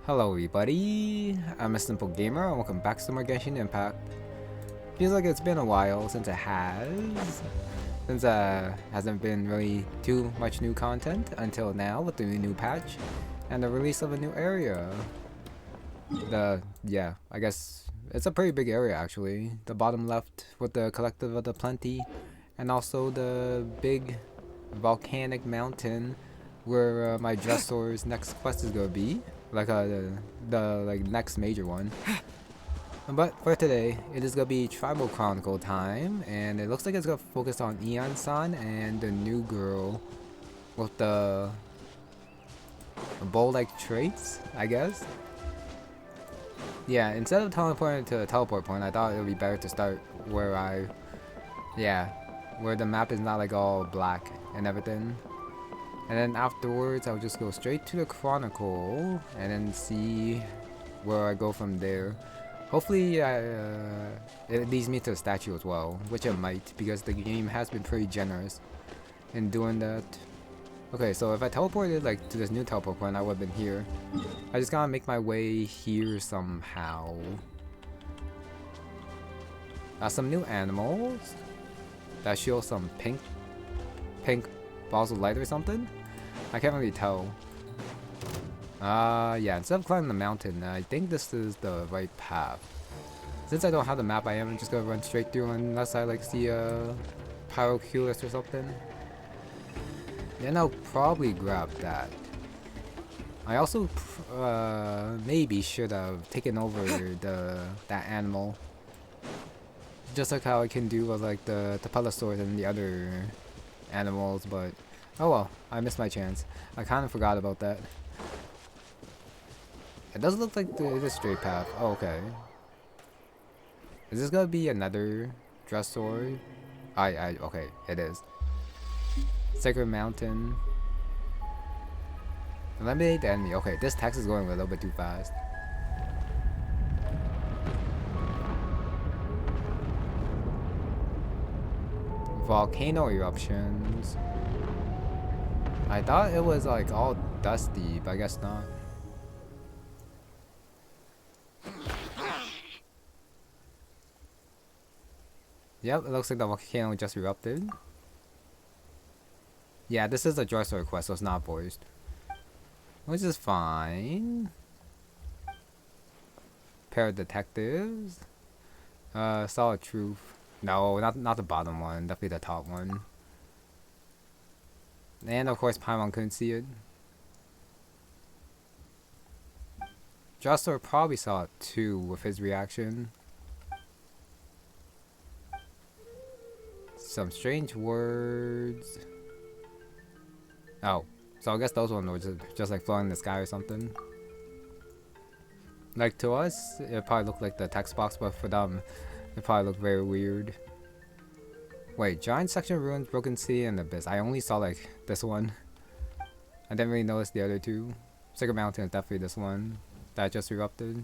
Hello everybody, I'm a simple gamer and welcome back to more Genshin Impact. Feels like it's been a while since it has. Since hasn't been really too much new content until now with the new patch and the release of a new area. I guess it's a pretty big area actually. The bottom left with the collective of the plenty and also the big volcanic mountain where my dressor's next quest is gonna be. Like the next major one. But for today, it is gonna be Tribal Chronicle time, and it looks like it's gonna focus on Eon-san and the new girl with the bow-like traits, I guess. Yeah, instead of teleporting to a teleport point, I thought it would be better to start where where the map is not like all black and everything. And then afterwards, I'll just go straight to the Chronicle and then see where I go from there. Hopefully, it leads me to the statue as well, which it might, because the game has been pretty generous in doing that. Okay, so if I teleported like to this new teleport point, I would have been here. I just gotta make my way here somehow. Some new animals that show some pink balls of light or something? I can't really tell. Yeah, instead of climbing the mountain, I think this is the right path. Since I don't have the map, I am just gonna run straight through unless I like see a Pyroculus or something. Then I'll probably grab that. I also maybe should have taken over that animal. Just like how I can do with like the Pelosaurs and the other animals, but oh well, I missed my chance. I kind of forgot about that. It does look like it is a straight path. Oh, okay. Is this gonna be another Dressor? Okay, it is. Sacred Mountain. Eliminate the enemy. Okay, this text is going a little bit too fast. Volcano eruptions. I thought it was like all dusty, but I guess not. Yep, it looks like the volcano just erupted. Yeah, this is a Joyster quest, so it's not voiced. Which is fine. Pair of detectives. Solid truth. No, not the bottom one, definitely the top one. And of course Paimon couldn't see it. Joster probably saw it too with his reaction. Some strange words. Oh, so I guess those ones were just like floating in the sky or something. Like to us, it probably looked like the text box, but for them, it probably looked very weird. Wait, giant section of ruins, broken sea, and abyss. I only saw like this one. I didn't really notice the other two. Sacred Mountain is definitely this one that just erupted.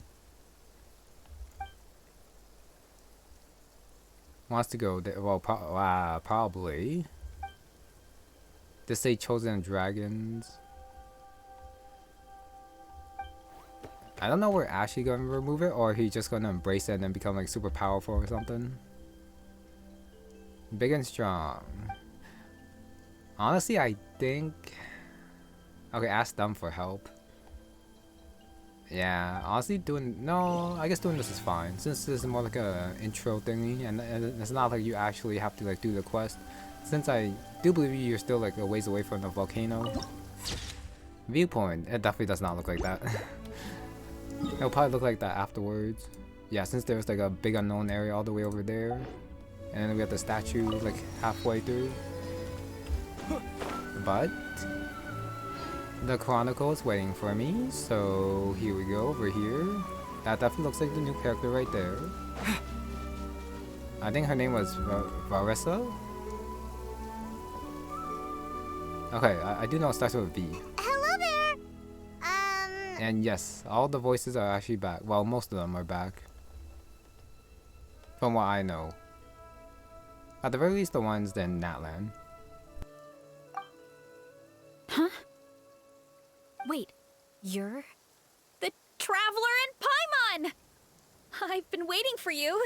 Wants to go there. Well, probably. This say chosen dragons. I don't know where Ashley gonna remove it, or he just gonna embrace it and then become like super powerful or something. Big and strong. Honestly, I think. Okay, ask them for help. Yeah, honestly, I guess doing this is fine, since this is more like a intro thingy, and it's not like you actually have to like do the quest. Since I do believe you're still like a ways away from the volcano. Viewpoint, it definitely does not look like that. It'll probably look like that afterwards. Yeah, since there's like a big unknown area all the way over there, and then we have the statue like halfway through. But the Chronicle is waiting for me, so here we go over here. That definitely looks like the new character right there. I think her name was Varesa. Okay, I do know it starts with a V. Hello there. And yes, all the voices are actually back. Well, most of them are back. From what I know. At the very least, the ones in Natlan. Huh? Wait, you're the Traveler and Paimon! I've been waiting for you.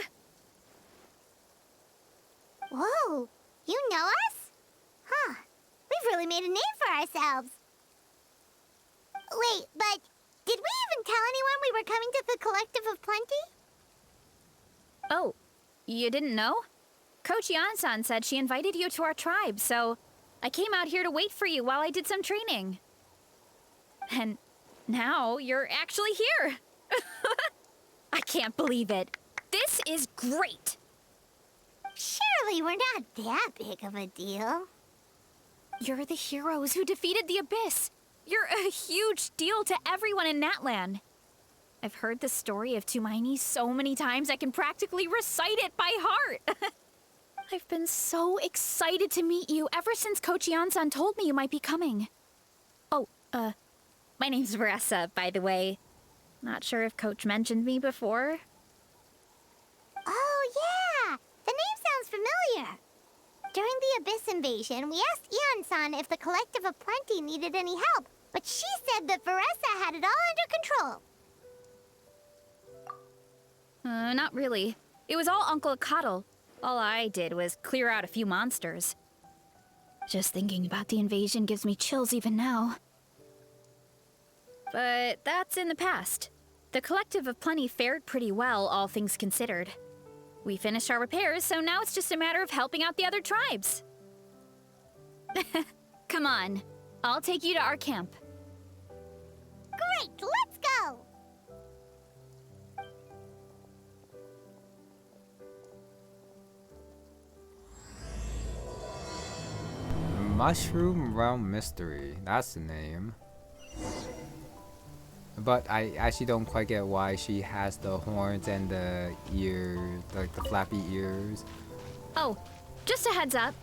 Whoa, you know us? Huh, we've really made a name for ourselves. Wait, but did we even tell anyone we were coming to the Collective of Plenty? Oh, you didn't know? Coach Yan-san said she invited you to our tribe, so I came out here to wait for you while I did some training. And now you're actually here. I can't believe it. This is great. Surely we're not that big of a deal. You're the heroes who defeated the Abyss. You're a huge deal to everyone in Natlan. I've heard the story of Tumaini so many times I can practically recite it by heart. I've been so excited to meet you ever since Coach Yan-san told me you might be coming. Oh, my name's Varesa, by the way. Not sure if Coach mentioned me before. Oh, yeah! The name sounds familiar. During the Abyss invasion, we asked Ian-san if the Collective of Plenty needed any help, but she said that Varesa had it all under control. Not really. It was all Uncle Akatl. All I did was clear out a few monsters. Just thinking about the invasion gives me chills even now. But that's in the past. The Collective of Plenty fared pretty well, all things considered. We finished our repairs, so now it's just a matter of helping out the other tribes. Come on, I'll take you to our camp. Great, let's go! Mushroom Realm Mystery. That's the name. But I actually don't quite get why she has the horns and the ears, like the flappy ears. Oh, just a heads up.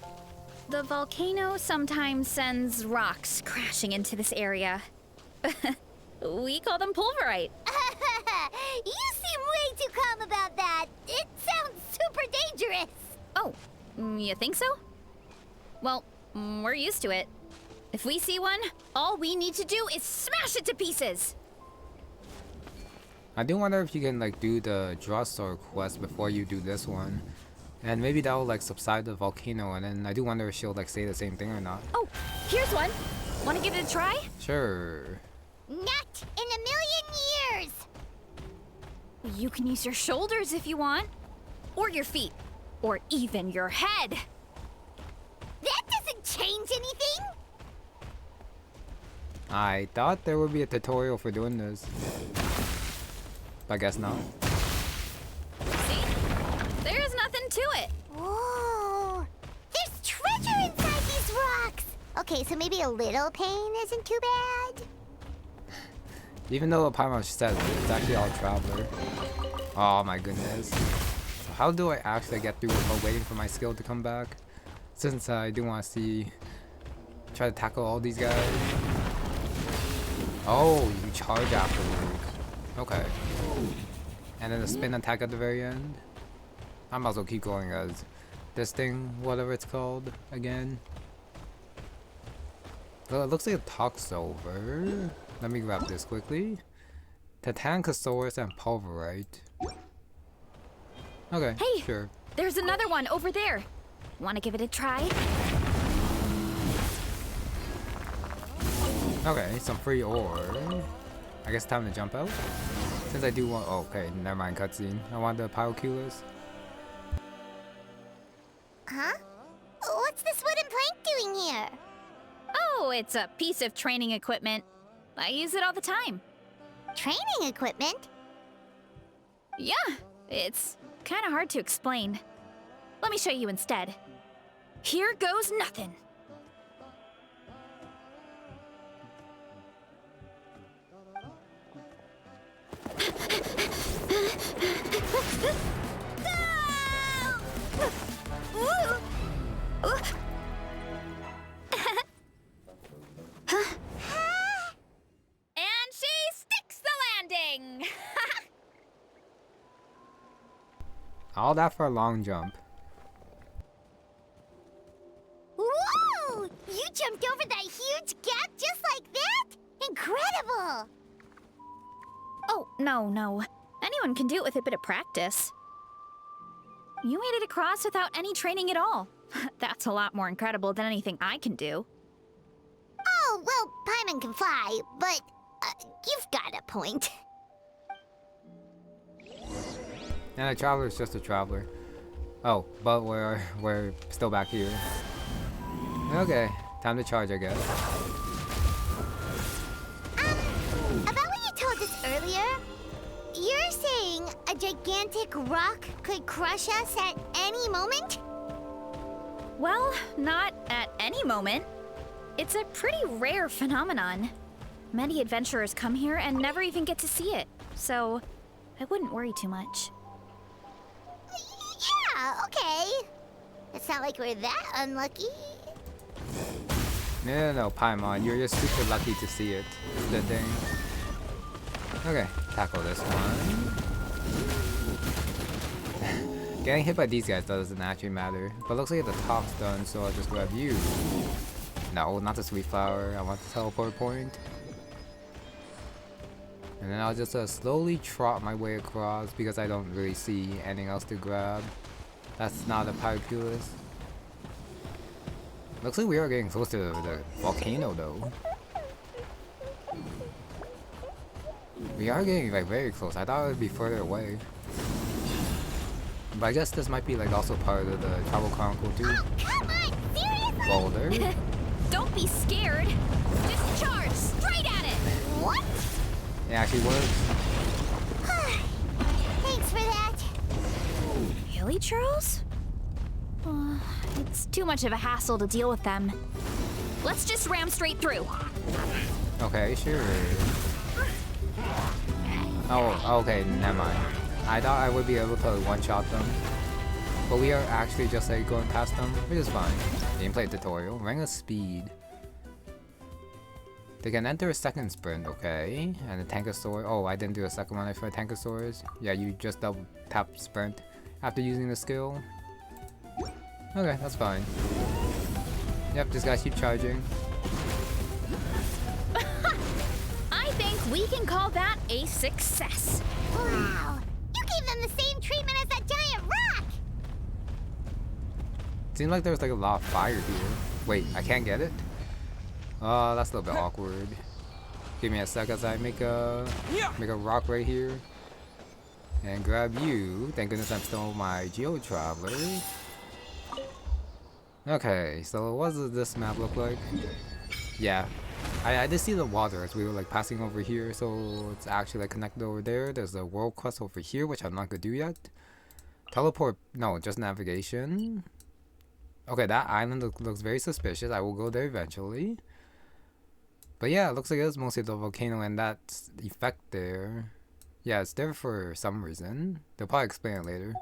The volcano sometimes sends rocks crashing into this area. We call them pulverite. You seem way too calm about that. It sounds super dangerous. Oh, you think so? Well, we're used to it. If we see one, all we need to do is smash it to pieces. I do wonder if you can like do the drugstore quest before you do this one. And maybe that will like subside the volcano, and then I do wonder if she'll like say the same thing or not. Oh, here's one. Want to give it a try? Sure. Not in a million years! You can use your shoulders if you want. Or your feet. Or even your head. That doesn't change anything! I thought there would be a tutorial for doing this. But I guess not. See? There's nothing to it. Whoa! There's treasure inside these rocks! Okay, so maybe a little pain isn't too bad? Even though Paimon says it, it's actually all Traveler. Oh my goodness. How do I actually get through without waiting for my skill to come back? Since I do want to try to tackle all these guys. Oh, you charge afterwards. Okay. And then the spin attack at the very end. I might as well keep going as this thing, whatever it's called, again. Well, it looks like it talks over. Let me grab this quickly. Titancosaurus and Pulverite. Okay, Hey, sure. There's another one over there. Want to give it a try? Okay, some free ore. I guess time to jump out. Since I do want. Oh, okay, never mind cutscene. I want the Pyroculus. Huh? What's this wooden plank doing here? Oh, it's a piece of training equipment. I use it all the time. Training equipment? Yeah, it's kind of hard to explain. Let me show you instead. Here goes nothing. And she sticks the landing! All that for a long jump. Whoa! You jumped over that huge gap just like that? Incredible! Oh, No. Anyone can do it with a bit of practice. You made it across without any training at all. That's a lot more incredible than anything I can do. Oh, well, Paimon can fly, but you've got a point. And a traveler is just a traveler. Oh, but we're still back here. Okay, time to charge, I guess. About what you told us earlier, you're saying a gigantic rock could crush us at any moment? Well, not at any moment. It's a pretty rare phenomenon. Many adventurers come here and never even get to see it, so I wouldn't worry too much. Yeah, okay. It's not like we're that unlucky. No, Paimon, you're just super lucky to see it. The thing. Okay, tackle this one. Getting hit by these guys doesn't actually matter, but looks like the top's done, so I'll just grab you. No, not the sweet flower. I want the teleport point. And then I'll just slowly trot my way across because I don't really see anything else to grab. That's not a Pyroculus. Looks like we are getting close to the volcano though. We are getting like very close. I thought it would be further away. But I guess this might be like also part of the Tribal Chronicle too. Oh, come on! Seriously? Boulder. Don't be scared. Just charge straight at it. What? It actually works. Thanks for that. Really, Charles? It's too much of a hassle to deal with them. Let's just ram straight through. Okay, sure. Oh, okay, never mind. I thought I would be able to one-shot them. But we are actually just like going past them, which is fine. Gameplay tutorial, rank of speed. They can enter a second sprint, okay. And a Tankosaur. Oh, I didn't do a second one for Tankosaurs. Yeah, you just double tap sprint after using the skill. Okay, that's fine. Yep, just gotta keep charging. I think we can call that a success. Wow. You gave them the same treatment as that giant rock! Seems like there's like a lot of fire here. Wait, I can't get it? Oh, that's a little bit awkward. Give me a sec as I make a rock right here. And grab you. Thank goodness I'm still my Geo Traveler. Okay, so what does this map look like? Yeah, I did see the water as we were like passing over here, so it's actually like connected over there. There's a world quest over here, which I'm not gonna do yet. Teleport, no, just navigation. Okay, that island looks very suspicious. I will go there eventually. But yeah, it looks like it's mostly the volcano and that effect there. Yeah, it's there for some reason. They'll probably explain it later.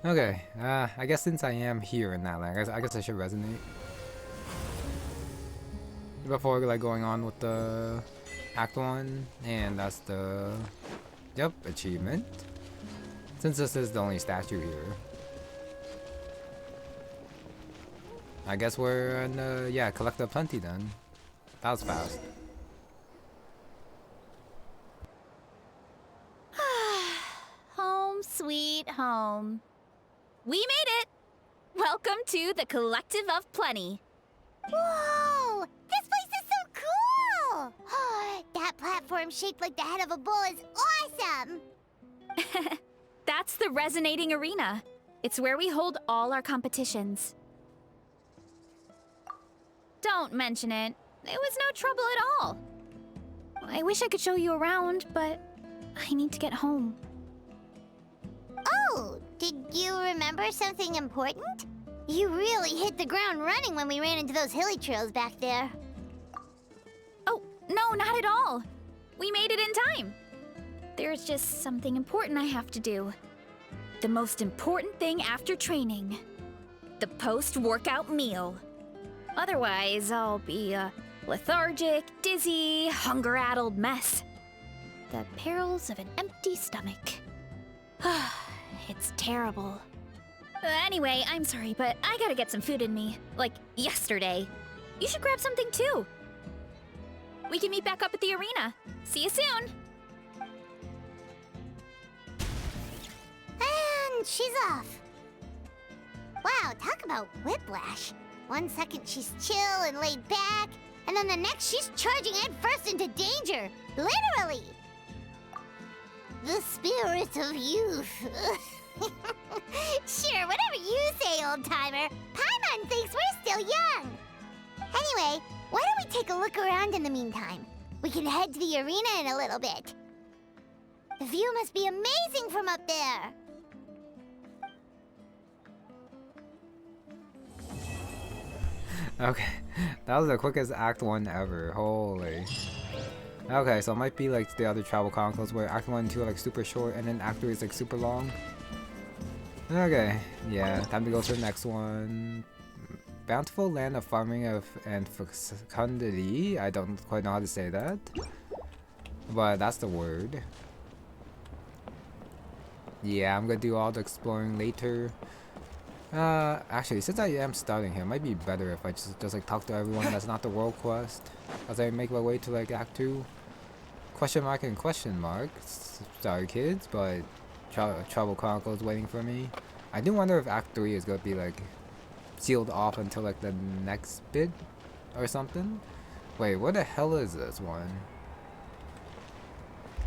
Okay, I guess since I am here in that land, I guess I should resonate. Before like going on with the Act 1, and that's the, yep, achievement. Since this is the only statue here. I guess we're in, yeah, collect the plenty then. That was fast. Home sweet home. We made it! Welcome to the Collective of Plenty. Whoa! This place is so cool! That platform shaped like the head of a bull is awesome! That's the Resonating Arena. It's where we hold all our competitions. Don't mention it. It was no trouble at all. I wish I could show you around, but I need to get home. Oh, did you remember something important? You really hit the ground running when we ran into those hilly trails back there. Oh, no, not at all. We made it in time. There's just something important I have to do. The most important thing after training. The post-workout meal. Otherwise, I'll be a lethargic, dizzy, hunger-addled mess. The perils of an empty stomach. It's terrible. Anyway, I'm sorry, but I gotta get some food in me. Like, yesterday. You should grab something too. We can meet back up at the arena. See you soon! And she's off. Wow, talk about whiplash. 1 second she's chill and laid back, and then the next she's charging headfirst into danger. Literally. The spirit of youth. Sure, whatever you say, old-timer. Paimon thinks we're still young. Anyway, why don't we take a look around in the meantime? We can head to the arena in a little bit. The view must be amazing from up there. Okay, that was the quickest Act 1 ever. Holy. Okay, so it might be like the other Tribal Chronicles where Act 1 and 2 are like super short and then Act 3 is like super long. Okay, yeah, time to go to the next one. Bountiful land of farming and fecundity. I don't quite know how to say that, but that's the word. Yeah, I'm gonna do all the exploring later. Actually, since I am starting here, it might be better if I just like talk to everyone that's not the world quest as I make my way to like Act 2. Question mark and question mark. Sorry kids, but Tribal Chronicles waiting for me. I do wonder if Act 3 is gonna be like sealed off until like the next bit or something. Wait, what the hell is this one?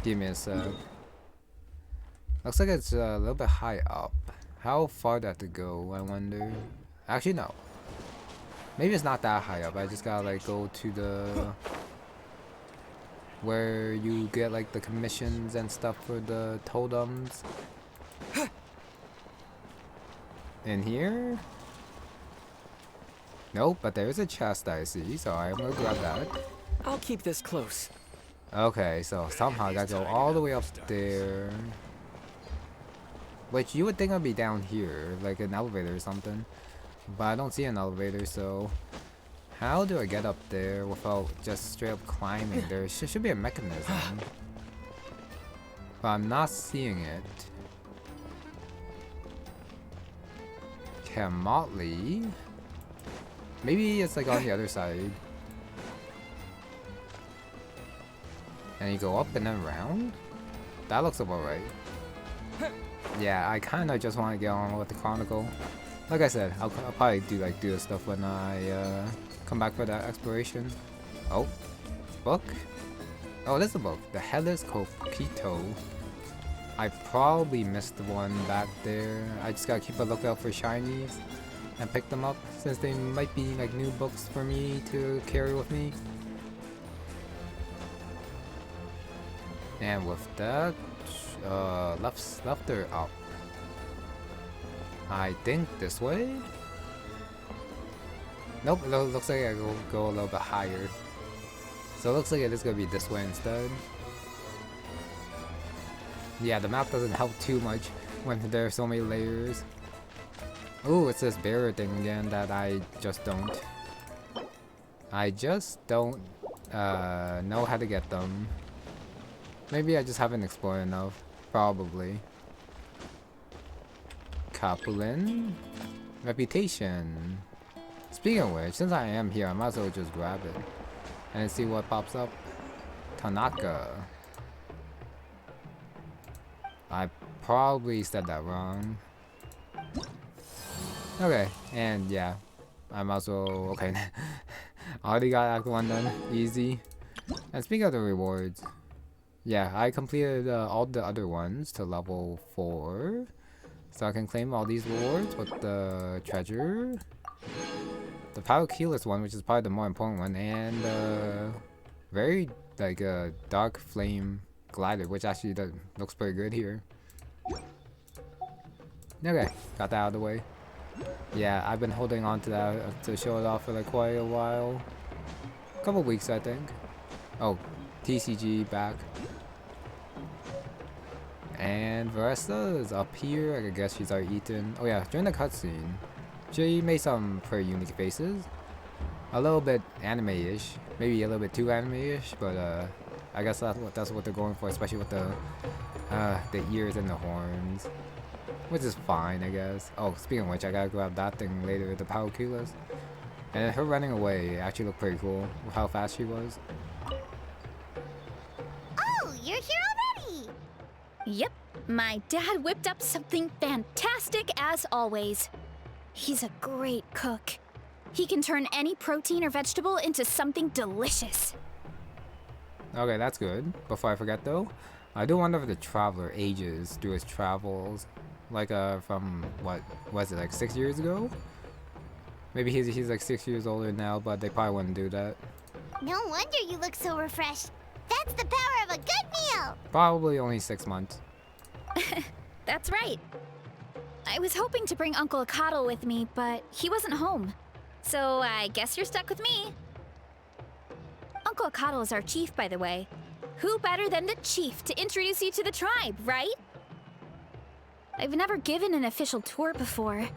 Give me a sec. Looks like it's a little bit high up. How far do I have to go, I wonder? Actually, no. Maybe it's not that high up. I just gotta like go to the where you get like the commissions and stuff for the totems. In here? Nope, but there's a chest I see, so I'm gonna grab that. I'll keep this close. Okay, so somehow I gotta go all the way up there. Which you would think would be down here, like an elevator or something. But I don't see an elevator, so how do I get up there without just straight up climbing? There should be a mechanism. But I'm not seeing it. Motley. Maybe it's like on the other side. And you go up and then around? That looks about right. Yeah, I kind of just want to get on with the Chronicle. Like I said, I'll probably do this stuff when I come back for that exploration. Oh, book? Oh, this is a book. The Headless Copito. I probably missed the one back there. I just gotta keep a lookout for shinies and pick them up since they might be like new books for me to carry with me. And with that, left or up? I think this way? Nope, it looks like I go a little bit higher. So it looks like it is gonna be this way instead. Yeah, the map doesn't help too much when there are so many layers. Ooh, it's this barrier thing again that I just don't know how to get them. Maybe I just haven't explored enough. Probably. Capulin. Reputation. Speaking of which, since I am here, I might as well just grab it. And see what pops up. Tanaka. I probably said that wrong. Okay, and yeah. I might as well... Okay. Already got Act 1 done. Easy. And speaking of the rewards... Yeah, I completed all the other ones to level 4. So I can claim all these rewards with the treasure. The Pyroculus one, which is probably the more important one. And very like a dark flame glider, which actually looks pretty good here. Okay, got that out of the way. Yeah, I've been holding on to that to show it off for like quite a while. Couple weeks, I think. Oh, TCG back. And Varesa is up here. I guess she's already eaten. Oh yeah, during the cutscene, she made some pretty unique faces. A little bit anime-ish, maybe a little bit too anime-ish, but I guess that's what they're going for, especially with the ears and the horns, which is fine, I guess. Oh, speaking of which, I gotta grab that thing later, the Pyroculus. And her running away actually looked pretty cool with how fast she was. you're here already! Yep, my dad whipped up something fantastic as always. He's a great cook. He can turn any protein or vegetable into something delicious. Okay, that's good. Before I forget though, I do wonder if the traveler ages through his travels. Like from what was it, like 6 years ago? Maybe he's like 6 years older now, but they probably wouldn't do that. No wonder you look so refreshed. That's the power of a good meal! Probably only 6 months. That's right. I was hoping to bring Uncle Akatl with me, but he wasn't home. So I guess you're stuck with me. Uncle Akatl is our chief, by the way. Who better than the chief to introduce you to the tribe, right? I've never given an official tour before,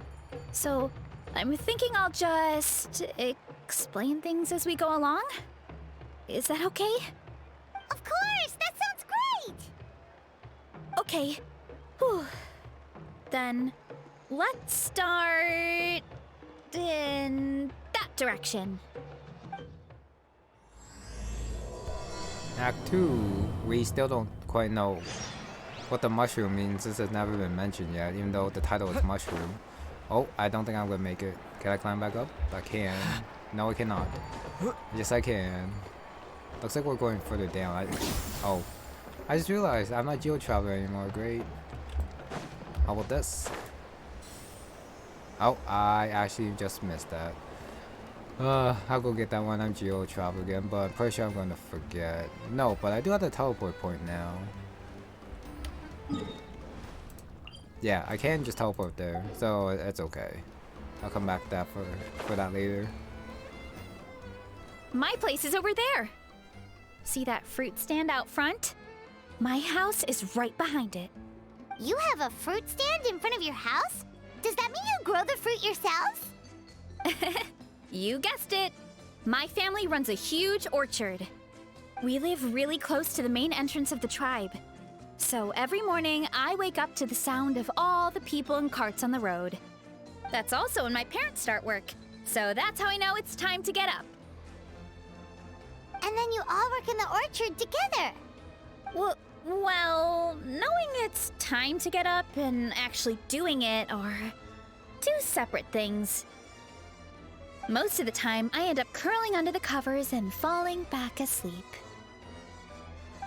so I'm thinking I'll just explain things as we go along. Is that okay? Of course! That sounds great! Okay. Whew. Then let's start in that direction. Act 2, we still don't quite know what the mushroom means since it's never been mentioned yet, even though the title is mushroom. Oh, I don't think I'm gonna make it. Can I climb back up? I can. No, I cannot. Yes, I can. Looks like we're going further down. Oh. I just realized I'm not Geo Traveler anymore. Great. How about this? Oh, I actually just missed that. I'll go get that one. I'm Geo Traveler again, but I'm pretty sure I'm going to forget. No, but I do have the teleport point now. Yeah, I can just teleport there, so it's okay. I'll come back to that for that later. My place is over there. See that fruit stand out front? My house is right behind it. You have a fruit stand in front of your house? Does that mean you grow the fruit yourselves? You guessed it. My family runs a huge orchard. We live really close to the main entrance of the tribe. So every morning, I wake up to the sound of all the people and carts on the road. That's also when my parents start work. So that's how I know it's time to get up. And then you all work in the orchard together. Well, knowing it's time to get up and actually doing it are two separate things. Most of the time, I end up curling under the covers and falling back asleep.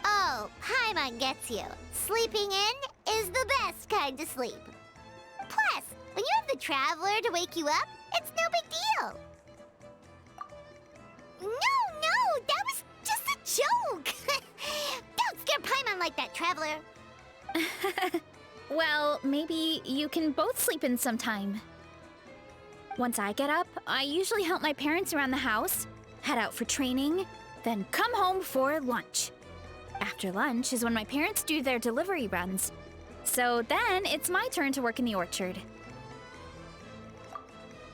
Oh, Paimon gets you. Sleeping in is the best kind of sleep. Plus, when you have the Traveler to wake you up, it's no big deal. No, that was just a joke. Don't scare Paimon like that, Traveler. Well, maybe you can both sleep in sometime. Once I get up, I usually help my parents around the house, head out for training, then come home for lunch. After lunch is when my parents do their delivery runs. So then it's my turn to work in the orchard.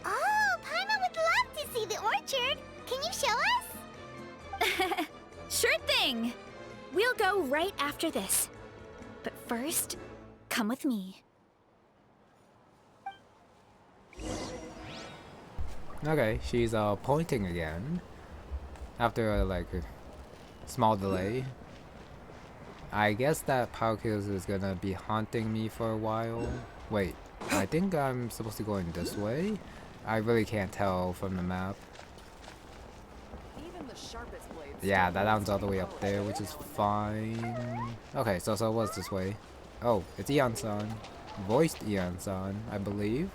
Oh, Paimon would love to see the orchard. Can you show us? Sure thing! We'll go right after this. But first, come with me. Okay, she's pointing again. After like a small delay. I guess that Palkis is gonna be haunting me for a while. Wait, I think I'm supposed to go in this way? I really can't tell from the map. Even the sharpest blades Yeah, that one's all the way up there, which is fine. Okay, so it was this way. Oh, it's Ian-san. Voiced Ian-san, I believe.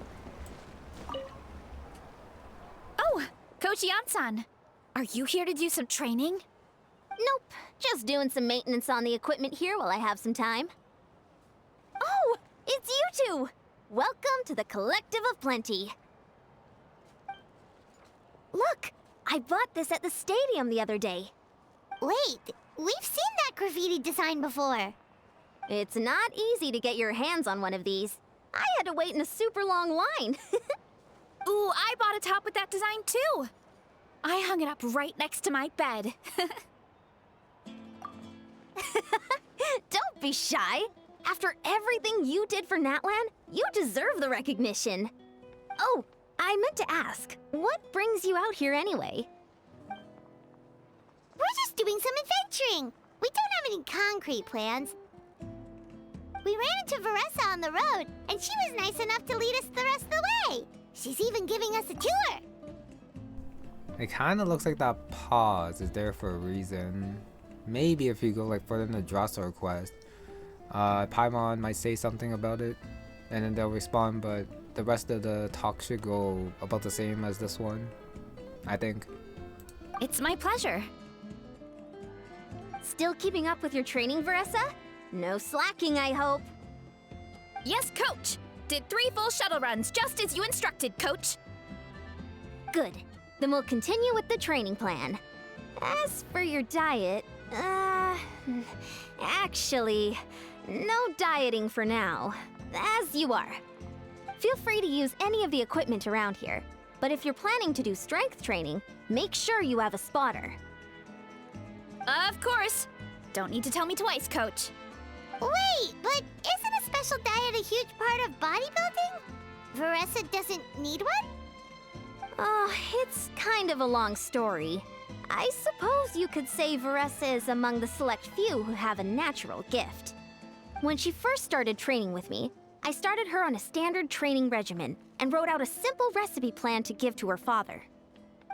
Oh, Coach Ian-san. Are you here to do some training? Nope, just doing some maintenance on the equipment here while I have some time. Oh, it's you two! Welcome to the Collective of Plenty. Look, I bought this at the stadium the other day. Wait, we've seen that graffiti design before. It's not easy to get your hands on one of these. I had to wait in a super long line. Ooh, I bought a top with that design too. I hung it up right next to my bed. Don't be shy. After everything you did for Natlan, you deserve the recognition. Oh, I meant to ask, what brings you out here anyway? We're just doing some adventuring. We don't have have any concrete plans. We ran into Varesa on the road, and she was nice enough to lead us the rest of the way. She's even giving us a tour. It kind of looks like that pause is there for a reason. Maybe if you go like further in the Drosser quest, Paimon might say something about it, and then they'll respond, but the rest of the talk should go about the same as this one, I think. It's my pleasure. Still keeping up with your training, Varesa? No slacking, I hope. Yes, Coach! Did 3 full shuttle runs, just as you instructed, Coach! Good. Then we'll continue with the training plan. As for your diet, actually, no dieting for now. As you are. Feel free to use any of the equipment around here, but if you're planning to do strength training, make sure you have a spotter. Of course! Don't need to tell me twice, Coach. Wait, but isn't a special diet a huge part of bodybuilding? Varesa doesn't need one? Oh, it's kind of a long story. I suppose you could say Varesa is among the select few who have a natural gift. When she first started training with me, I started her on a standard training regimen and wrote out a simple recipe plan to give to her father.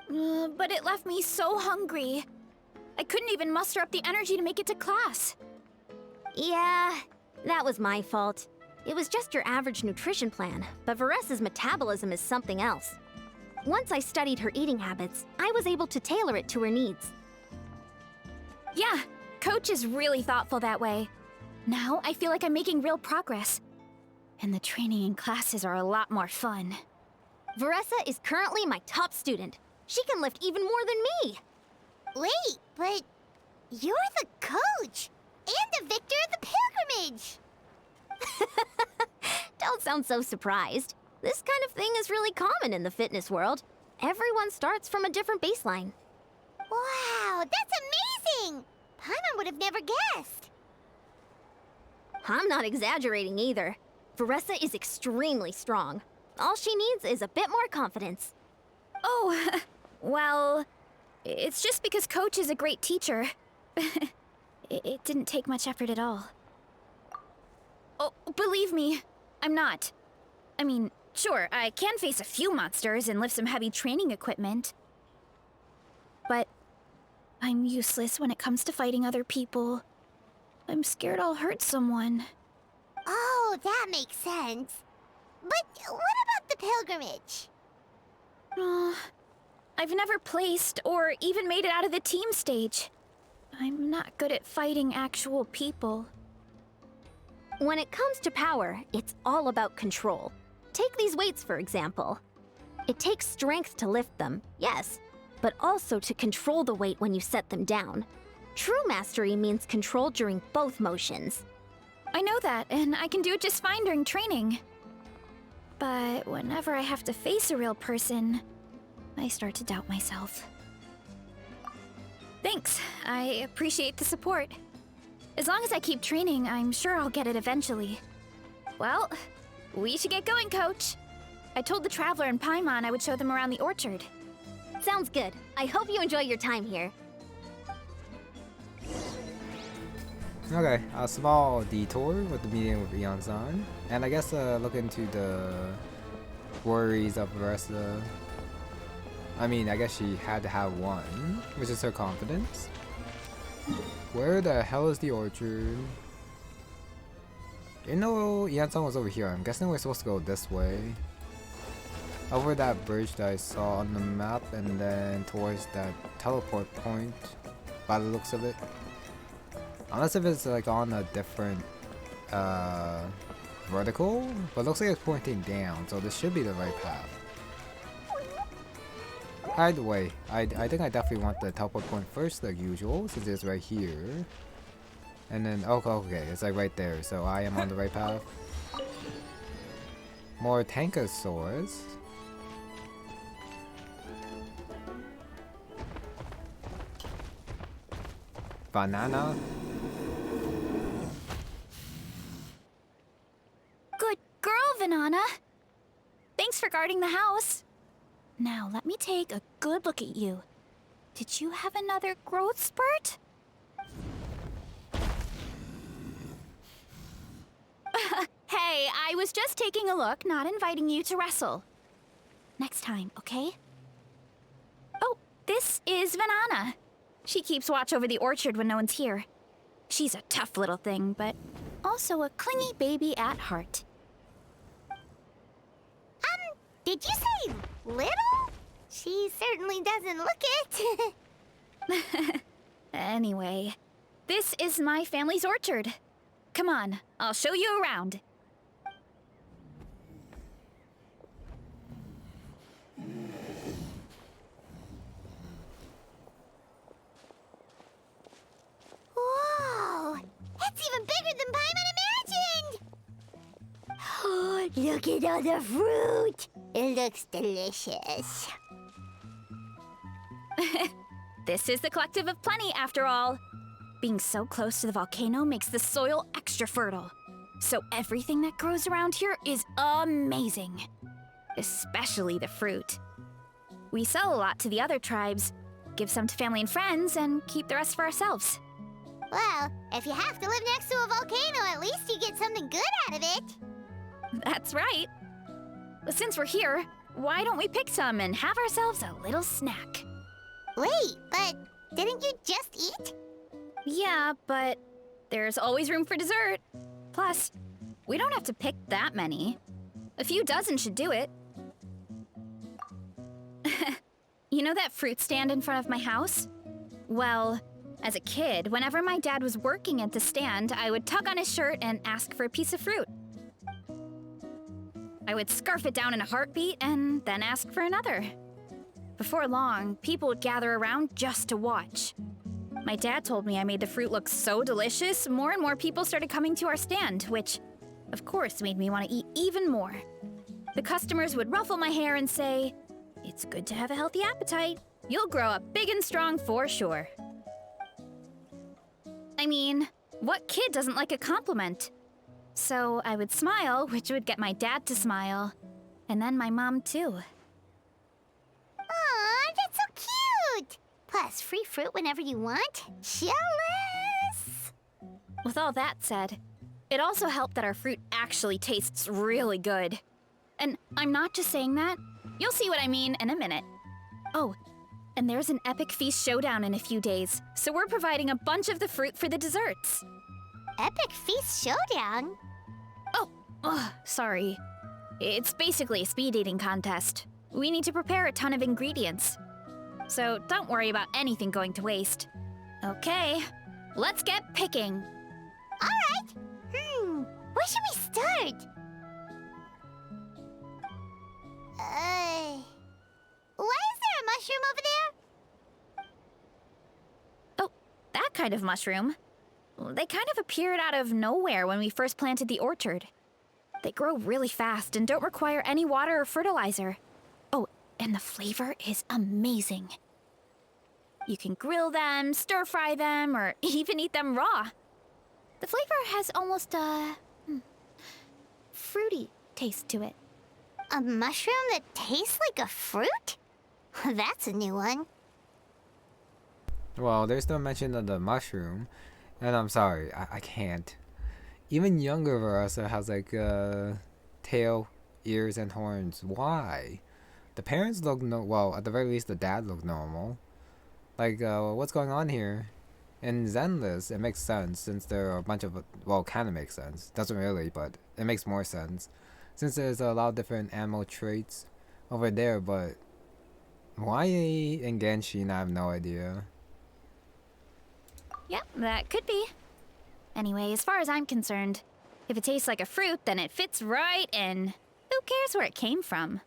But it left me so hungry. I couldn't even muster up the energy to make it to class. Yeah, that was my fault. It was just your average nutrition plan, but Varesa's metabolism is something else. Once I studied her eating habits, I was able to tailor it to her needs. Yeah, Coach is really thoughtful that way. Now I feel like I'm making real progress. And the training and classes are a lot more fun. Varesa is currently my top student. She can lift even more than me. Wait, but you're the coach and the victor of the pilgrimage. Don't sound so surprised. This kind of thing is really common in the fitness world. Everyone starts from a different baseline. Wow, that's amazing! Paimon would have never guessed. I'm not exaggerating either. Varesa is extremely strong. All she needs is a bit more confidence. Oh, well, it's just because Coach is a great teacher. It didn't take much effort at all. Oh, believe me, I'm not. I mean, sure, I can face a few monsters and lift some heavy training equipment. But I'm useless when it comes to fighting other people. I'm scared I'll hurt someone. Oh, that makes sense. But what about the pilgrimage? I've never placed or even made it out of the team stage. I'm not good at fighting actual people. When it comes to power, it's all about control. Take these weights, for example. It takes strength to lift them, yes, but also to control the weight when you set them down. True mastery means control during both motions. I know that, and I can do it just fine during training. But whenever I have to face a real person, I start to doubt myself. Thanks, I appreciate the support. As long as I keep training, I'm sure I'll get it eventually. Well, we should get going, Coach. I told the Traveler and Paimon I would show them around the orchard. Sounds good. I hope you enjoy your time here. Okay, a small detour with the meeting with Ian-san, and I guess look into the worries of Varesa. I mean, I guess she had to have one, which is her confidence. Where the hell is the orchard? You know, Ian-san was over here. I'm guessing we're supposed to go this way. Over that bridge that I saw on the map, and then towards that teleport point, by the looks of it. Unless if it's like on a different vertical, but it looks like it's pointing down, so this should be the right path. Either way, I think I definitely want the teleport point first, like usual, since it's right here. And then, okay, it's like right there, so I am on the right path. More Tankosaurs. Banana. Good girl, Vanana. Thanks for guarding the house. Now, let me take a good look at you. Did you have another growth spurt? was just taking a look, not inviting you to wrestle. Next time, okay? Oh, this is Vanana. She keeps watch over the orchard when no one's here. She's a tough little thing, but also a clingy baby at heart. Did you say little? She certainly doesn't look it. Anyway, this is my family's orchard. Come on, I'll show you around. Whoa! It's even bigger than Paimon imagined! Oh, look at all the fruit! It looks delicious. This is the Collective of Plenty, after all. Being so close to the volcano makes the soil extra fertile. So everything that grows around here is amazing. Especially the fruit. We sell a lot to the other tribes, give some to family and friends, and keep the rest for ourselves. Well, if you have to live next to a volcano, at least you get something good out of it. That's right. Since we're here, why don't we pick some and have ourselves a little snack? Wait, but didn't you just eat? Yeah, but there's always room for dessert. Plus, we don't have to pick that many. A few dozen should do it. You know that fruit stand in front of my house? Well, as a kid, whenever my dad was working at the stand, I would tug on his shirt and ask for a piece of fruit. I would scarf it down in a heartbeat and then ask for another. Before long, people would gather around just to watch. My dad told me I made the fruit look so delicious, more and more people started coming to our stand, which, of course, made me want to eat even more. The customers would ruffle my hair and say, "It's good to have a healthy appetite. You'll grow up big and strong for sure." I mean, what kid doesn't like a compliment? So I would smile, which would get my dad to smile. And then my mom, too. Aw, that's so cute! Plus, free fruit whenever you want. Jealous! With all that said, it also helped that our fruit actually tastes really good. And I'm not just saying that. You'll see what I mean in a minute. Oh, and there's an epic feast showdown in a few days, so we're providing a bunch of the fruit for the desserts. Epic Feast Showdown? Oh, sorry. It's basically a speed eating contest. We need to prepare a ton of ingredients. So don't worry about anything going to waste. Okay, let's get picking. Alright! Where should we start? Why is there a mushroom over there? Oh, that kind of mushroom. They kind of appeared out of nowhere when we first planted the orchard. They grow really fast and don't require any water or fertilizer. Oh, and the flavor is amazing. You can grill them, stir-fry them, or even eat them raw. The flavor has almost a fruity taste to it. A mushroom that tastes like a fruit? That's a new one. Well, there's no mention of the mushroom, and I'm sorry, I can't. Even younger Varesa has like tail, ears, and horns. Why? The parents look well, at the very least the dad looked normal. Like, what's going on here? In Zenless, it makes sense since there are a bunch of, well, kind of makes sense. Doesn't really, but it makes more sense. Since there's a lot of different animal traits over there, but why in Genshin, I have no idea. Yep, that could be. Anyway, as far as I'm concerned, if it tastes like a fruit, then it fits right in. Who cares where it came from?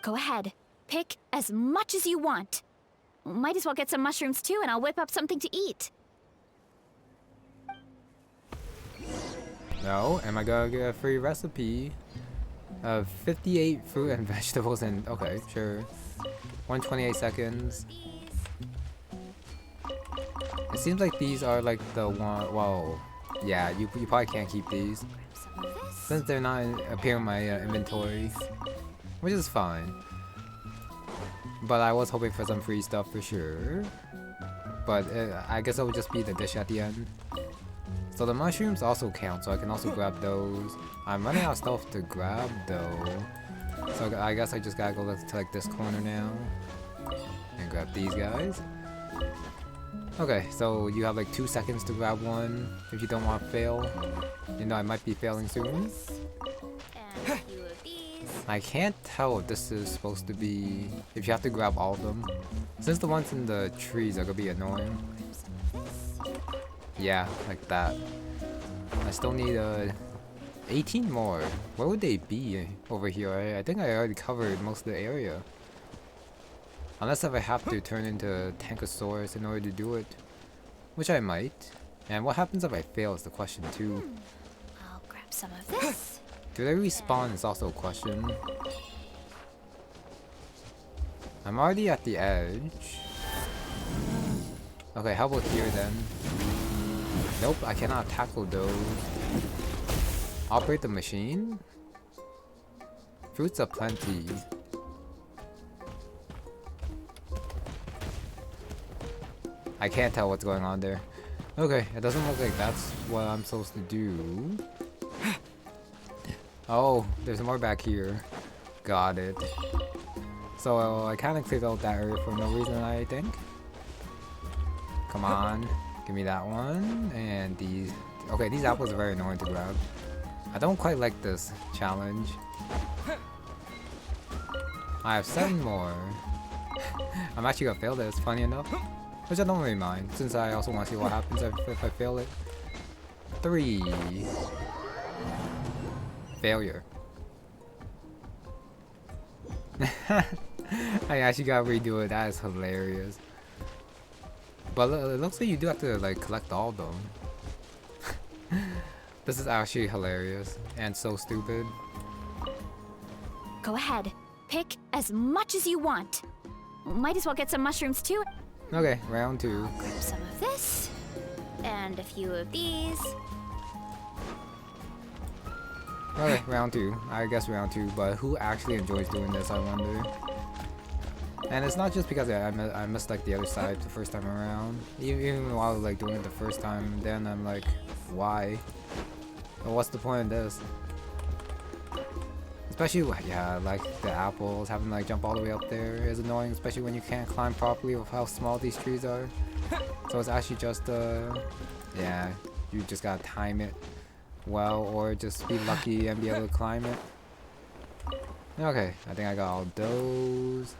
Go ahead, pick as much as you want. Might as well get some mushrooms too, and I'll whip up something to eat. No, am I gonna get a free recipe of 58 fruit and vegetables and okay, sure. 128 seconds. It seems like these are like the one. Well, yeah, you probably can't keep these since they're not appearing in my inventory, which is fine. But I was hoping for some free stuff for sure. But I guess it would just be the dish at the end. So the mushrooms also count, so I can also grab those. I'm running out of stuff to grab though. So I guess I just gotta go to like this corner now. And grab these guys. Okay, so you have like 2 seconds to grab one if you don't want to fail. You know I might be failing soon. And a few of these. I can't tell if this is supposed to be... if you have to grab all of them. Since the ones in the trees are gonna be annoying. Yeah, like that. I still need 18 more. Where would they be over here? I think I already covered most of the area. Unless if I have to turn into Tankosaurus in order to do it. Which I might. And what happens if I fail is the question too. I'll grab some of this. Do they respawn is also a question. I'm already at the edge. Okay, how about here then? Nope, I cannot tackle those. Operate the machine? Fruits are plenty. I can't tell what's going on there. Okay, it doesn't look like that's what I'm supposed to do. Oh, there's more back here. Got it. So I kind of cleared out that area for no reason, I think. Come on, give me that one. And these. Okay, these apples are very annoying to grab. I don't quite like this challenge. I have 7 more. I'm actually gonna fail this, funny enough. Which I don't really mind, since I also want to see what happens if I fail it. 3. Failure. I actually gotta redo it, that is hilarious. But it looks like you do have to like collect all of them. This is actually hilarious and so stupid. Go ahead. Pick as much as you want. Might as well get some mushrooms too. Okay, round 2. Grab some of this. And a few of these. Okay, round 2. I guess round 2, but who actually enjoys doing this, I wonder. And it's not just because I missed like the other side the first time around. Even while I was like doing it the first time, then I'm like, why? Well, what's the point of this? Especially, yeah, like the apples, having to like jump all the way up there is annoying, especially when you can't climb properly with how small these trees are. So it's actually just, yeah, you just gotta time it well, or just be lucky and be able to climb it. Okay, I think I got all those.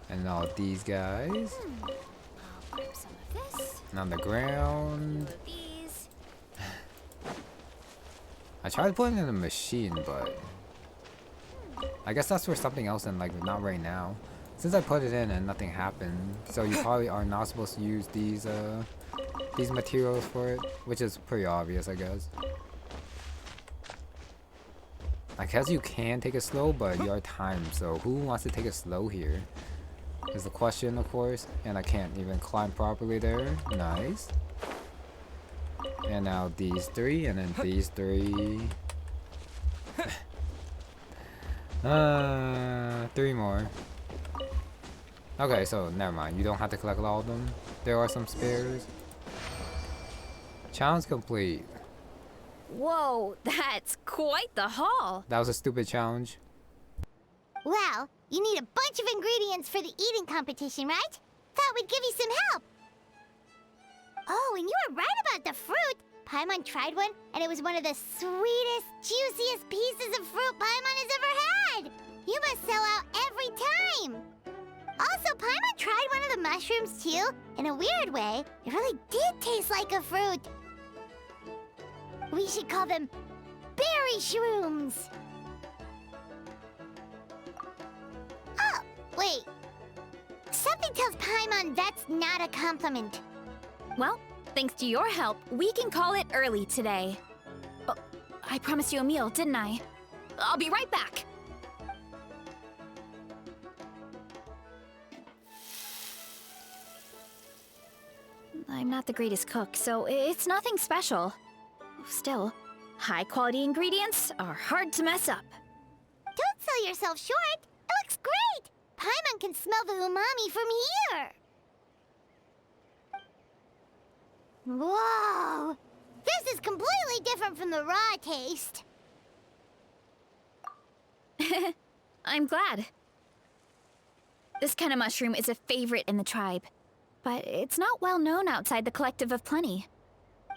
And all these guys. I'll grab some of this. And on the ground. Some of these. I tried putting it in a machine, but I guess that's for something else and like not right now. Since I put it in and nothing happened, so you probably are not supposed to use these materials for it, which is pretty obvious, I guess. I guess you can take it slow, but you are timed, so who wants to take it slow here? Is the question, of course, and I can't even climb properly there. Nice. And now these 3, and then these 3. 3 more. Okay, so never mind. You don't have to collect all of them. There are some spares. Challenge complete. Whoa, that's quite the haul. That was a stupid challenge. Well, you need a bunch of ingredients for the eating competition, right? Thought we'd give you some help. Oh, and you were right about the fruit. Paimon tried one, and it was one of the sweetest, juiciest pieces of fruit Paimon has ever had. You must sell out every time. Also, Paimon tried one of the mushrooms too. In a weird way, it really did taste like a fruit. We should call them berry shrooms. Oh, wait. Something tells Paimon that's not a compliment. Well, thanks to your help, we can call it early today. Oh, I promised you a meal, didn't I? I'll be right back. I'm not the greatest cook, so it's nothing special. Still, high-quality ingredients are hard to mess up. Don't sell yourself short. It looks great. Paimon can smell the umami from here. Whoa! completely different from the raw taste. I'm glad. This kind of mushroom is a favorite in the tribe, but it's not well known outside the Collective of Plenty.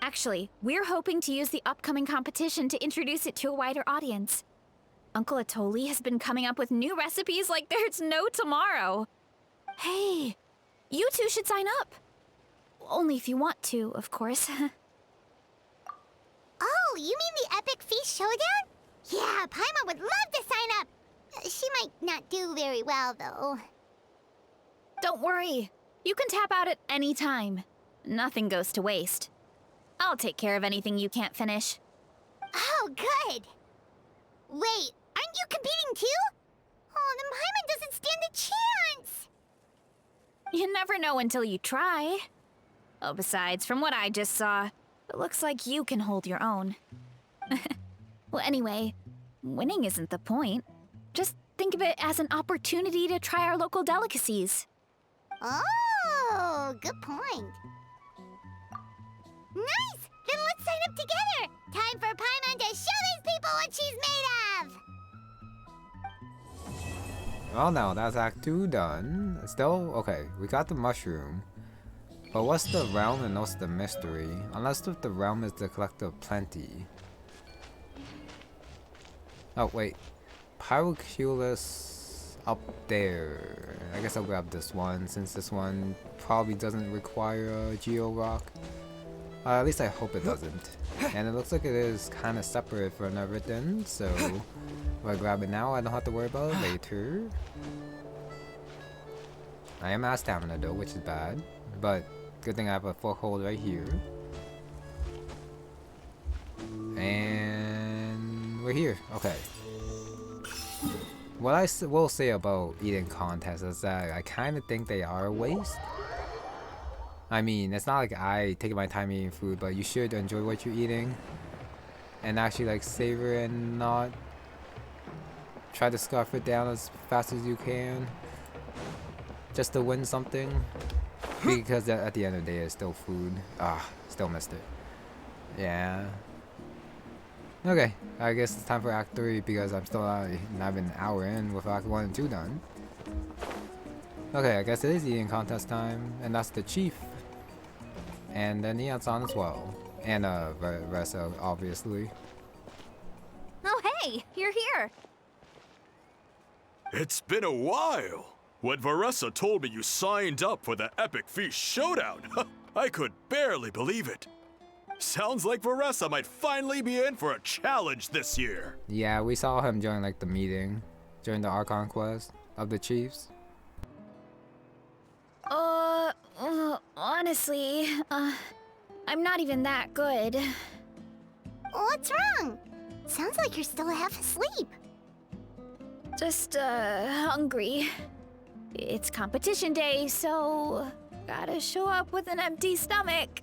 Actually, we're hoping to use the upcoming competition to introduce it to a wider audience. Uncle Atoli has been coming up with new recipes like there's no tomorrow. Hey, you two should sign up. Only if you want to, of course. Oh, you mean the Epic Feast Showdown? Yeah, Paimon would love to sign up. She might not do very well, though. Don't worry. You can tap out at any time. Nothing goes to waste. I'll take care of anything you can't finish. Oh, good. Wait, aren't you competing too? Oh, then Paimon doesn't stand a chance. You never know until you try. Oh, besides, from what I just saw, it looks like you can hold your own. Well, anyway, winning isn't the point. Just think of it as an opportunity to try our local delicacies. Oh, good point. Nice! Then let's sign up together! Time for Paimon to show these people what she's made of! Well, now that's Act 2 done. Still, okay, we got the mushroom. But what's the realm and what's the mystery? Unless if the realm is the Collective of Plenty. Oh, wait. Pyroculus up there. I guess I'll grab this one since this one probably doesn't require a Geo Rock. At least I hope it doesn't. And it looks like it is kind of separate from everything, so if I grab it now, I don't have to worry about it later. I am out of stamina though, which is bad, but good thing I have a foothold right here. And we're here. Okay. What I will say about eating contests is that I kind of think they are a waste. I mean, it's not like I take my time eating food, but you should enjoy what you're eating and actually like savor and not try to scarf it down as fast as you can just to win something, because at the end of the day it's still food. Still missed it. Yeah. Okay, I guess it's time for Act 3 because I'm still not even an hour in with Act 1 and 2 done. Okay, I guess it is eating contest time, and that's the chief. And then Neon's on as well. And Varesa, obviously. Oh, hey, you're here. It's been a while. When Varesa told me you signed up for the Epic Feast Showdown, I could barely believe it. Sounds like Varesa might finally be in for a challenge this year. Yeah, we saw him join like the meeting during the Archon quest of the chiefs. Honestly, I'm not even that good. What's wrong? Sounds like you're still half asleep. Just, hungry. It's competition day, so gotta show up with an empty stomach.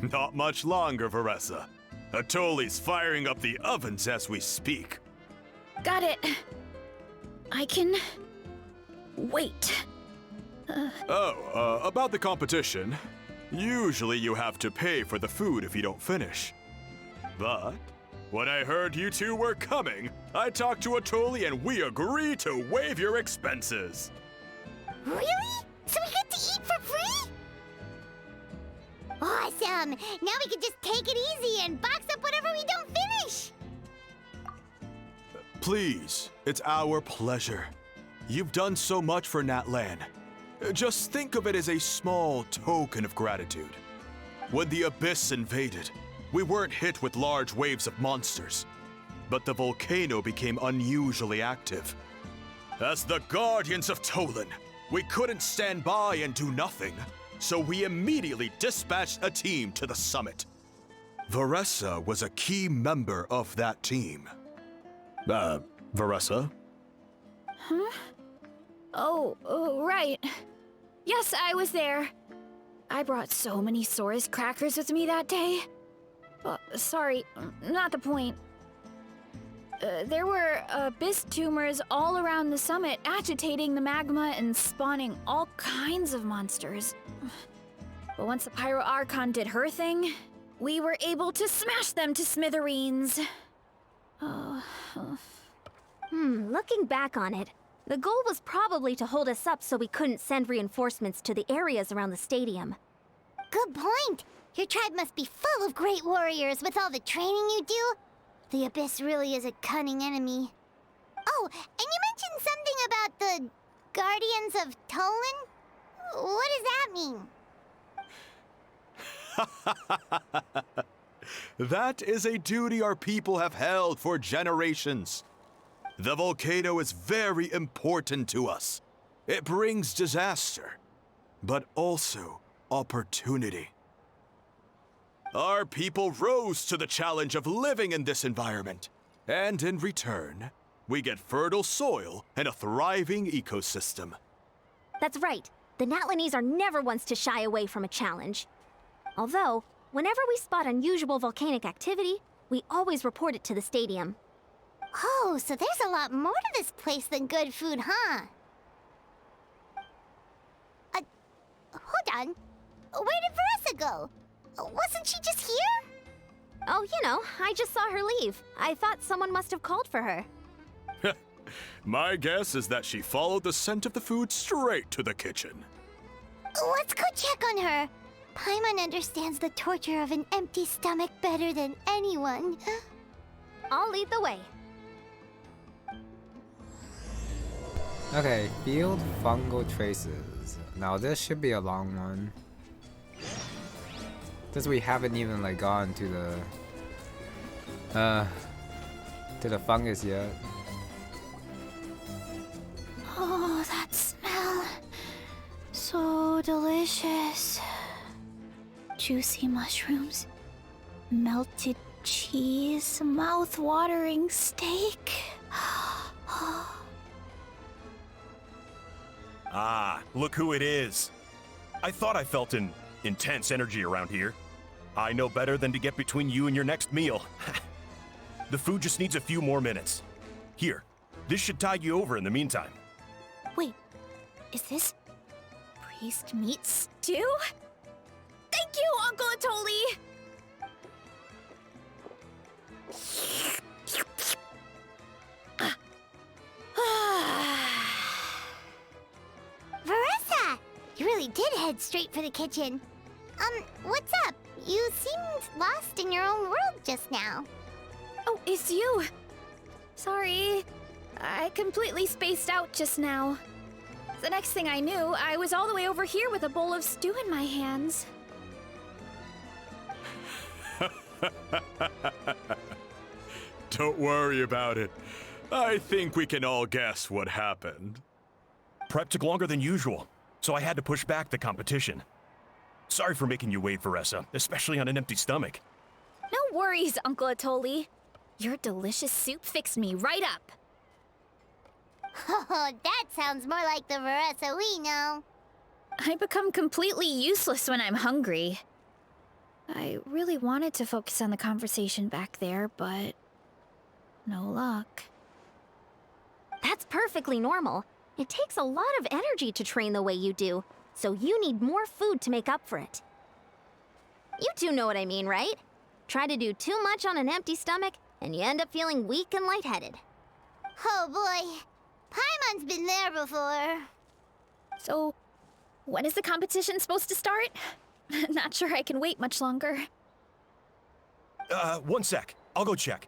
Not much longer, Varesa. Atoli's firing up the ovens as we speak. Got it. I can wait. About the competition. Usually you have to pay for the food if you don't finish. But when I heard you two were coming, I talked to Atoli and we agreed to waive your expenses. Really? So we get to eat for free? Awesome! Now we can just take it easy and box up whatever we don't finish! Please, it's our pleasure. You've done so much for Natlan. Just think of it as a small token of gratitude. When the Abyss invaded, we weren't hit with large waves of monsters, but the volcano became unusually active. As the Guardians of Tolan, we couldn't stand by and do nothing, so we immediately dispatched a team to the summit. Varesa was a key member of that team. Varesa? Huh? Oh, right. Yes, I was there. I brought so many Saurus crackers with me that day. Sorry, not the point. There were abyss tumors all around the summit, agitating the magma and spawning all kinds of monsters. But once the Pyro Archon did her thing, we were able to smash them to smithereens. Looking back on it, the goal was probably to hold us up so we couldn't send reinforcements to the areas around the stadium. Good point. Your tribe must be full of great warriors with all the training you do. The Abyss really is a cunning enemy. Oh, and you mentioned something about the Guardians of Tolan? What does that mean? That is a duty our people have held for generations. The volcano is very important to us. It brings disaster, but also opportunity. Our people rose to the challenge of living in this environment, and in return, we get fertile soil and a thriving ecosystem. That's right. The Natlanese are never ones to shy away from a challenge. Although, whenever we spot unusual volcanic activity, we always report it to the stadium. Oh, so there's a lot more to this place than good food, huh? Hold on. Where did Varesa go? Wasn't she just here? Oh, I just saw her leave. I thought someone must have called for her. My guess is that she followed the scent of the food straight to the kitchen. Let's go check on her. Paimon understands the torture of an empty stomach better than anyone. I'll lead the way. Okay, field fungal traces. Now this should be a long one. Since we haven't even like gone to the fungus yet. Oh, that smell. So delicious. Juicy mushrooms, melted cheese, mouth-watering steak. Ah, look who it is. I thought I felt an intense energy around here. I know better than to get between you and your next meal. The food just needs a few more minutes. Here, this should tide you over in the meantime. Wait, is this priest meat stew? Thank you, Uncle Atoli! Varesa! You really did head straight for the kitchen. What's up? You seemed lost in your own world just now. Oh, it's you. Sorry, I completely spaced out just now. The next thing I knew, I was all the way over here with a bowl of stew in my hands. Don't worry about it. I think we can all guess what happened. Prep took longer than usual, so I had to push back the competition. Sorry for making you wait, Varesa, especially on an empty stomach. No worries, Uncle Atoli. Your delicious soup fixed me right up. Oh, that sounds more like the Varesa we know. I become completely useless when I'm hungry. I really wanted to focus on the conversation back there, but no luck. That's perfectly normal. It takes a lot of energy to train the way you do, so you need more food to make up for it. You two know what I mean, right? Try to do too much on an empty stomach, and you end up feeling weak and lightheaded. Oh boy, Paimon's been there before. So, when is the competition supposed to start? Not sure I can wait much longer. 1 sec. I'll go check.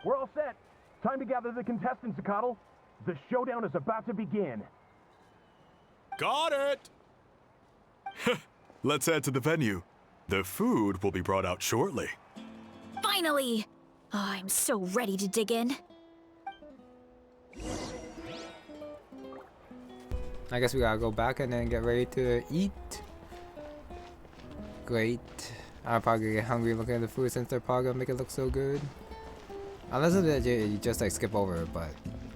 We're all set. Time to gather the contestants, Chronicle. The showdown is about to begin. Got it! Let's head to the venue. The food will be brought out shortly. Finally! Oh, I'm so ready to dig in. I guess we gotta go back and then get ready to eat. Great. I'm probably gonna get hungry looking at the food since they're probably gonna make it look so good. Unless you just like skip over it, but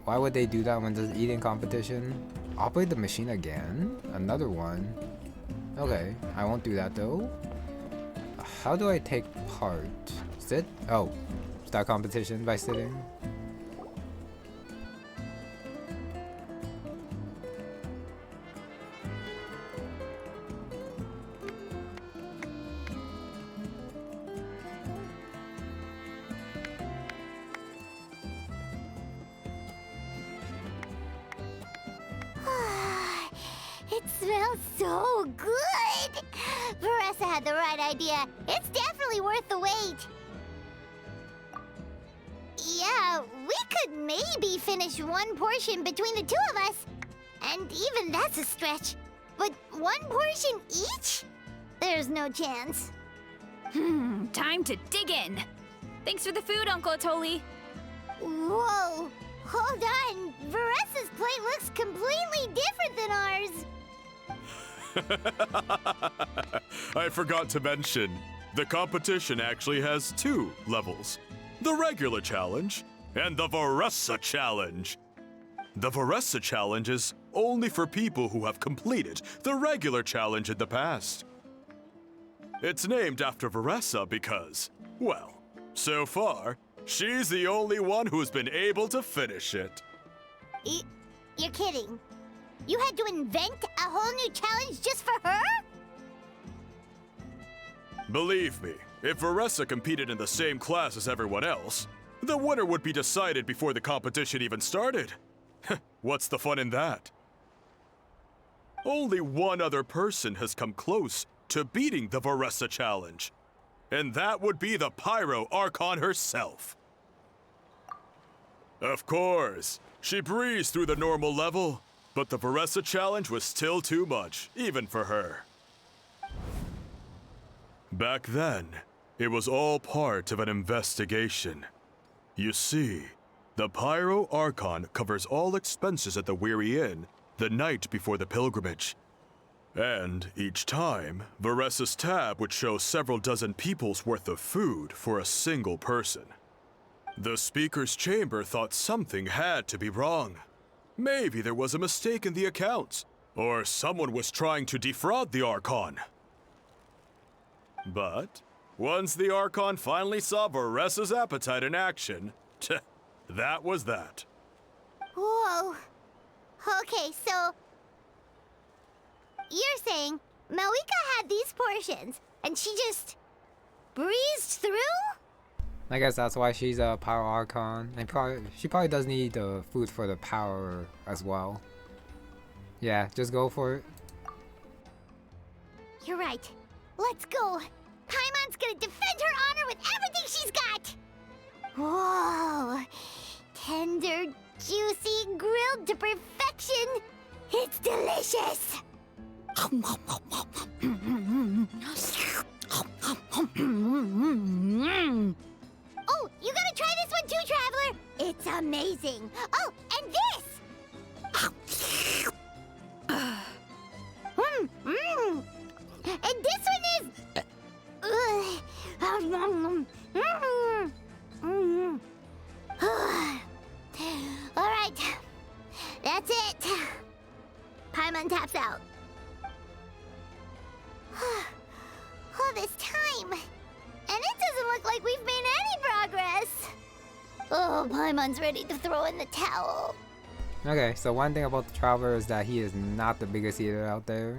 why would they do that when there's an eating competition? Operate the machine again? Another one? Okay, I won't do that though. How do I take part? Sit? Oh, start competition by sitting. smells so good! Varesa had the right idea. It's definitely worth the wait. Yeah, we could maybe finish one portion between the two of us. And even that's a stretch. But one portion each? There's no chance. Time to dig in. Thanks for the food, Uncle Atoli. Whoa! Hold on! Varesa's plate looks completely different than ours! I forgot to mention, the competition actually has 2 levels. The regular challenge and the Varesa challenge. The Varesa challenge is only for people who have completed the regular challenge in the past. It's named after Varesa because, well, so far, she's the only one who's been able to finish it. You're kidding. You had to invent a whole new challenge just for her? Believe me, if Varesa competed in the same class as everyone else, the winner would be decided before the competition even started. What's the fun in that? Only one other person has come close to beating the Varesa challenge, and that would be the Pyro Archon herself. Of course, she breezed through the normal level, but the Varesa challenge was still too much, even for her. Back then, it was all part of an investigation. You see, the Pyro Archon covers all expenses at the Weary Inn the night before the pilgrimage. And each time, Varesa's tab would show several dozen people's worth of food for a single person. The speaker's chamber thought something had to be wrong. Maybe there was a mistake in the accounts, or someone was trying to defraud the Archon. But once the Archon finally saw Varesa's appetite in action, that was that. Whoa. Okay, so you're saying Malika had these portions, and she just breezed through? I guess that's why she's a Power Archon. And she probably does need the food for the power as well. Yeah, just go for it. You're right. Let's go. Paimon's gonna defend her honor with everything she's got! Whoa! Tender, juicy, grilled to perfection! It's delicious! Oh, you gotta try this one too, Traveler! It's amazing! Oh, and this! And this one is... Alright, that's it. Paimon taps out. All this time, and it doesn't look like we've made any progress. Oh, Paimon's ready to throw in the towel. Okay, so one thing about the Traveler is that he is not the biggest eater out there.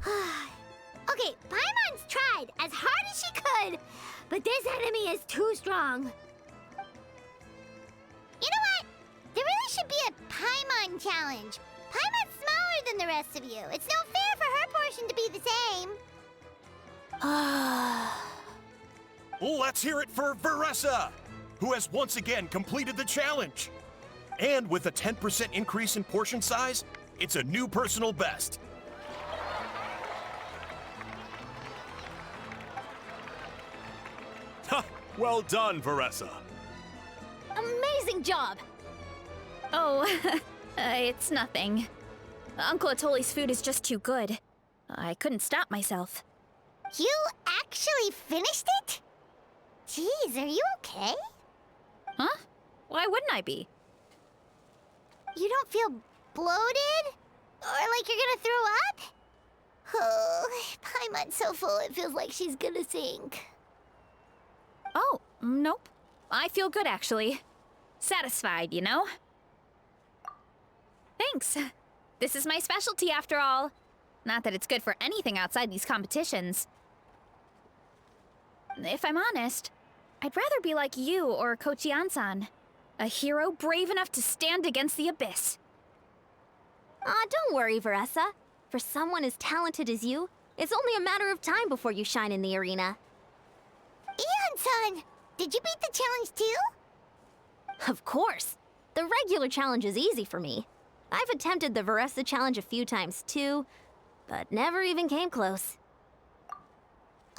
Okay, Paimon's tried as hard as she could, but this enemy is too strong. You know what? There really should be a Paimon challenge. Paimon's smaller than the rest of you. It's no fair for her portion to be the same. Let's hear it for Varesa, who has once again completed the challenge. And with a 10% increase in portion size, it's a new personal best. Ha! Well done, Varesa. Amazing job! Oh, it's nothing. Uncle Atoli's food is just too good. I couldn't stop myself. You actually finished it? Jeez, are you okay? Huh? Why wouldn't I be? You don't feel bloated? Or like you're gonna throw up? Oh, Paimon's so full it feels like she's gonna sink. Oh, nope. I feel good, actually. Satisfied, you know? Thanks. This is my specialty, after all. Not that it's good for anything outside these competitions. If I'm honest, I'd rather be like you or Kochi-an-san. A hero brave enough to stand against the abyss. Don't worry, Varesa. For someone as talented as you, it's only a matter of time before you shine in the arena. Eon-san, did you beat the challenge too? Of course. The regular challenge is easy for me. I've attempted the Varesa challenge a few times too, but never even came close.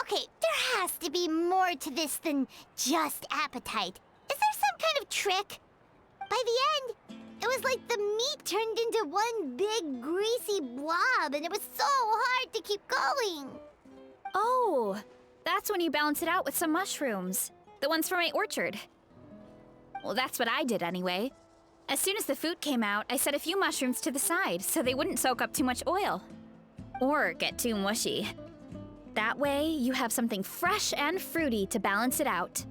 Okay, there has to be more to this than just appetite. Is there some kind of trick? By the end, it was like the meat turned into one big greasy blob, and it was so hard to keep going. Oh, that's when you balance it out with some mushrooms. The ones from my orchard. Well, that's what I did anyway. As soon as the food came out, I set a few mushrooms to the side so they wouldn't soak up too much oil. Or get too mushy. That way, you have something fresh and fruity to balance it out.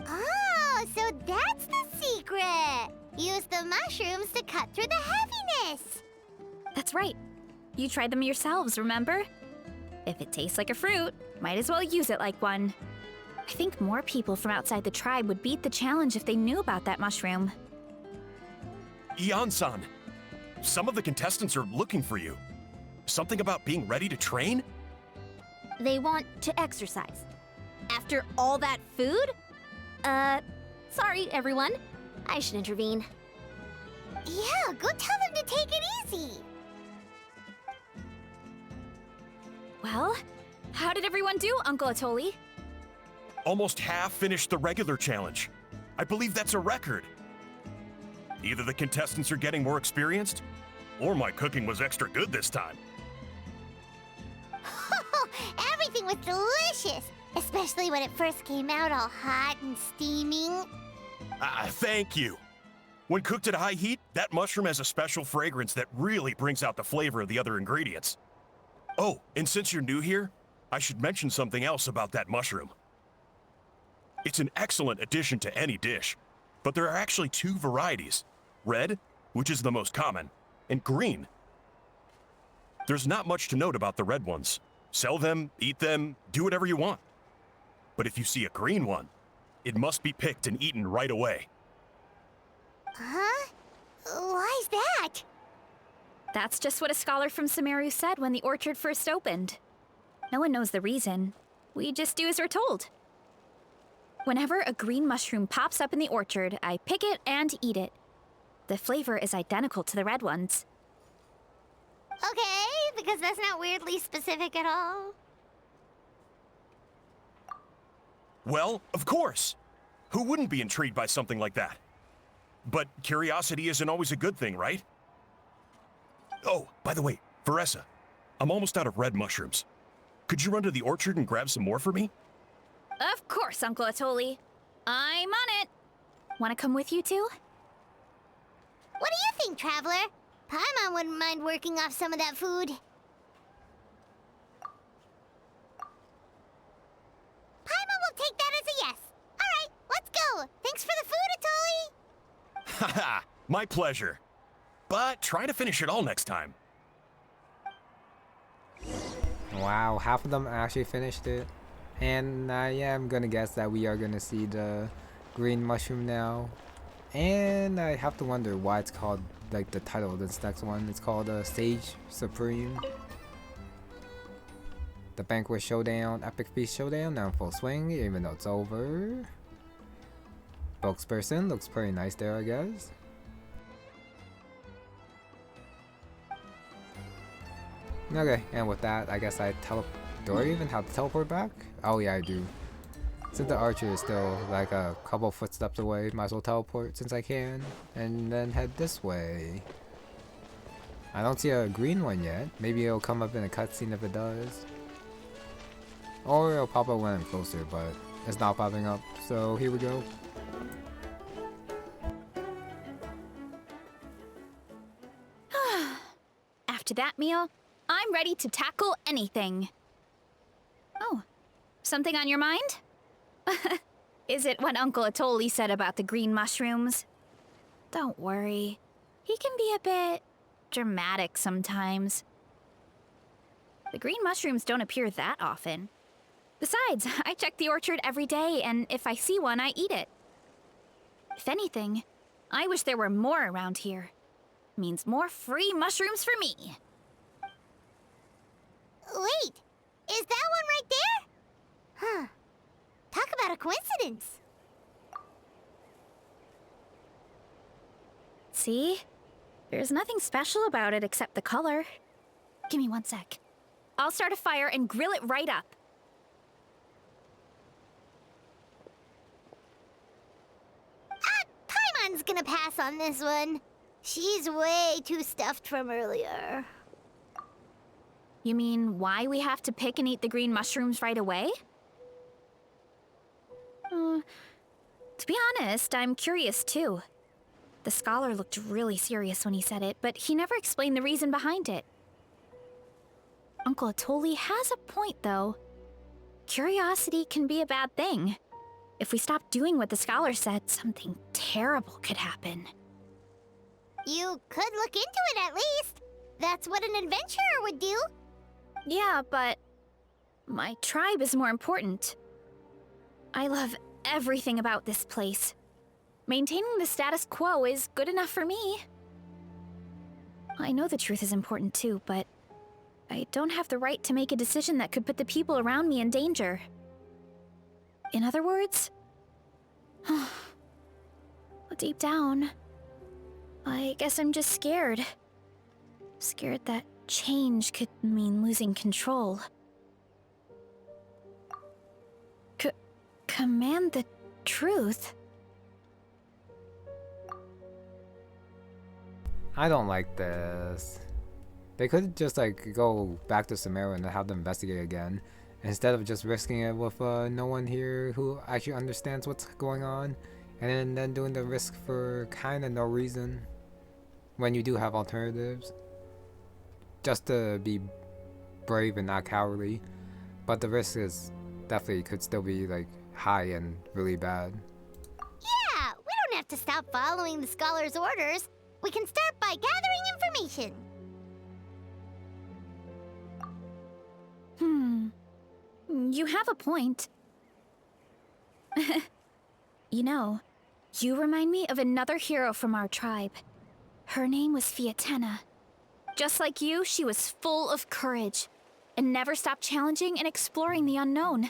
Oh, so that's the secret! Use the mushrooms to cut through the heaviness! That's right. You tried them yourselves, remember? If it tastes like a fruit, might as well use it like one. I think more people from outside the tribe would beat the challenge if they knew about that mushroom. Eon-san, some of the contestants are looking for you. Something about being ready to train? They want to exercise. After all that food? Sorry, everyone. I should intervene. Yeah, go tell them to take it easy! Well, how did everyone do, Uncle Atoli? Almost half finished the regular challenge. I believe that's a record. Either the contestants are getting more experienced, or my cooking was extra good this time. Everything was delicious! Especially when it first came out all hot and steaming. Thank you. When cooked at high heat, that mushroom has a special fragrance that really brings out the flavor of the other ingredients. Oh, and since you're new here, I should mention something else about that mushroom. It's an excellent addition to any dish, but there are actually two varieties. Red, which is the most common, and green. There's not much to note about the red ones. Sell them, eat them, do whatever you want. But if you see a green one, it must be picked and eaten right away. Huh? Why's that? That's just what a scholar from Sumeru said when the orchard first opened. No one knows the reason. We just do as we're told. Whenever a green mushroom pops up in the orchard, I pick it and eat it. The flavor is identical to the red ones. Okay, because that's not weirdly specific at all. Well, of course. Who wouldn't be intrigued by something like that? But curiosity isn't always a good thing, right? Oh, by the way, Varesa, I'm almost out of red mushrooms. Could you run to the orchard and grab some more for me? Of course, Uncle Atoli. I'm on it. Want to come with you too? What do you think, Traveler? Paimon wouldn't mind working off some of that food. Paimon will take that as a yes. All right, let's go. Thanks for the food, Atoli. Haha, my pleasure. But try to finish it all next time. Wow, half of them actually finished it. And I am gonna guess that we are gonna see the green mushroom now. And I have to wonder why it's called, like the title of this next one, it's called Sage Supreme. The Banquet Showdown, Epic Feast Showdown, now in full swing, even though it's over. Spokesperson, looks pretty nice there, I guess. Okay, and with that, I guess do I even have to teleport back? Oh yeah, I do. Since the archer is still like a couple footsteps away, might as well teleport since I can. And then head this way. I don't see a green one yet. Maybe it'll come up in a cutscene if it does. Or it'll pop up when I'm closer, but it's not popping up. So here we go. After that meal, I'm ready to tackle anything. Oh, something on your mind? Is it what Uncle Atoli said about the green mushrooms? Don't worry. He can be a bit dramatic sometimes. The green mushrooms don't appear that often. Besides, I check the orchard every day, and if I see one, I eat it. If anything, I wish there were more around here. means more free mushrooms for me. Wait, is that one right there? Huh. Talk about a coincidence. See? There's nothing special about it except the color. Give me 1 sec. I'll start a fire and grill it right up. Paimon's gonna pass on this one. She's way too stuffed from earlier. You mean why we have to pick and eat the green mushrooms right away? To be honest, I'm curious too. The scholar looked really serious when he said it, but he never explained the reason behind it. Uncle Atoli has a point, though. Curiosity can be a bad thing. If we stop doing what the scholar said, something terrible could happen. You could look into it at least. That's what an adventurer would do. Yeah, but my tribe is more important. I love everything about this place. Maintaining the status quo is good enough for me. I know the truth is important too, but I don't have the right to make a decision that could put the people around me in danger. In other words, deep down, I guess I'm just scared. Scared that change could mean losing control. Command the truth? I don't like this. They could just like go back to Xamaran and have them investigate again, instead of just risking it with no one here who actually understands what's going on, and then doing the risk for kind of no reason when you do have alternatives. Just to be brave and not cowardly, but the risk is definitely could still be like high and really bad. Yeah, we don't have to stop following the scholar's orders. We can start by gathering information. You have a point. You know, you remind me of another hero from our tribe. Her name was Fiatena. Just like you, she was full of courage and never stopped challenging and exploring the unknown.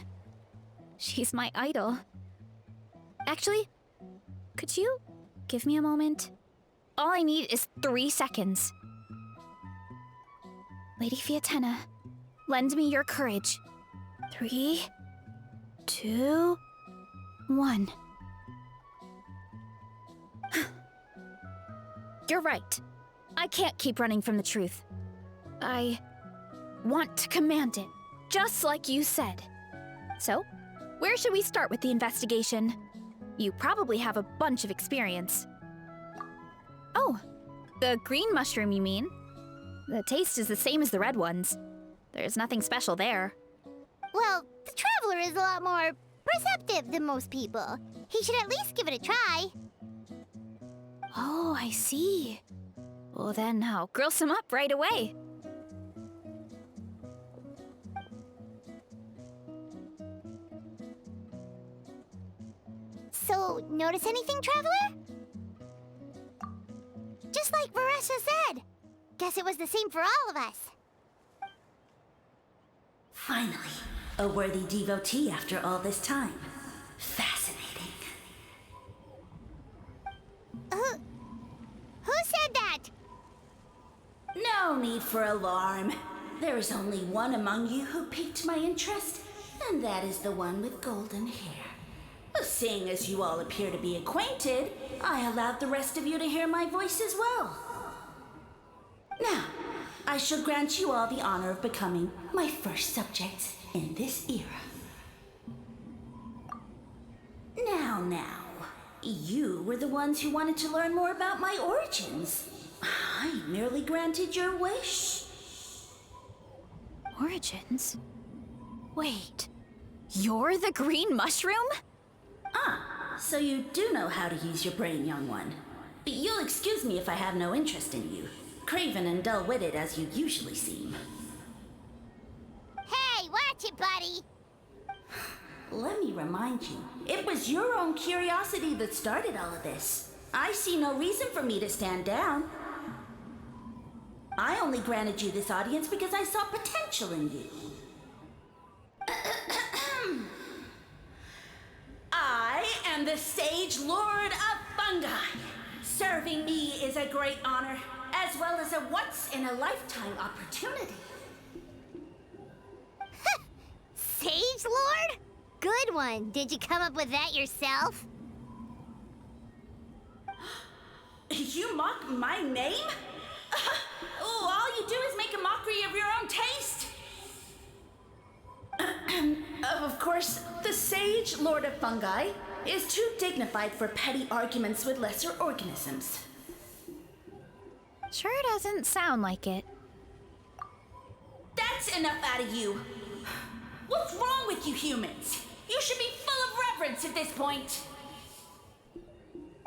She's my idol. Actually, could you give me a moment? All I need is 3 seconds. Lady Fiatena, lend me your courage. 3, 2, 1. You're right. I can't keep running from the truth. I want to command it, just like you said. So, where should we start with the investigation? You probably have a bunch of experience. Oh, the green mushroom, you mean? The taste is the same as the red ones. There's nothing special there. Well, the traveler is a lot more perceptive than most people. He should at least give it a try. Oh, I see. Well then, I'll grill some up right away. So, notice anything, traveler? Just like Varesa said. Guess it was the same for all of us. Finally, a worthy devotee after all this time. Fascinating. Who said that? No need for alarm. There is only one among you who piqued my interest, and that is the one with golden hair. Seeing as you all appear to be acquainted, I allowed the rest of you to hear my voice as well. Now, I shall grant you all the honor of becoming my first subjects in this era. Now, you were the ones who wanted to learn more about my origins. I merely granted your wish. Origins? Wait, you're the green mushroom? Ah, so you do know how to use your brain, young one. But you'll excuse me if I have no interest in you, craven and dull-witted as you usually seem. Hey, watch it, buddy! Let me remind you, it was your own curiosity that started all of this. I see no reason for me to stand down. I only granted you this audience because I saw potential in you. I am the Sage Lord of Fungi. Serving me is a great honor, as well as a once-in-a-lifetime opportunity. Sage Lord? Good one. Did you come up with that yourself? You mock my name? All you do is make a mockery of your own taste. Of course, the Sage Lord of Fungi is too dignified for petty arguments with lesser organisms. Sure doesn't sound like it. That's enough out of you. What's wrong with you humans? You should be full of reverence at this point.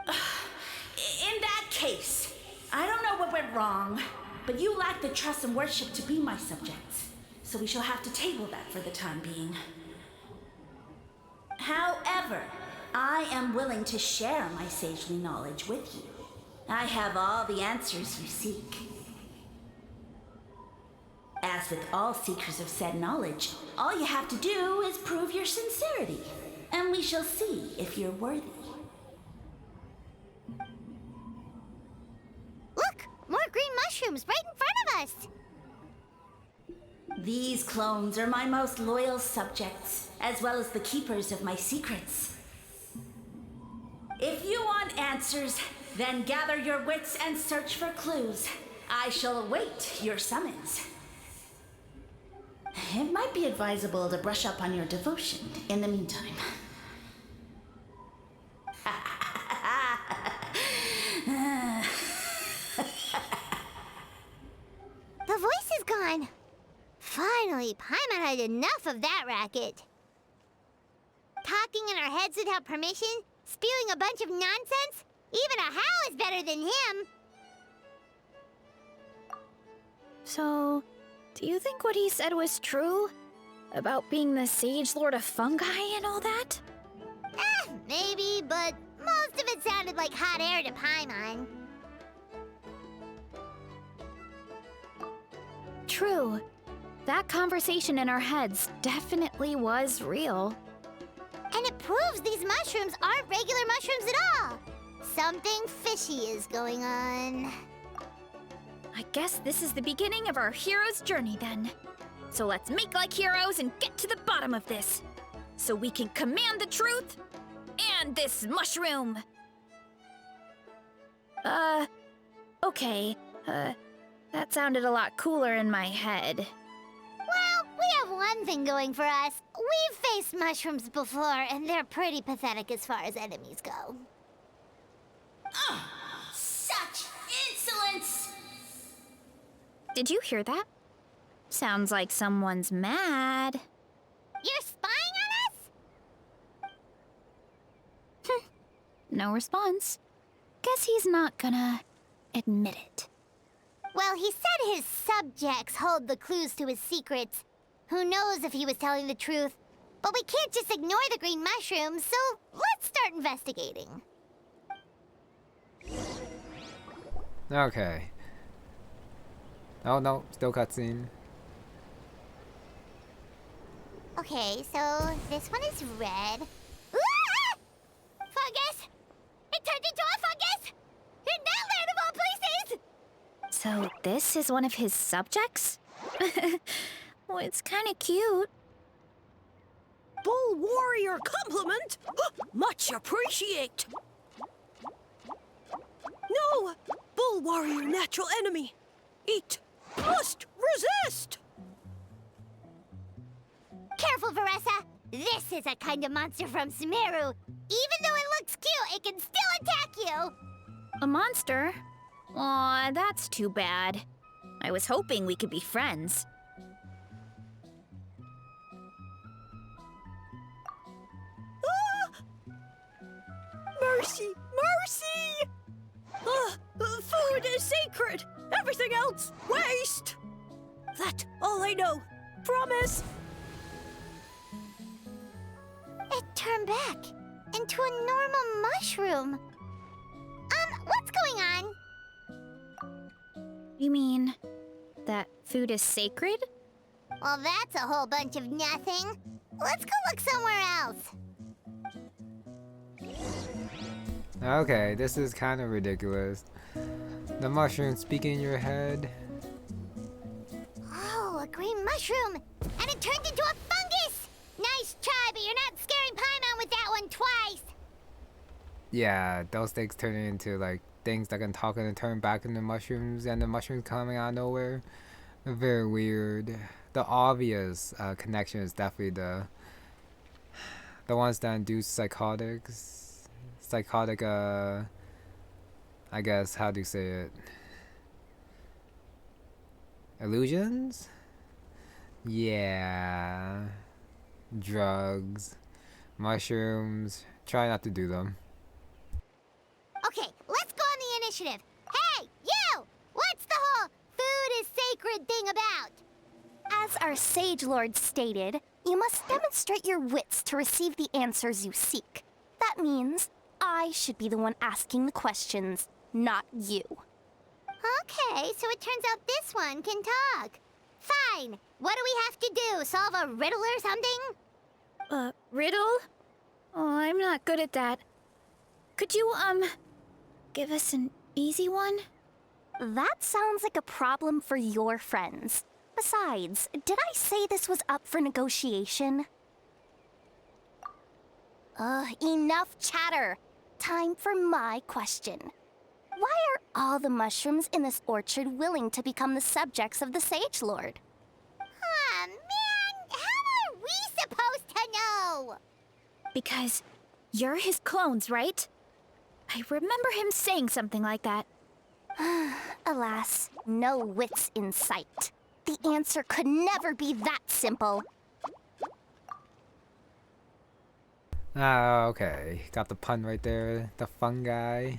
In that case, I don't know what went wrong, but you lack the trust and worship to be my subjects. So we shall have to table that for the time being. However, I am willing to share my sagely knowledge with you. I have all the answers you seek. As with all seekers of said knowledge, all you have to do is prove your sincerity, and we shall see if you're worthy. Look! More green mushrooms right in front of us! These clones are my most loyal subjects, as well as the keepers of my secrets. If you want answers, then gather your wits and search for clues. I shall await your summons. It might be advisable to brush up on your devotion in the meantime. The voice is gone. Finally, Paimon had enough of that racket. Talking in our heads without permission, spewing a bunch of nonsense. Even a How is better than him. So, do you think what he said was true? About being the Sage Lord of Fungi and all that? Maybe, but most of it sounded like hot air to Paimon. True. That conversation in our heads definitely was real. And it proves these mushrooms aren't regular mushrooms at all. Something fishy is going on. I guess this is the beginning of our hero's journey then. So let's make like heroes and get to the bottom of this. So we can command the truth and this mushroom. Okay. That sounded a lot cooler in my head. Well, we have one thing going for us. We've faced mushrooms before, and they're pretty pathetic as far as enemies go. Such insolence! Did you hear that? Sounds like someone's mad. You're spying on us? No response. Guess he's not gonna admit it. Well, he said his subjects hold the clues to his secrets. Who knows if he was telling the truth? But we can't just ignore the green mushrooms, so let's start investigating. Okay. Oh no, still cutscene. Okay, so this one is red. Ah! Fungus! It turned into a fungus! In that land of all places! So this is one of his subjects? Well, it's kind of cute. Bull warrior compliment? Much appreciate. No! Bull warrior natural enemy. Eat. Must resist! Careful, Varesa! This is a kind of monster from Sumeru. Even though it looks cute, it can still attack you! A monster? Aw, that's too bad. I was hoping we could be friends. Mercy! Mercy! Food is sacred! Everything else, waste! That's all I know. Promise! It turned back into a normal You mean That food is sacred? Well, that's a whole bunch of nothing. Let's go look somewhere else. Okay, this is kind of ridiculous. The mushrooms speak in your head. Oh, a green mushroom! And it turned into a fungus! Nice try, but you're not scaring Paimon with that one twice! Yeah, those things turn into like things that can talk and then turn back into mushrooms, and the mushrooms coming out of nowhere. Very weird. The obvious connection is definitely the ones that induce psychotics. Psychotic, I guess, how do you say it? Illusions? Yeah. Drugs. Mushrooms. Try not to do them. Okay, let's go on the initiative. Hey, you! What's the whole food is sacred thing about? As our Sage Lord stated, you must demonstrate your wits to receive the answers you seek. That means I should be the one asking the questions, not you. Okay, so it turns out this one can talk. Fine. What do we have to do? Solve a riddle or something? Riddle? Oh, I'm not good at that. Could you, give us an easy one? That sounds like a problem for your friends. Besides, did I say this was up for negotiation? Enough chatter. Time for my question. Why are all the mushrooms in this orchard willing to become the subjects of the Sage Lord? Aw, man! How are we supposed to know? Because you're his clones, right? I remember him saying something like that. Alas, no wits in sight. The answer could never be that simple. Ah, okay. Got the pun right there. The fungi.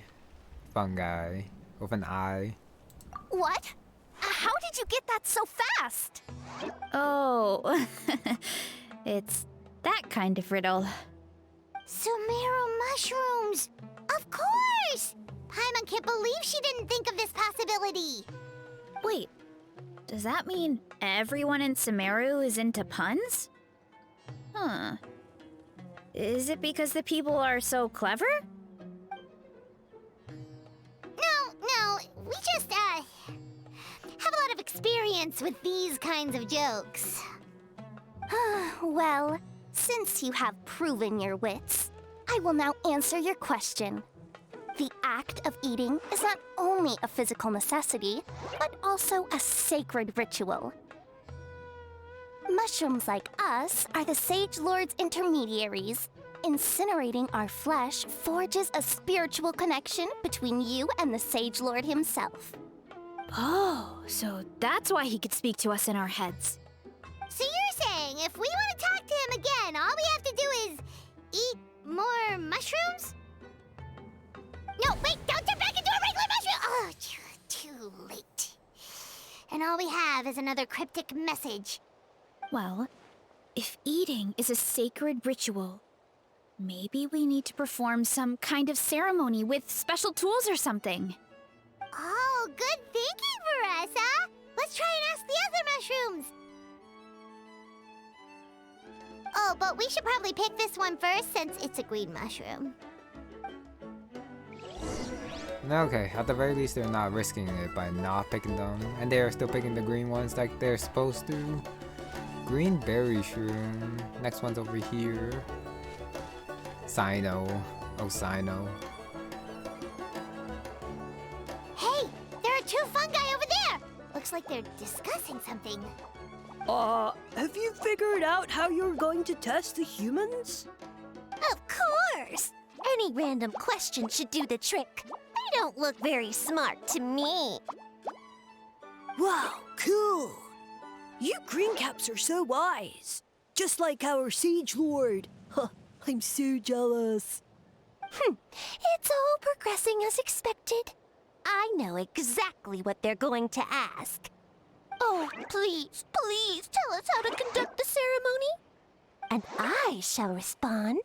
Fungi. With an I. What? How did you get that so fast? Oh, it's that kind of riddle. Sumeru mushrooms! Of course! Paimon can't believe she didn't think of this possibility. Wait, does that mean everyone in Sumeru is into puns? Huh. Is it because the people are so clever? No, we just, have a lot of experience with these kinds of jokes. Well, since you have proven your wits, I will now answer your question. The act of eating is not only a physical necessity, but also a sacred ritual. Mushrooms like us are the Sage Lord's intermediaries. Incinerating our flesh forges a spiritual connection between you and the Sage Lord himself. Oh, so that's why he could speak to us in our heads. So you're saying if we want to talk to him again, all we have to do is eat more mushrooms? No, wait, don't turn back into a regular mushroom! Oh, too late. And all we have is another cryptic message. Well, if eating is a sacred ritual, maybe we need to perform some kind of ceremony with special tools or something. Oh, good thinking, Varesa! Let's try and ask the other mushrooms! Oh, but we should probably pick this one first since it's a green mushroom. Okay, at the very least they're not risking it by not picking them. And they're still picking the green ones like they're supposed to. Green berry shroom. Next one's over here. Sino. Oh, Sino. Hey, there are two fungi over there! Looks like they're discussing something. Have you figured out how you're going to test the humans? Of course! Any random question should do the trick. They don't look very smart to me. Wow, cool! You greencaps are so wise. Just like our Sage Lord. Huh, I'm so jealous. It's all progressing as expected. I know exactly what they're going to ask. Oh, please, please tell us how to conduct the ceremony. And I shall respond.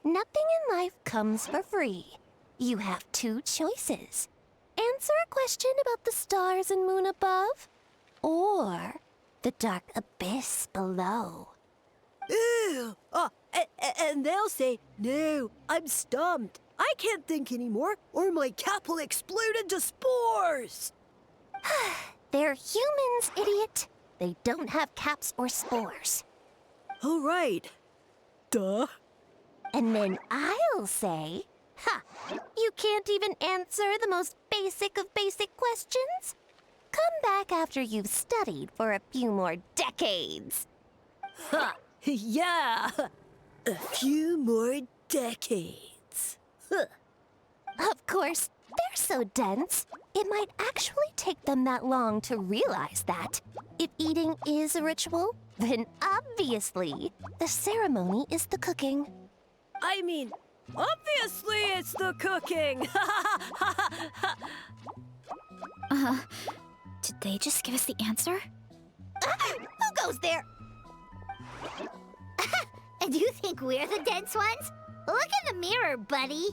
Nothing in life comes for free. You have two choices. answer a question about the stars and moon above? Or the dark abyss below? Ew! And they'll say, no, I'm stumped. I can't think anymore, or my cap will explode into spores! They're humans, idiot. They don't have caps or spores. All right. Duh. And then I'll say, ha, you can't even answer the most basic of basic questions? Come back after you've studied for a few more decades. Ha! Yeah! A few more decades. Huh. Of course, they're so dense, it might actually take them that long to realize that. If eating is a ritual, then obviously, the ceremony is the cooking. I mean, obviously it's the cooking! Did they just give us the answer? Who goes there? And you think we're the dense ones? Look in the mirror, buddy.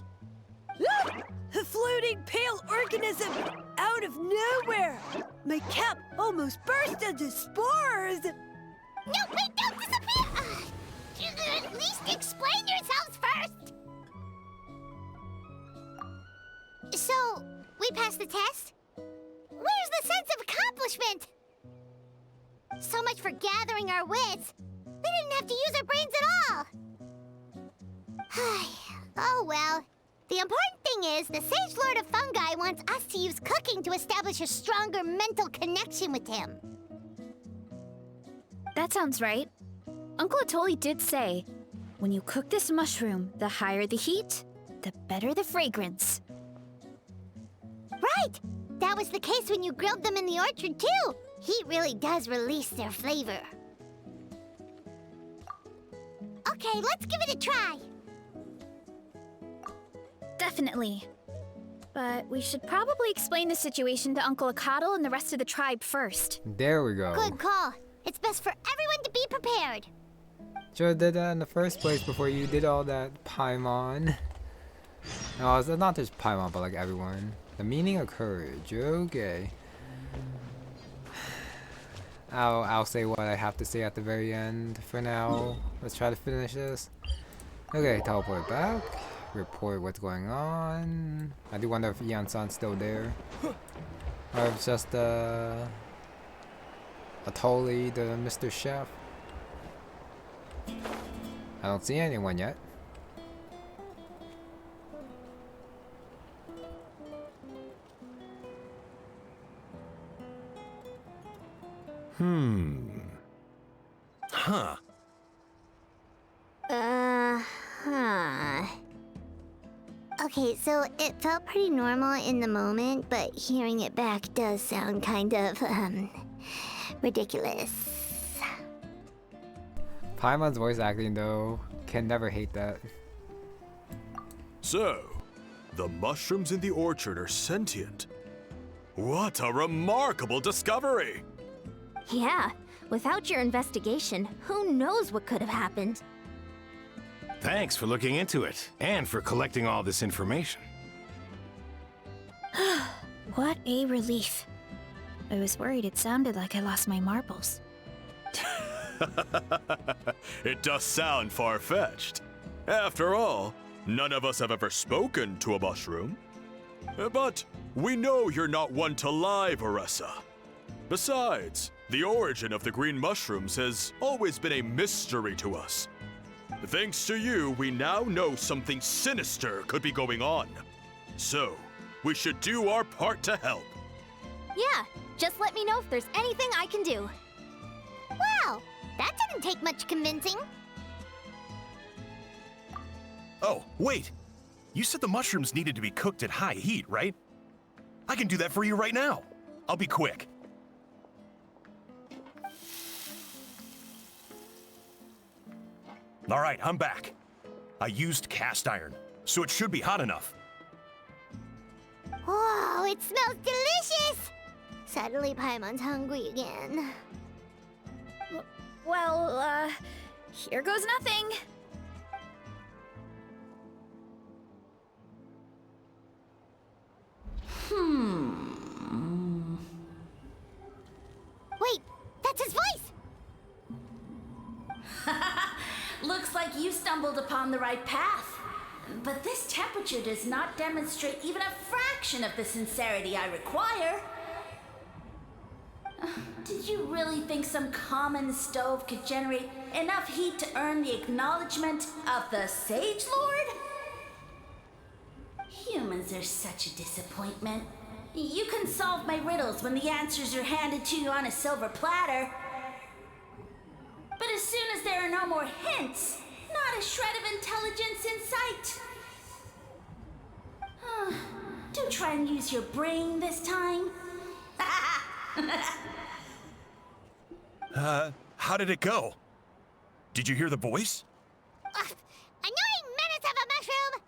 A floating pale organism out of nowhere! My cap almost burst into spores! No, wait, don't disappear! At least explain yourselves first! So, we passed the test? Where's the sense of accomplishment? So much for gathering our wits. We didn't have to use our brains at all. Oh well. The important thing is, the Sage Lord of Fungi wants us to use cooking to establish a stronger mental connection with him. That sounds right. Uncle Atoli did say, when you cook this mushroom, the higher the heat, the better the fragrance. Right! That was the case when you grilled them in the orchard, too. Heat really does release their flavor. Okay, let's give it a try. Definitely. But we should probably explain the situation to Uncle Akatl and the rest of the tribe first. There we go. Good call. It's best for everyone to be prepared. Should've did that in the first place before you did all that Paimon. No, it's not just Paimon, but like everyone. The meaning of courage. Okay. I'll say what I have to say at the very end for now. Let's try to finish this. Okay, teleport back. Report what's going on. I do wonder if Ian-san's still there. Or if it's just Atoli, the Mr. Chef. I don't see anyone yet. Huh. Okay, so it felt pretty normal in the moment, but hearing it back does sound kind of, ridiculous. Paimon's voice acting, though, can never hate that. So, the mushrooms in the orchard are sentient. What a remarkable discovery! Yeah, without your investigation, who knows what could have happened? Thanks for looking into it, and for collecting all this information. What a relief. I was worried it sounded like I lost my marbles. It does sound far-fetched. After all, none of us have ever spoken to a mushroom. But we know you're not one to lie, Varesa. Besides, the origin of the green mushrooms has always been a mystery to us. Thanks to you, we now know something sinister could be going on. So, we should do our part to help. Yeah, just let me know if there's anything I can do. Wow, that didn't take much convincing. Oh, wait. You said the mushrooms needed to be cooked at high heat, right? I can do that for you right now. I'll be quick. All right, I'm back. I used cast iron, so it should be hot enough. Whoa, it smells delicious! Suddenly Paimon's hungry again. Well, here goes nothing. Looks like you stumbled upon the right path. But this temperature does not demonstrate even a fraction of the sincerity I require. Did you really think some common stove could generate enough heat to earn the acknowledgement of the Sage Lord? Humans are such a disappointment. You can solve my riddles when the answers are handed to you on a silver platter. But as soon as there are no more hints, not a shred of intelligence in sight. Do try and use your brain this time. How did it go? Did you hear the voice? Annoying menace of a mushroom!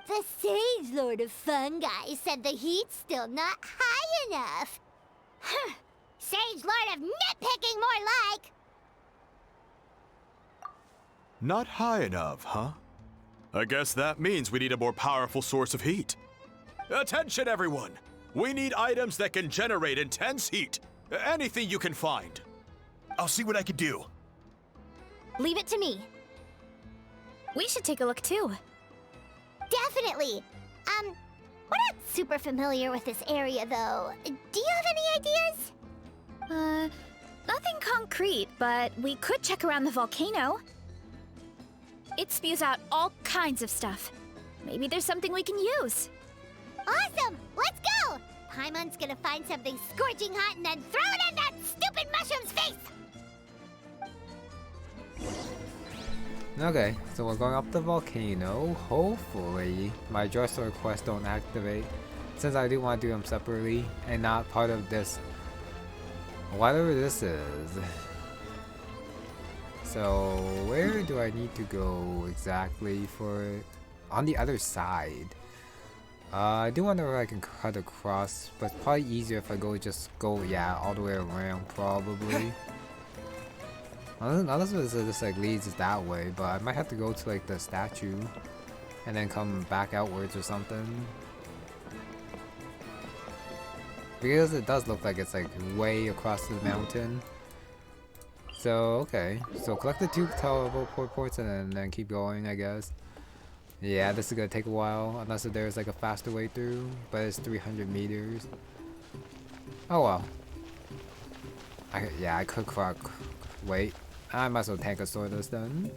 The Sage Lord of Fungi said the heat's still not high enough. Sage Lord of nitpicking, more like! Not high enough, huh? I guess that means we need a more powerful source of heat. Attention, everyone! We need items that can generate intense heat. Anything you can find. I'll see what I can do. Leave it to me. We should take a look too. Definitely. We're not super familiar with this area, though. Do you have any ideas? Nothing concrete, but we could check around the volcano. It spews out all kinds of stuff. Maybe there's something we can use. Awesome! Let's go! Paimon's gonna find something scorching hot and then throw it in that stupid mushroom's face! Okay, so we're going up the volcano. Hopefully, my Joystone requests don't activate, since I do want to do them separately and not part of this, whatever this is. So, where do I need to go exactly for it? On the other side. I do wonder if I can cut across, but it's probably easier if I go, yeah, all the way around, probably. Unless it just like leads us that way, but I might have to go to like the statue and then come back outwards or something. Because it does look like it's like way across the mountain. So, okay. So collect the 2 teleport points and then keep going, I guess. Yeah, this is gonna take a while, unless there's like a faster way through, but it's 300 meters. Oh well. I could wait. I might as well tank a Swordless then.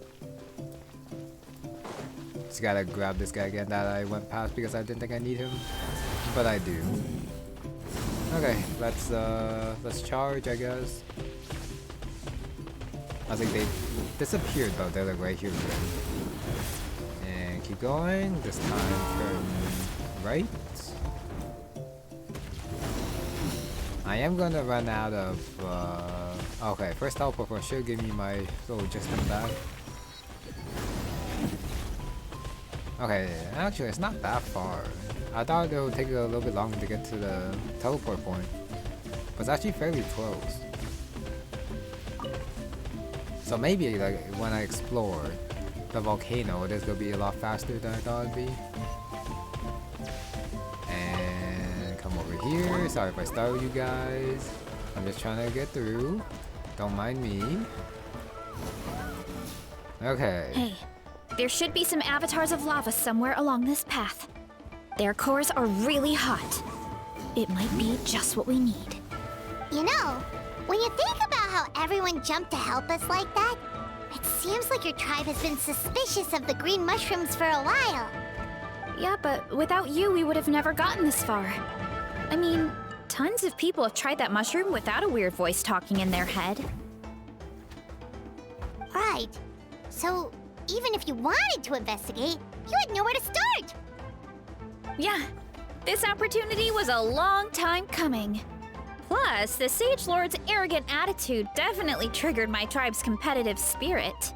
Just gotta grab this guy again that I went past because I didn't think I need him, but I do. Okay, let's charge, I guess. I think they disappeared though. They're like right here. And keep going. This time turn right. I am gonna run out of. Okay, first teleport point should give me my little just back. Okay, actually it's not that far. I thought it would take a little bit longer to get to the teleport point, but it's actually fairly close. So maybe like when I explore the volcano, it is gonna be a lot faster than I thought it'd be. And come over here. Sorry if I startled you guys. I'm just trying to get through. Don't mind me. Okay. Hey, there should be some avatars of lava somewhere along this path. Their cores are really hot. It might be just what we need. You know, when you think about how everyone jumped to help us like that, it seems like your tribe has been suspicious of the green mushrooms for a while. Yeah, but without you, we would have never gotten this far. I mean, tons of people have tried that mushroom without a weird voice talking in their head. Right. So, even if you wanted to investigate, you had nowhere to start. Yeah, this opportunity was a long time coming. Plus, the Sage Lord's arrogant attitude definitely triggered my tribe's competitive spirit.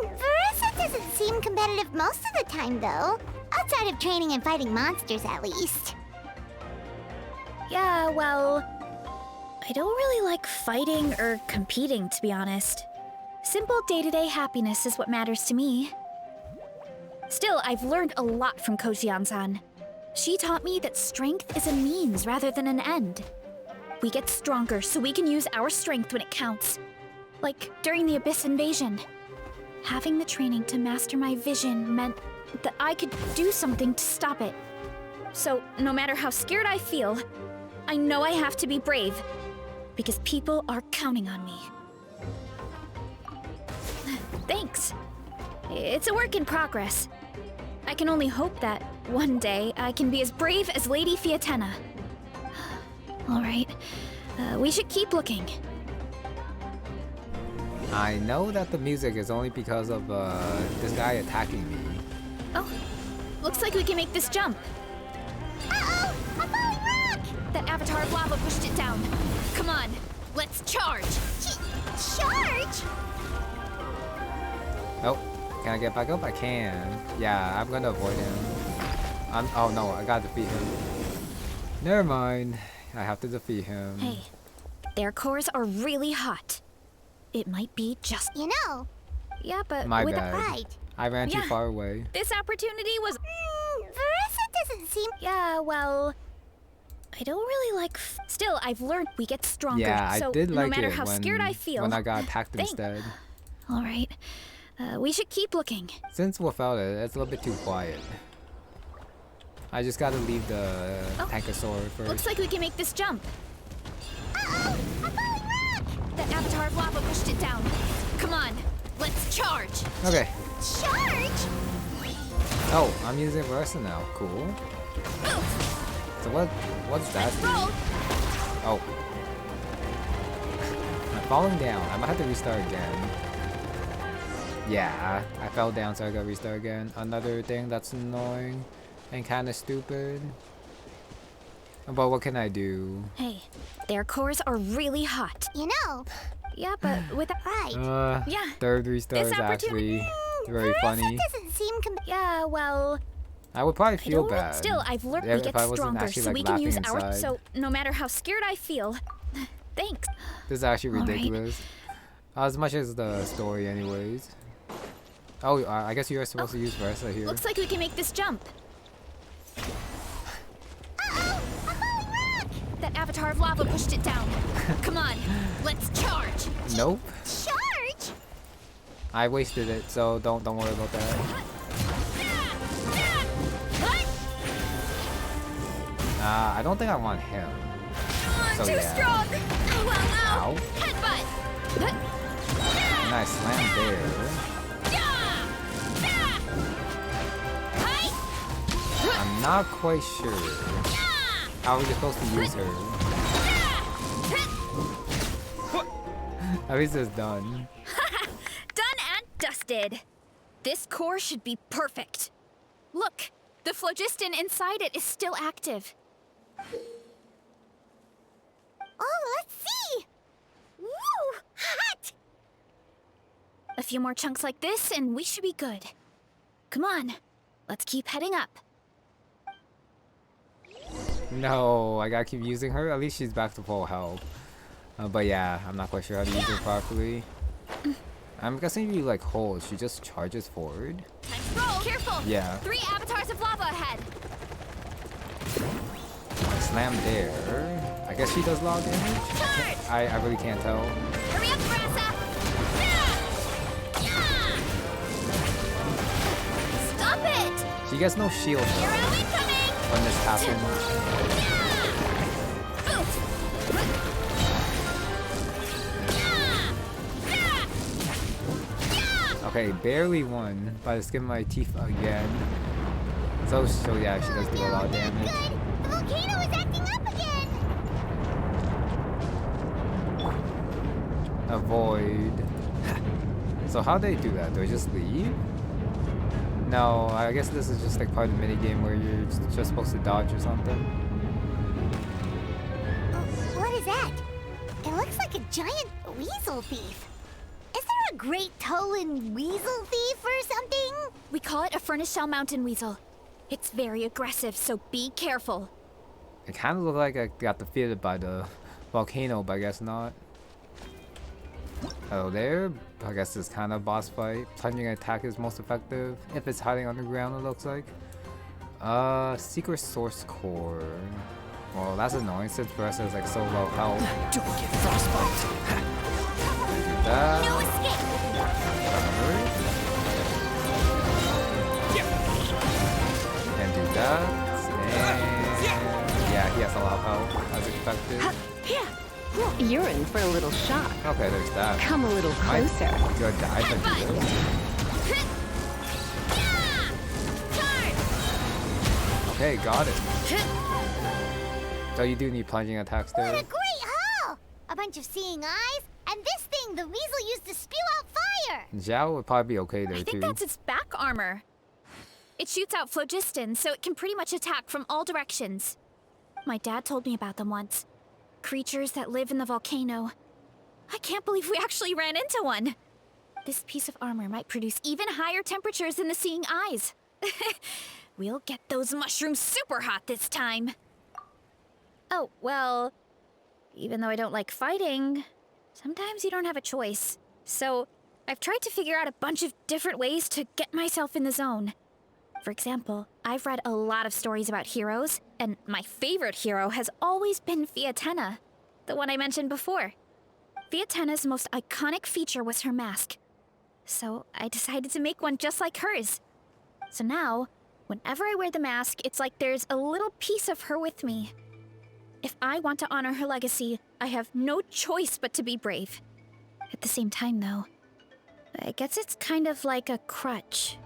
Varesa doesn't seem competitive most of the time, though. Outside of training and fighting monsters, at least. Yeah, well, I don't really like fighting or competing, to be honest. Simple day-to-day happiness is what matters to me. Still, I've learned a lot from Kojian-san. She taught me that strength is a means rather than an end. We get stronger so we can use our strength when it counts. Like during the Abyss invasion. Having the training to master my vision meant that I could do something to stop it. So, no matter how scared I feel, I know I have to be brave. Because people are counting on me. Thanks. It's a work in progress. I can only hope that one day I can be as brave as Lady Fiatena. Alright, we should keep looking. I know that the music is only because of this guy attacking me. Oh, looks like we can make this jump. Uh-oh! A falling rock! That avatar of lava pushed it down. Come on, let's charge! Charge? Oh, can I get back up? I can. Yeah, I'm gonna avoid him. Oh no, I gotta defeat him. Never mind. I have to defeat him. Hey, their cores are really hot. It might be just... You know. Yeah, but My with bad. Right. I ran too far away. This opportunity was... Varesa doesn't seem... Yeah, well... I don't really like... Still, I've learned we get stronger. Yeah, so I did no like matter it how scared I feel, when I got attacked instead. Alright. We should keep looking. Since without it, it's a little bit too quiet. I just gotta leave the Tankosaur first. Looks like we can make this jump. Uh-oh! A falling rock! That avatar of lava pushed it down. Come on, let's charge! Okay. Charge? Oh, I'm using Varesa now. Cool. So what's that do? Oh. I'm falling down. I might have to restart again. Yeah, I fell down, so I gotta restart again. Another thing that's annoying and kind of stupid. But what can I do? Hey, their cores are really hot. You know. Yeah, but with... Right. Yeah. Third restart is actually very funny. Doesn't seem... Yeah, well... I would probably feel bad. Still, I've learned we if get I wasn't stronger, actually, so like, we can use laughing our... inside. So, no matter how scared I feel... Thanks. This is actually All right. ridiculous. As much as the story anyways. Oh, I guess you are supposed to use Varesa here. Looks like we can make this jump. Uh-oh! A falling rock! That avatar of lava pushed it down. Come on, let's charge. Nope. Charge? I wasted it, so don't worry about that. I don't think I want him. So Too yeah. strong. Ow. Ow. Headbutt. Nice slam there. I'm not quite sure how we're supposed to use her. At least it's done. Done and dusted. This core should be perfect. Look, the phlogiston inside it is still active. Oh, let's see! Woo! Hot! A few more chunks like this and we should be good. Come on, let's keep heading up. No, I gotta keep using her. At least she's back to full health. But yeah, I'm not quite sure how to use her properly. I'm guessing if you like hold, she just charges forward. Roll! Careful! Yeah. 3 avatars of lava ahead. Slam there. I guess she does a lot of damage. Charge! I really can't tell. Hurry up, Varesa! Stop it! She gets no shield Hero though incoming! when this happens. Okay, barely won by the skin of my teeth again. So yeah, she does do a lot of damage. Good! The volcano is acting up again! Avoid. So how do they do that? Do they just leave? No, I guess this is just like part of the minigame where you're just supposed to dodge or something. What is that? It looks like a giant weasel thief. Is there a great Tolan weasel thief or something? We call it a furnace shell mountain weasel. It's very aggressive, so be careful. It kind of looked like I got defeated by the volcano, but I guess not. Hello there. I guess this kind of boss fight. Plunging attack is most effective if it's hiding underground, it looks like. Secret source core. Well, that's annoying since Varesa is like so low health. Don't get frostbite. that. No escape! And do that. And yeah, he has a lot of health, as expected. You're in for a little shock. Okay, there's that. Come a little closer. Good dive into this. Okay, got it. So you do need plunging attacks there. What a great haul! A bunch of seeing eyes, and this thing the weasel used to spew out fire! Zhao would probably be okay there I too. think that's its back armor. It shoots out phlogiston, so it can pretty much attack from all directions. My dad told me about them once. Creatures that live in the volcano. I can't believe we actually ran into one. This piece of armor might produce even higher temperatures than the seeing eyes. We'll get those mushrooms super hot this time. Oh, well, even though I don't like fighting, sometimes you don't have a choice. So I've tried to figure out a bunch of different ways to get myself in the zone. For example, I've read a lot of stories about heroes, and my favorite hero has always been Fiatenna, the one I mentioned before. Fiatenna's most iconic feature was her mask. So I decided to make one just like hers. So now, whenever I wear the mask, it's like there's a little piece of her with me. If I want to honor her legacy, I have no choice but to be brave. At the same time, though, I guess it's kind of like a crutch.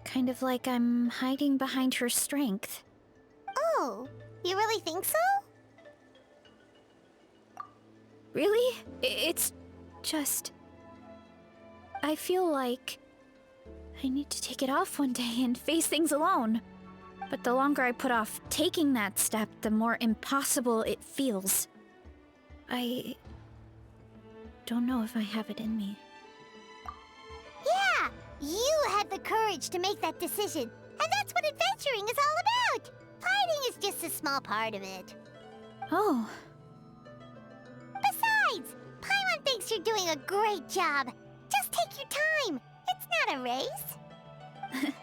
Kind of like I'm hiding behind her strength. Oh, you really think so? Really? It's just... I feel like I need to take it off one day and face things alone. But the longer I put off taking that step, the more impossible it feels. I don't know if I have it in me. Yeah, you had the courage to make that decision. And that's what adventuring is all about. Fighting is just a small part of it. Oh. Besides, Paimon thinks you're doing a great job. Just take your time. It's not a race.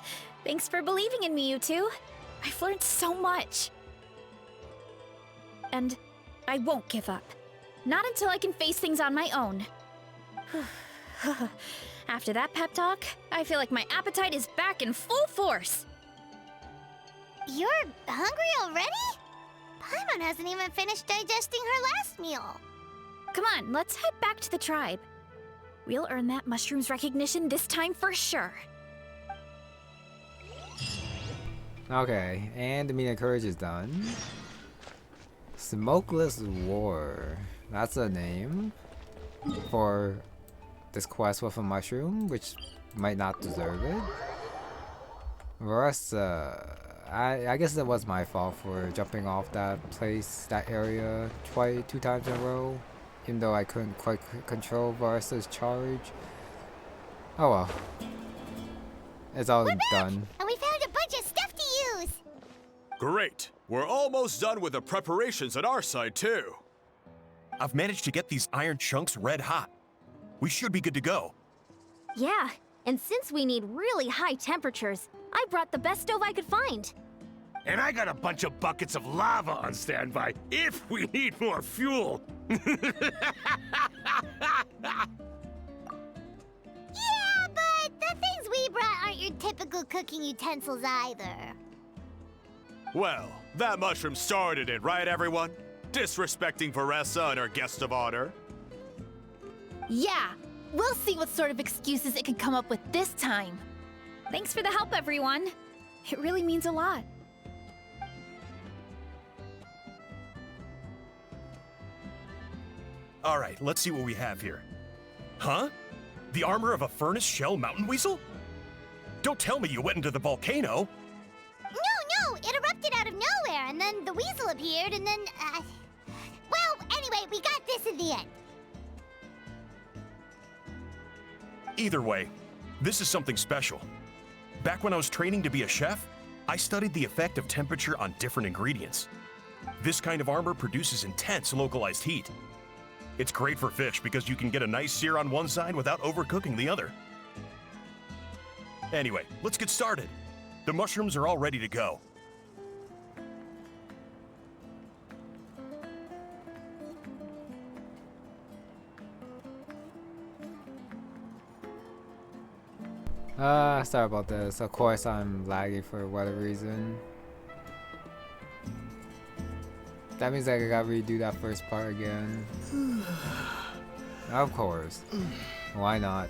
Thanks for believing in me, you two. I've learned so much. And I won't give up. Not until I can face things on my own. After that pep talk, I feel like my appetite is back in full force. You're hungry already? Paimon hasn't even finished digesting her last meal. Come on, let's head back to the tribe. We'll earn that mushroom's recognition this time for sure. Okay, and the mean courage is done. Smokeless War. That's a name for this quest with a mushroom, which might not deserve it. Varesa. I guess it was my fault for jumping off that place, that area, 2 times in a row. Even though I couldn't quite control Varesa's charge. Oh well. It's all done. And we found a bunch of stuff to use. Great. We're almost done with the preparations on our side, too. I've managed to get these iron chunks red hot. We should be good to go. Yeah, and since we need really high temperatures, I brought the best stove I could find. And I got a bunch of buckets of lava on standby if we need more fuel. Yeah, but the things we brought aren't your typical cooking utensils either. Well, that mushroom started it, right, everyone? Disrespecting Varesa and her guest of honor. Yeah, we'll see what sort of excuses it can come up with this time. Thanks for the help, everyone. It really means a lot. All right, let's see what we have here. Huh? The armor of a furnace shell mountain weasel? Don't tell me you went into the volcano. No, it erupted out of nowhere, and then the weasel appeared, and then, well, anyway, we got this in the end. Either way, this is something special. Back when I was training to be a chef, I studied the effect of temperature on different ingredients. This kind of armor produces intense localized heat. It's great for fish because you can get a nice sear on one side without overcooking the other. Anyway, let's get started. The mushrooms are all ready to go. Sorry about this. Of course I'm laggy for whatever reason. That means I gotta redo that first part again. Of course. Why not?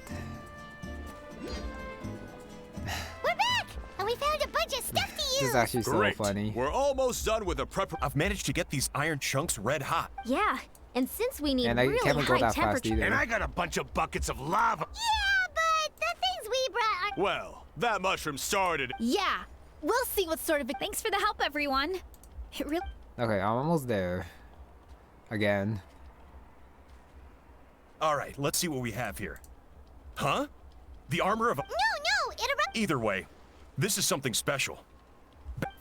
We're back! And we found a bunch of stuff to use! This is actually so Great. funny. We're almost done with the prep. I've managed to get these iron chunks red hot. Yeah, and since we need And I really can't go high that fast temperature, either. And I got a bunch of buckets of lava. Yeah, but the things we brought aren't... Well, that mushroom started. Yeah, we'll see what sort of. Thanks for the help, everyone. It really. Okay, I'm almost there. Again. All right, let's see what we have here. Huh? The armor of a... No, it erupted. Either way, this is something special.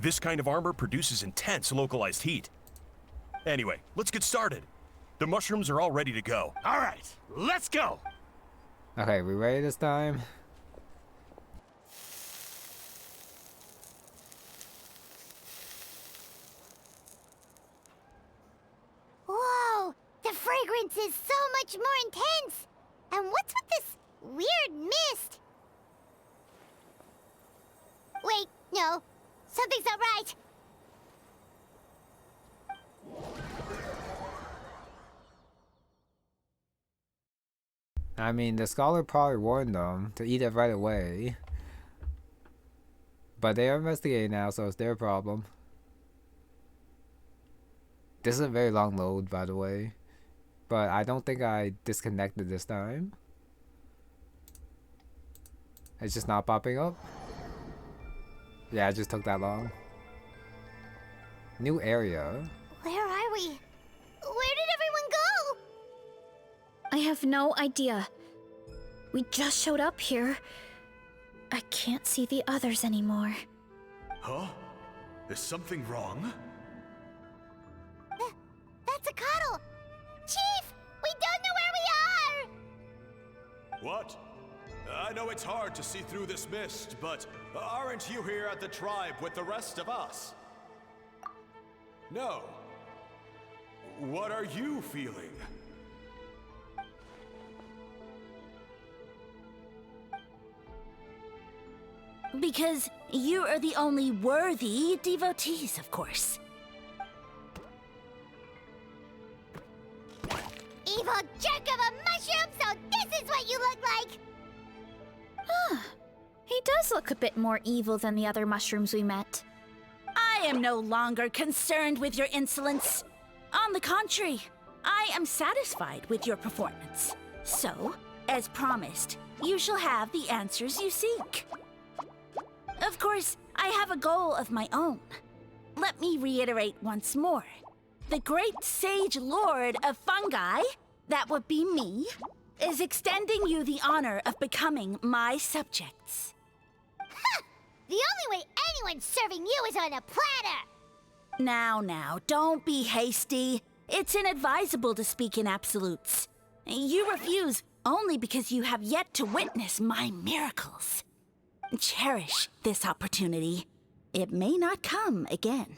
This kind of armor produces intense localized heat. Anyway, let's get started. The mushrooms are all ready to go. All right, let's go. Okay, we ready this time? Whoa, the fragrance is so much more intense. And what's with this weird mist? Wait, no, something's not right. I mean, the scholar probably warned them to eat it right away. But they are investigating now, so it's their problem. This is a very long load, by the way. But I don't think I disconnected this time. It's just not popping up. Yeah, it just took that long. New area. Where are we? Where did everyone go? I have no idea. We just showed up here. I can't see the others anymore. Huh? Is something wrong? That's a cuddle. Chief, we don't know where we are. What? I know it's hard to see through this mist, but aren't you here at the tribe with the rest of us? No. What are you feeling? Because you are the only worthy devotees, of course. Evil jerk of a mushroom, so this is what you look like! He does look a bit more evil than the other mushrooms we met. I am no longer concerned with your insolence. On the contrary, I am satisfied with your performance. So, as promised, you shall have the answers you seek. Of course, I have a goal of my own. Let me reiterate once more. The great sage lord of fungi, that would be me, is extending you the honor of becoming my subjects. Ha! The only way anyone's serving you is on a platter! Now, don't be hasty. It's inadvisable to speak in absolutes. You refuse only because you have yet to witness my miracles. Cherish this opportunity. It may not come again.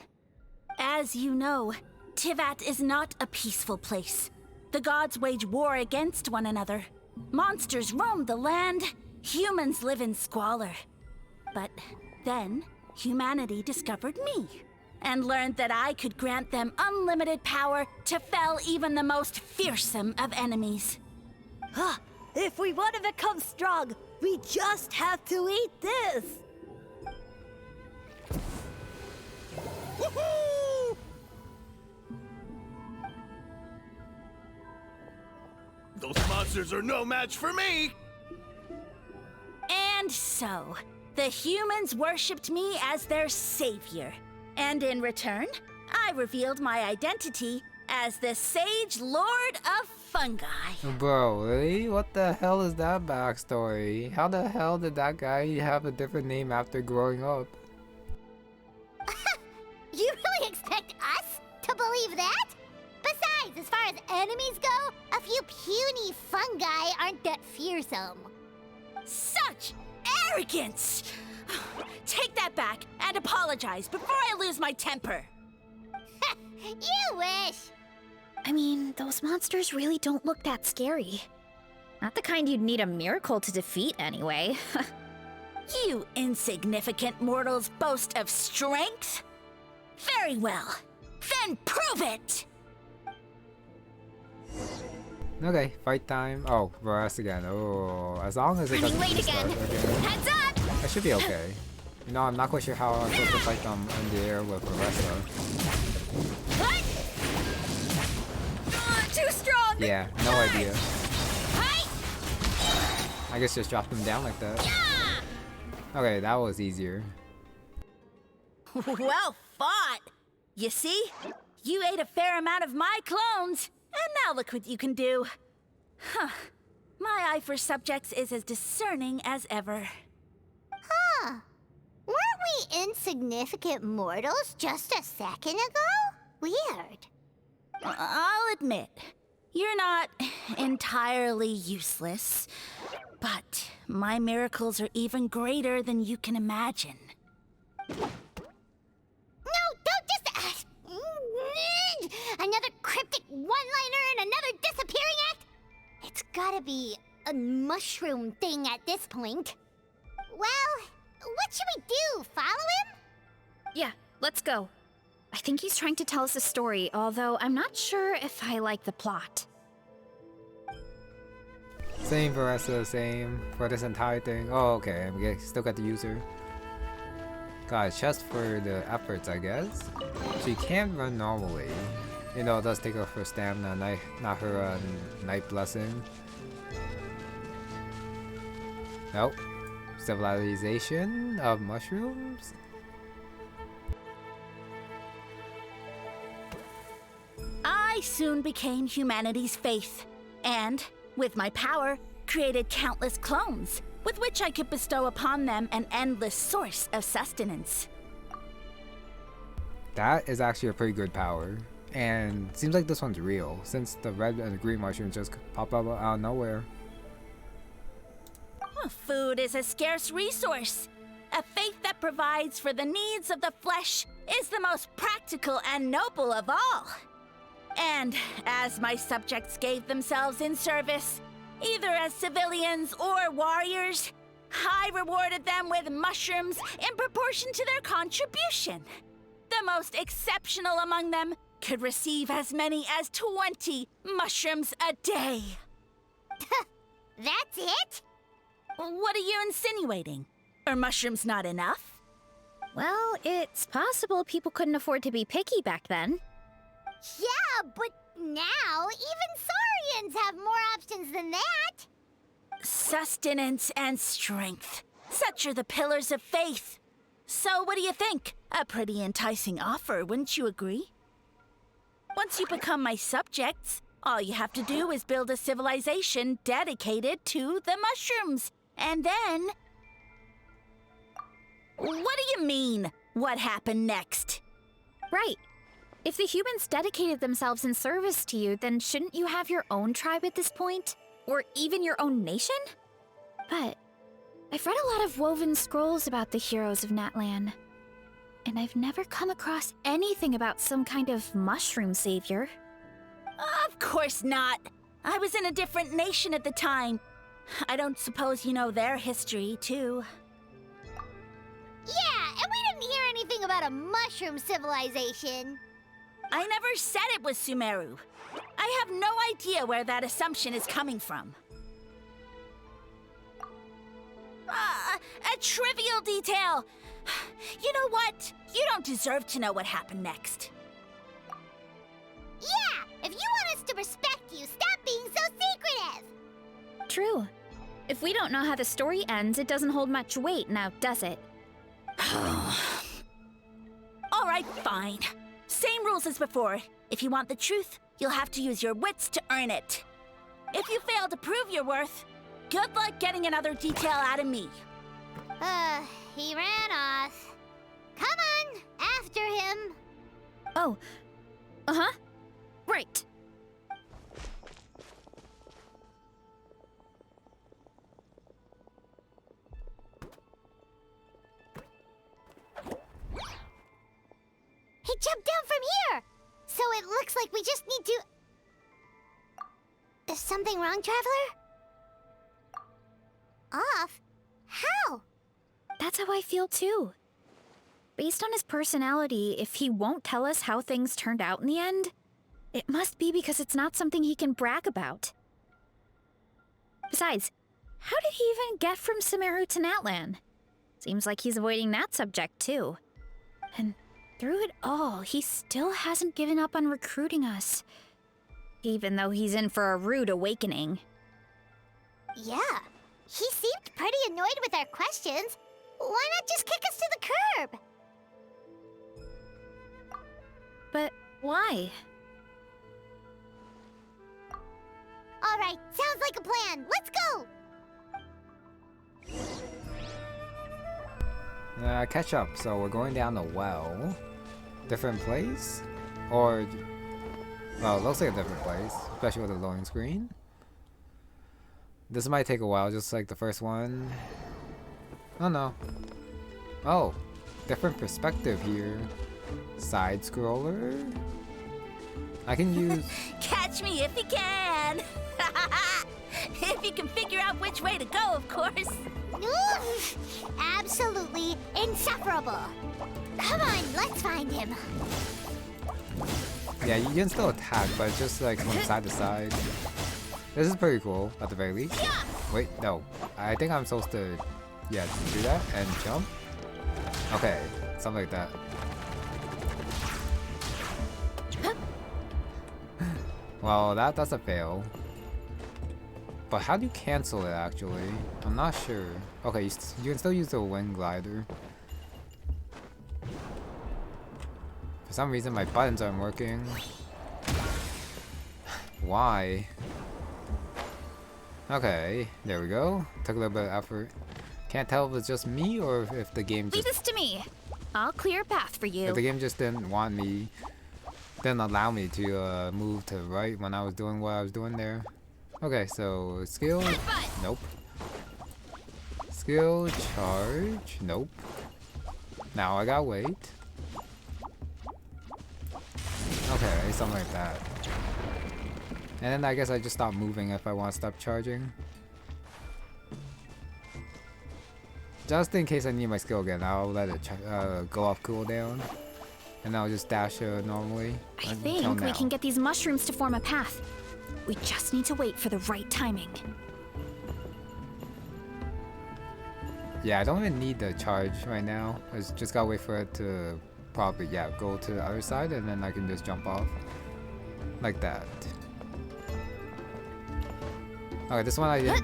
As you know, Tivat is not a peaceful place. The gods wage war against one another. Monsters roam the land. Humans live in squalor. But then, humanity discovered me and learned that I could grant them unlimited power to fell even the most fearsome of enemies. If we want to become strong, we just have to eat this! Woohoo! Those monsters are no match for me! And so, the humans worshipped me as their savior. And in return, I revealed my identity as the Sage Lord of Fungi. Bro, really? What the hell is that backstory? How the hell did that guy have a different name after growing up? You really expect us to believe that? Besides, as far as enemies go, a few puny fungi aren't that fearsome. Such arrogance! Take that back and apologize before I lose my temper. You wish! I mean, those monsters really don't look that scary. Not the kind you'd need a miracle to defeat, anyway. You insignificant mortals boast of strength? Very well. Then prove it! Okay, fight time. Oh, Varesa again. Oh, as long as it doesn't Running late again. Heads up! I should be okay. You know, I'm not quite sure how I'm supposed to fight them in the air with Varesa. What? Too strong! Yeah, no idea. Hi! I guess just drop them down like that. Okay, that was easier. Well fought! You see? You ate a fair amount of my clones, and now look what you can do. Huh. My eye for subjects is as discerning as ever. Huh. Weren't we insignificant mortals just a second ago? Weird. I'll admit, you're not entirely useless, but my miracles are even greater than you can imagine. No, don't just... another cryptic one-liner and another disappearing act? It's gotta be a mushroom thing at this point. Well, what should we do? Follow him? Yeah, let's go. I think he's trying to tell us a story, although I'm not sure if I like the plot. Same Varesa, same for this entire thing. Oh, okay, we still got the user. Got a chest for the efforts, I guess. She can run normally. You know, it does take off her stamina, not her night blessing. Nope. Civilization of mushrooms? I soon became humanity's faith, and, with my power, created countless clones, with which I could bestow upon them an endless source of sustenance. That is actually a pretty good power. And seems like this one's real, since the red and the green mushrooms just pop up out of nowhere. Food is a scarce resource. A faith that provides for the needs of the flesh is the most practical and noble of all. And as my subjects gave themselves in service, either as civilians or warriors, I rewarded them with mushrooms in proportion to their contribution. The most exceptional among them could receive as many as 20 mushrooms a day. That's it? What are you insinuating? Are mushrooms not enough? Well, it's possible people couldn't afford to be picky back then. Yeah, but now even Saurians have more options than that. Sustenance and strength. Such are the pillars of faith. So what do you think? A pretty enticing offer, wouldn't you agree? Once you become my subjects, all you have to do is build a civilization dedicated to the mushrooms. And then... What do you mean, what happened next? Right. If the humans dedicated themselves in service to you, then shouldn't you have your own tribe at this point? Or even your own nation? But I've read a lot of woven scrolls about the heroes of Natlan, and I've never come across anything about some kind of mushroom savior. Of course not. I was in a different nation at the time. I don't suppose you know their history, too. Yeah, and we didn't hear anything about a mushroom civilization. I never said it was Sumeru. I have no idea where that assumption is coming from. A trivial detail. You know what? You don't deserve to know what happened next. Yeah, if you want us to respect you, stop being so secretive. True. If we don't know how the story ends, it doesn't hold much weight now, does it? All right, fine. Same rules as before. If you want the truth, you'll have to use your wits to earn it. If you fail to prove your worth, good luck getting another detail out of me. He ran off. Come on, after him. Oh. Uh-huh. Right. He jumped down from here! So it looks like we just need to... Is something wrong, Traveler? Off? How? That's how I feel too. Based on his personality, if he won't tell us how things turned out in the end, it must be because it's not something he can brag about. Besides, how did he even get from Sumeru to Natlan? Seems like he's avoiding that subject too. And through it all, he still hasn't given up on recruiting us. Even though he's in for a rude awakening. Yeah, he seemed pretty annoyed with our questions. Why not just kick us to the curb? But why? All right, sounds like a plan. Let's go! Catch up. So we're going down the well. Different place? Or... well, it looks like a different place. Especially with the loading screen. This might take a while, just like the first one. Oh no. Oh, different perspective here. Side scroller? I can use... Catch me if you can! If you can figure out which way to go, of course. Oof, absolutely insufferable. Come on, let's find him. Yeah, you can still attack, but it's just like from side to side. This is pretty cool, at the very least. Wait, no. I think I'm supposed to, yeah, do that and jump. Okay, something like that. Well, that's a fail. But how do you cancel it, actually? I'm not sure. Okay, you can still use the wind glider. For some reason, my buttons aren't working. Why? Okay, there we go. Took a little bit of effort. Can't tell if it's just me or if the game just... Leave this to me. I'll clear a path for you. If the game just didn't want me... didn't allow me to move to the right when I was doing what I was doing there. Okay, so skill... nope. Skill charge... nope. Now I gotta wait. Okay, something like that. And then I guess I just stop moving if I want to stop charging. Just in case I need my skill again, I'll let it go off cooldown. And I'll just dash normally. I think we can get these mushrooms to form a path. We just need to wait for the right timing. Yeah, I don't even need the charge right now. I just gotta wait for it to probably, yeah, go to the other side and then I can just jump off. Like that. Okay, this one I did.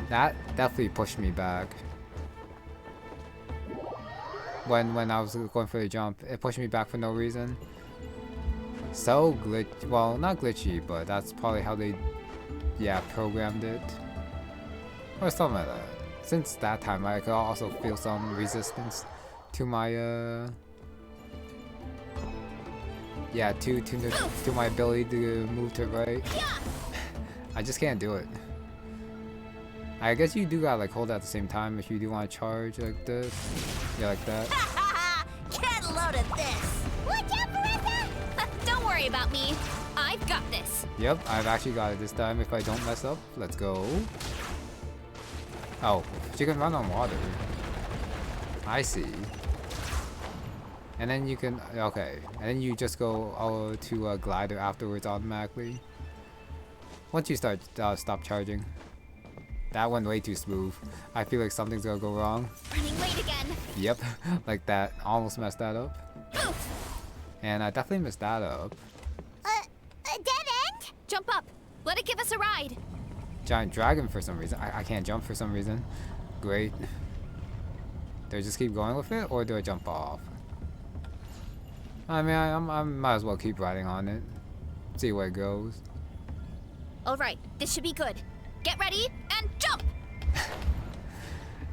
That definitely pushed me back. When I was going for the jump, it pushed me back for no reason. So glitch, well, not glitchy, but that's probably how they, yeah, programmed it. Or something like that. Since that time, I could also feel some resistance to my, yeah, to my ability to move to the right. I just can't do it. I guess you do gotta like hold it at the same time if you do want to charge like this. Yeah, like that. Get a load of this! Watch out, Varesa! Don't worry about me. I've got this. Yep, I've actually got it this time if I don't mess up. Let's go. Oh, she can run on water. I see. And then you can, okay. And then you just go to a glider afterwards automatically. Once you stop charging. That went way too smooth. I feel like something's gonna go wrong. Running late again. Yep, like that. Almost messed that up. And I definitely messed that up. A dead end? Jump up. Let it give us a ride. Giant dragon for some reason. I can't jump for some reason. Great. Do I just keep going with it or do I jump off? I mean, I might as well keep riding on it. See where it goes. Alright, this should be good. Get ready and jump!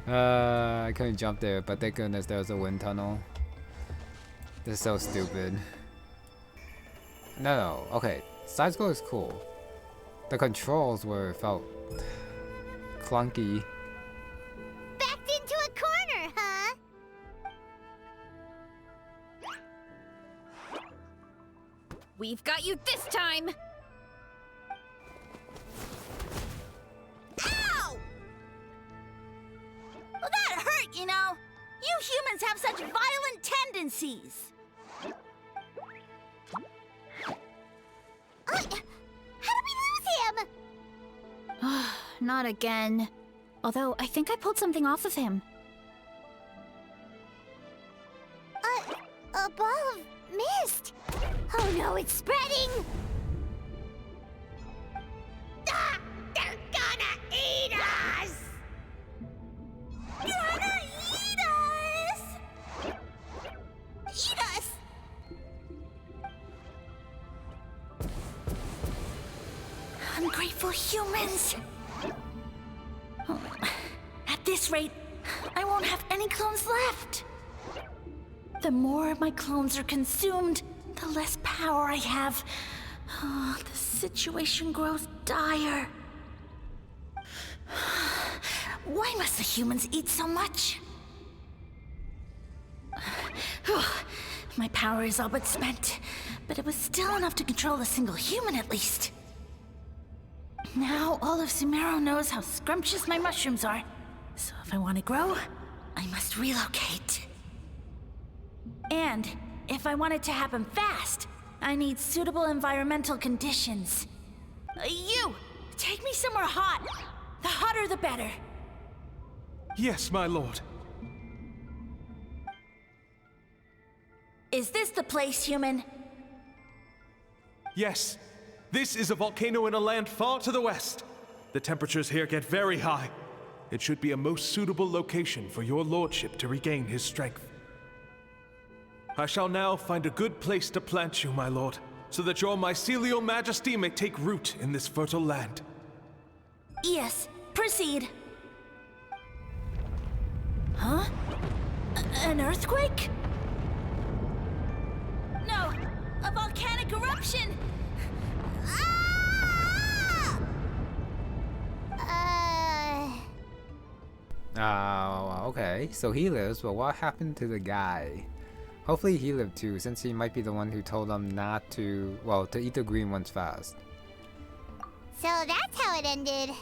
I couldn't jump there, but thank goodness there was a wind tunnel. This is so stupid. No, okay. Side scroll is cool. The controls felt clunky. Backed into a corner, huh? We've got you this time! Ow! Well, You know, you humans have such violent tendencies. How did we lose him? Not again. Although, I think I pulled something off of him. A ball of mist. Oh no, it's spreading. Ah, they're gonna eat us! Gonna eat us! Eat us! Ungrateful humans! At this rate, I won't have any clones left. The more my clones are consumed, the less power I have. Oh, the situation grows dire. Why must the humans eat so much? My power is all but spent, but it was still enough to control a single human at least. Now all of Sumeru knows how scrumptious my mushrooms are. So if I want to grow, I must relocate. And if I want it to happen fast, I need suitable environmental conditions. You! Take me somewhere hot. The hotter the better. Yes, my lord. Is this the place, human? Yes. This is a volcano in a land far to the west. The temperatures here get very high. It should be a most suitable location for your lordship to regain his strength. I shall now find a good place to plant you, my lord, so that your mycelial majesty may take root in this fertile land. Yes, proceed. Huh? An earthquake? No, a volcanic eruption! Okay, so he lives, but what happened to the guy? Hopefully he lived too, since he might be the one who told him not to, well, to eat the green ones fast. So that's how it ended.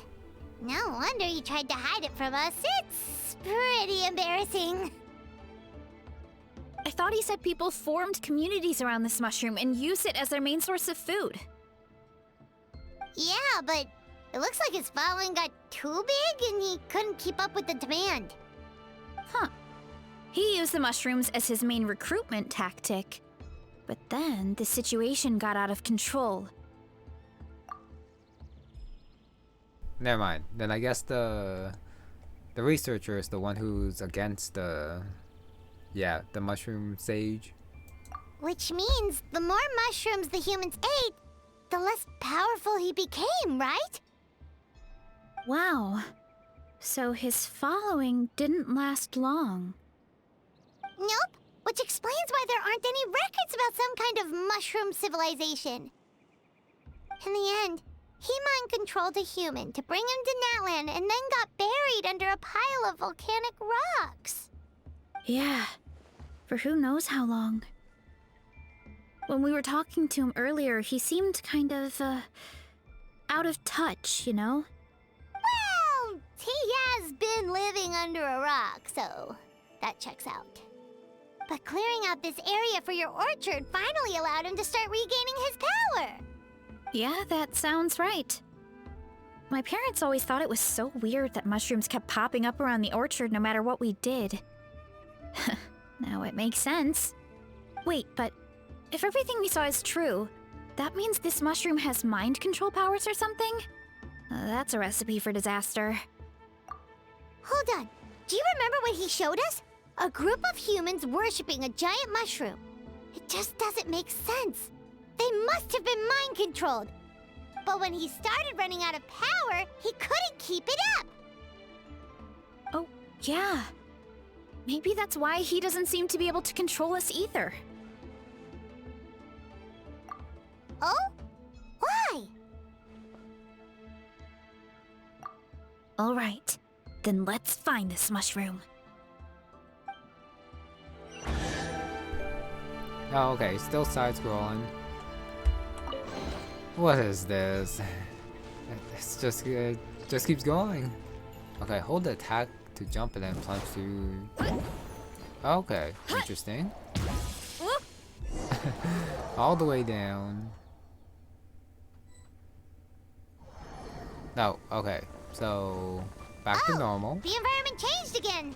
No wonder you tried to hide it from us. It's pretty embarrassing. I thought he said people formed communities around this mushroom and used it as their main source of food. Yeah, but it looks like his following got too big and he couldn't keep up with the demand. Huh. He used the mushrooms as his main recruitment tactic. But then the situation got out of control. Never mind. Then I guess the researcher is the one who's against the mushroom sage. Which means the more mushrooms the humans ate, the less powerful he became, right? Wow. So his following didn't last long. Nope. Which explains why there aren't any records about some kind of mushroom civilization. In the end, he mind-controlled a human to bring him to Natlan and then got buried under a pile of volcanic rocks. Yeah. For who knows how long. When we were talking to him earlier, he seemed kind of, out of touch, you know? Well, he has been living under a rock, so that checks out. But clearing out this area for your orchard finally allowed him to start regaining his power. Yeah, that sounds right. My parents always thought it was so weird that mushrooms kept popping up around the orchard no matter what we did. Now it makes sense. Wait, but if everything we saw is true, that means this mushroom has mind control powers or something? That's a recipe for disaster. Hold on. Do you remember what he showed us? A group of humans worshipping a giant mushroom. It just doesn't make sense. They must have been mind-controlled. But when he started running out of power, he couldn't keep it up. Oh, yeah. Maybe that's why he doesn't seem to be able to control us either. Oh? Why? All right. Then let's find this mushroom. Oh, okay, still side-scrolling. What is this? It's just, it just keeps going. Okay, hold the attack to jump and then plunge through. Okay, interesting. All the way down. No, okay. So back to normal. The environment changed again.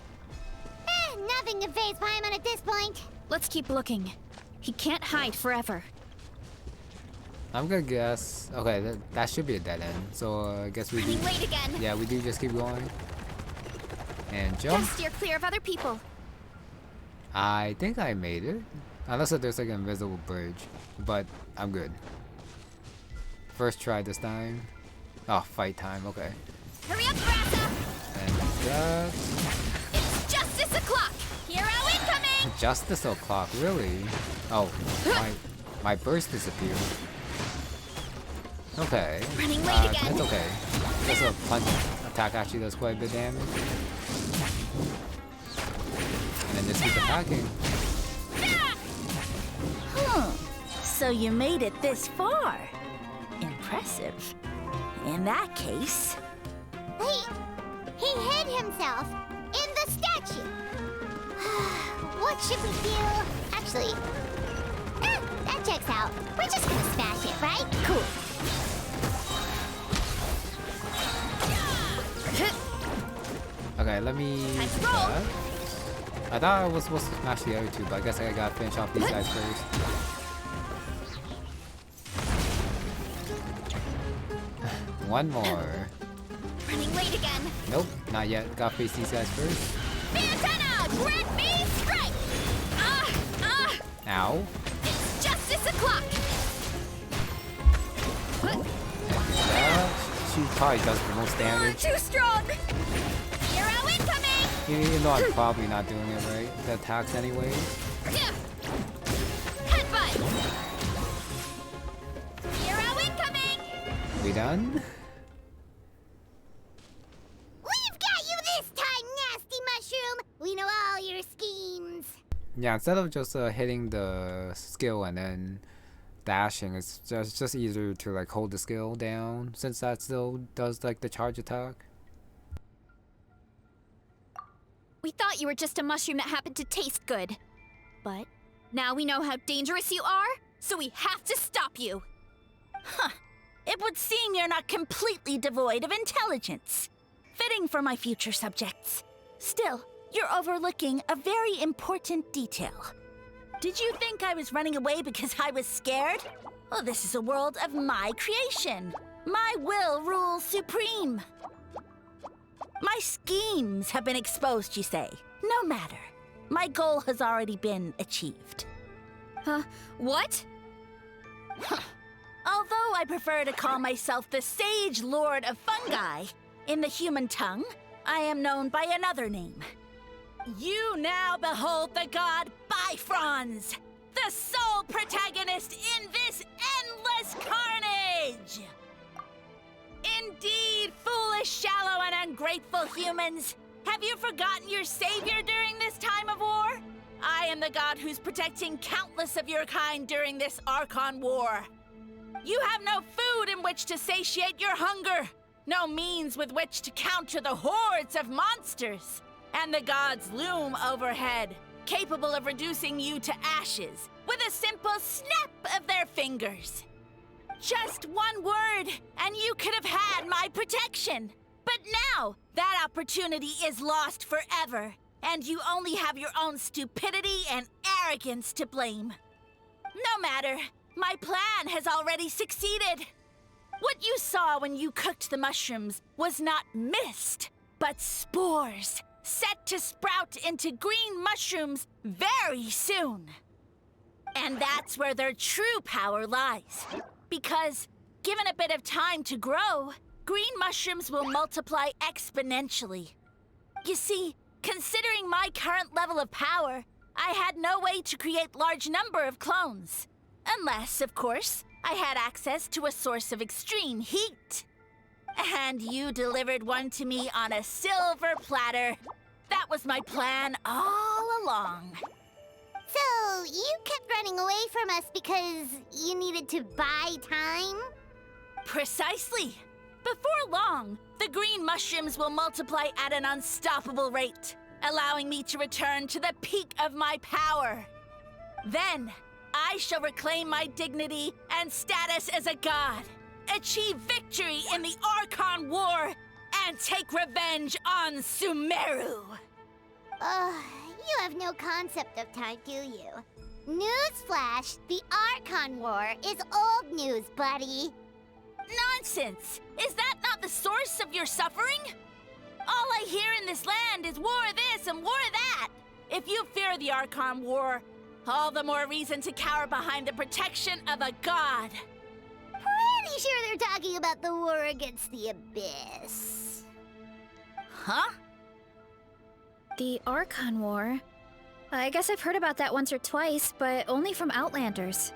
Nothing to phase Paimon at this point. Let's keep looking. He can't hide forever. I'm gonna guess. Okay, that should be a dead end. So I guess we do. Late again. Yeah, we do just keep going. And jump. Just steer clear of other people. I think I made it. Unless there's like an invisible bridge. But I'm good. First try this time. Oh, fight time, okay. Hurry up, Varesa! And that. It's justice o'clock! Hero incoming! Justice o'clock, really? Oh, my burst disappeared. Okay. Running late again. That's okay. I guess a punch attack actually does quite a bit of damage. And then just keep attacking. So you made it this far. Impressive. In that case... He hid himself in the statue. What should we do? Actually, that checks out. We're just gonna smash it, right? Cool. Okay, let me do that. I thought I was supposed to smash the other two, but I guess I gotta finish off these guys first. One more. Running late again. Nope, not yet. Gotta face these guys first. Antenna! Grant me strength! Ow. It's justice o'clock! And she probably does the most damage. Too strong! Hero incoming! Even though I'm probably not doing it right. The attacks anyways. Headbutt! Hero incoming! We done? We've got you this time, nasty mushroom! We know all your schemes. Yeah, instead of just hitting the skill and then dashing, it's just easier to like hold the skill down since that still does like the charge attack. We thought you were just a mushroom that happened to taste good. But now we know how dangerous you are, so we have to stop you. Huh. It would seem you're not completely devoid of intelligence. Fitting for my future subjects. Still, you're overlooking a very important detail. Did you think I was running away because I was scared? Oh, this is a world of my creation. My will rules supreme. My schemes have been exposed, you say. No matter. My goal has already been achieved. What? Although I prefer to call myself the Sage Lord of Fungi, in the human tongue, I am known by another name. You now behold the god Bifrons, the sole protagonist in this endless carnage! Indeed, foolish, shallow, and ungrateful humans! Have you forgotten your savior during this time of war? I am the god who's protecting countless of your kind during this Archon war. You have no food in which to satiate your hunger, no means with which to counter the hordes of monsters. And the gods loom overhead, capable of reducing you to ashes with a simple snap of their fingers. Just one word, and you could have had my protection. But now, that opportunity is lost forever, and you only have your own stupidity and arrogance to blame. No matter, my plan has already succeeded. What you saw when you cooked the mushrooms was not mist, but spores, set to sprout into green mushrooms very soon. And that's where their true power lies. Because, given a bit of time to grow, green mushrooms will multiply exponentially. You see, considering my current level of power, I had no way to create large number of clones. Unless, of course, I had access to a source of extreme heat. And you delivered one to me on a silver platter. That was my plan all along. So, you kept running away from us because you needed to buy time? Precisely. Before long, the green mushrooms will multiply at an unstoppable rate, allowing me to return to the peak of my power. Then, I shall reclaim my dignity and status as a god, achieve victory in the Archon War, and take revenge on Sumeru. You have no concept of time, do you? Newsflash, the Archon War is old news, buddy. Nonsense! Is that not the source of your suffering? All I hear in this land is war this and war that. If you fear the Archon War, all the more reason to cower behind the protection of a god. Pretty sure they're talking about the war against the Abyss. Huh? The Archon War? I guess I've heard about that once or twice, but only from Outlanders.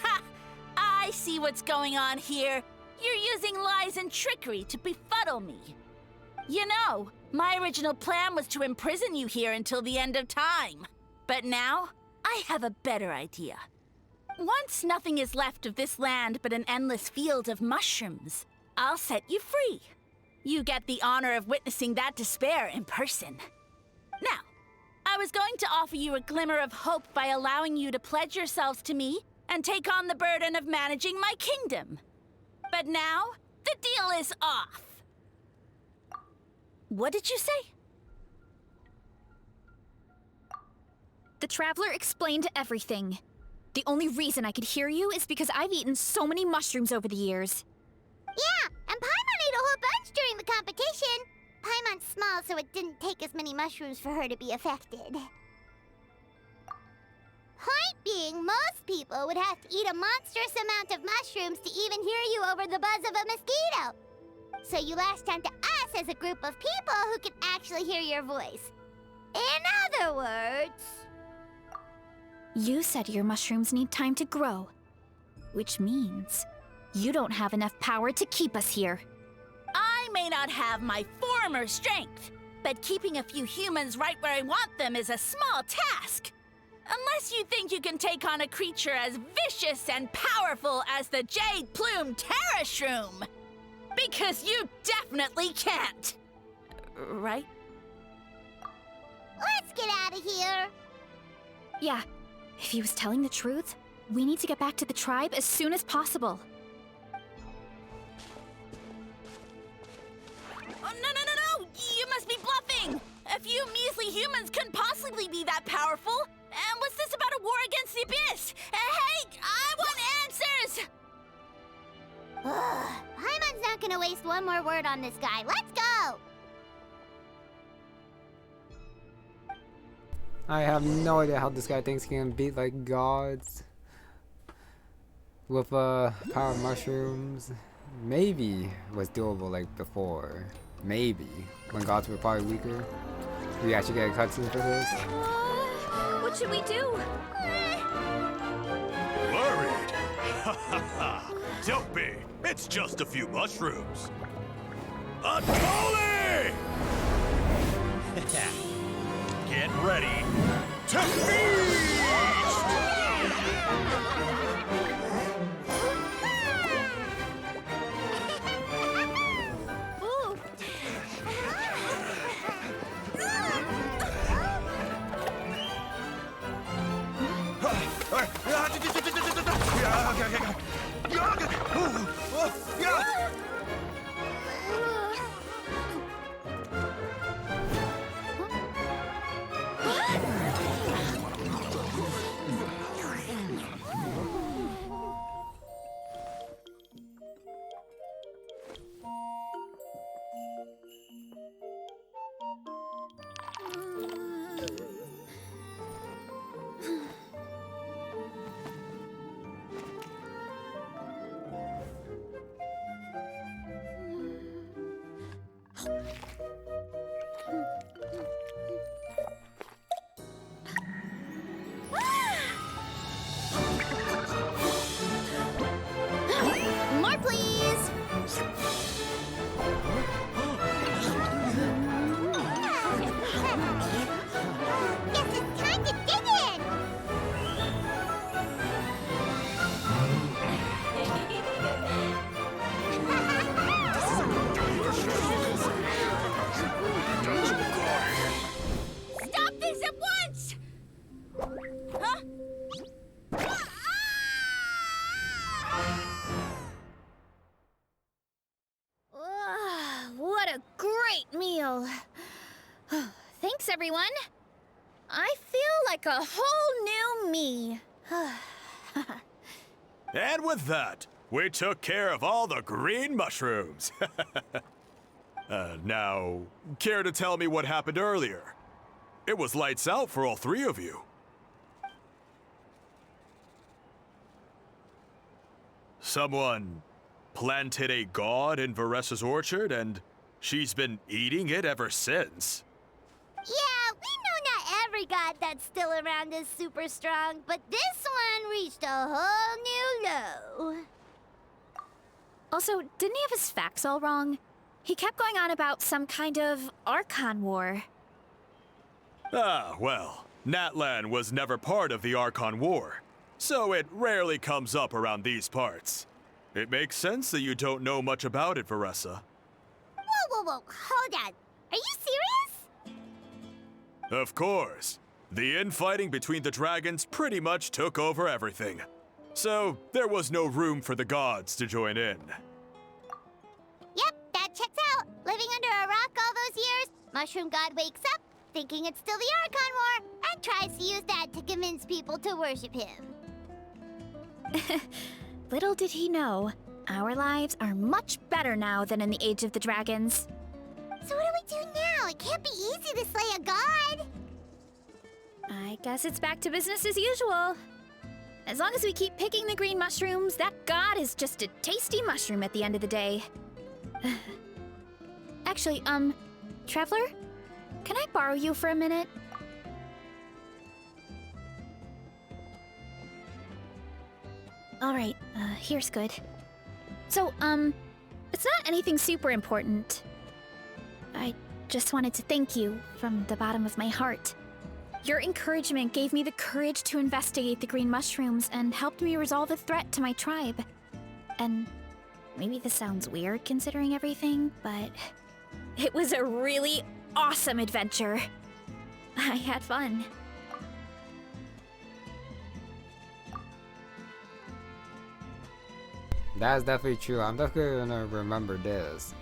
Ha! I see what's going on here. You're using lies and trickery to befuddle me. You know, my original plan was to imprison you here until the end of time. But now, I have a better idea. Once nothing is left of this land but an endless field of mushrooms, I'll set you free. You get the honor of witnessing that despair in person. Now, I was going to offer you a glimmer of hope by allowing you to pledge yourselves to me and take on the burden of managing my kingdom. But now, the deal is off. What did you say? The Traveler explained everything. The only reason I could hear you is because I've eaten so many mushrooms over the years. Yeah, and Paimon ate a whole bunch during the competition. Paimon's small, so it didn't take as many mushrooms for her to be affected. Point being, most people would have to eat a monstrous amount of mushrooms to even hear you over the buzz of a mosquito. So you latched onto us as a group of people who can actually hear your voice. In other words... You said your mushrooms need time to grow, which means you don't have enough power to keep us here. I may not have my former strength, but keeping a few humans right where I want them is a small task. Unless you think you can take on a creature as vicious and powerful as the Jade Plume Terrashroom. Because you definitely can't. Right? Let's get out of here. Yeah, if he was telling the truth, we need to get back to the tribe as soon as possible. Oh, no! You must be bluffing! A few measly humans couldn't possibly be that powerful. And what's this about a war against the Abyss? Hey, I want answers! Paimon's not gonna waste one more word on this guy. Let's go! I have no idea how this guy thinks he can beat like gods with power mushrooms. Maybe was doable like before. Maybe when gods were probably weaker. We actually get a cutscene for this. What should we do? Worried? Ha ha ha! Don't be. It's just a few mushrooms. Unholy! Get ready to feast! everyone. I feel like a whole new me. And with that, we took care of all the green mushrooms. Now, care to tell me what happened earlier? It was lights out for all three of you. Someone planted a god in Varesa's orchard, and she's been eating it ever since. Yeah, we know not every god that's still around is super strong, but this one reached a whole new low. Also, didn't he have his facts all wrong? He kept going on about some kind of Archon War. Ah, well, Natlan was never part of the Archon War, so it rarely comes up around these parts. It makes sense that you don't know much about it, Varesa. Whoa, hold on. Are you serious? Of course. The infighting between the dragons pretty much took over everything. So, there was no room for the gods to join in. Yep, that checks out. Living under a rock all those years, Mushroom God wakes up, thinking it's still the Archon War, and tries to use that to convince people to worship him. Little did he know, our lives are much better now than in the Age of the Dragons. So what do we do now? It can't be easy to slay a god. I guess it's back to business as usual. As long as we keep picking the green mushrooms, that god is just a tasty mushroom at the end of the day. Actually, Traveler? Can I borrow you for a minute? Alright, here's good. So, it's not anything super important. I just wanted to thank you from the bottom of my heart. Your encouragement gave me the courage to investigate the green mushrooms and helped me resolve a threat to my tribe. And maybe this sounds weird considering everything, but it was a really awesome adventure. I had fun. That's definitely true. I'm definitely gonna remember this.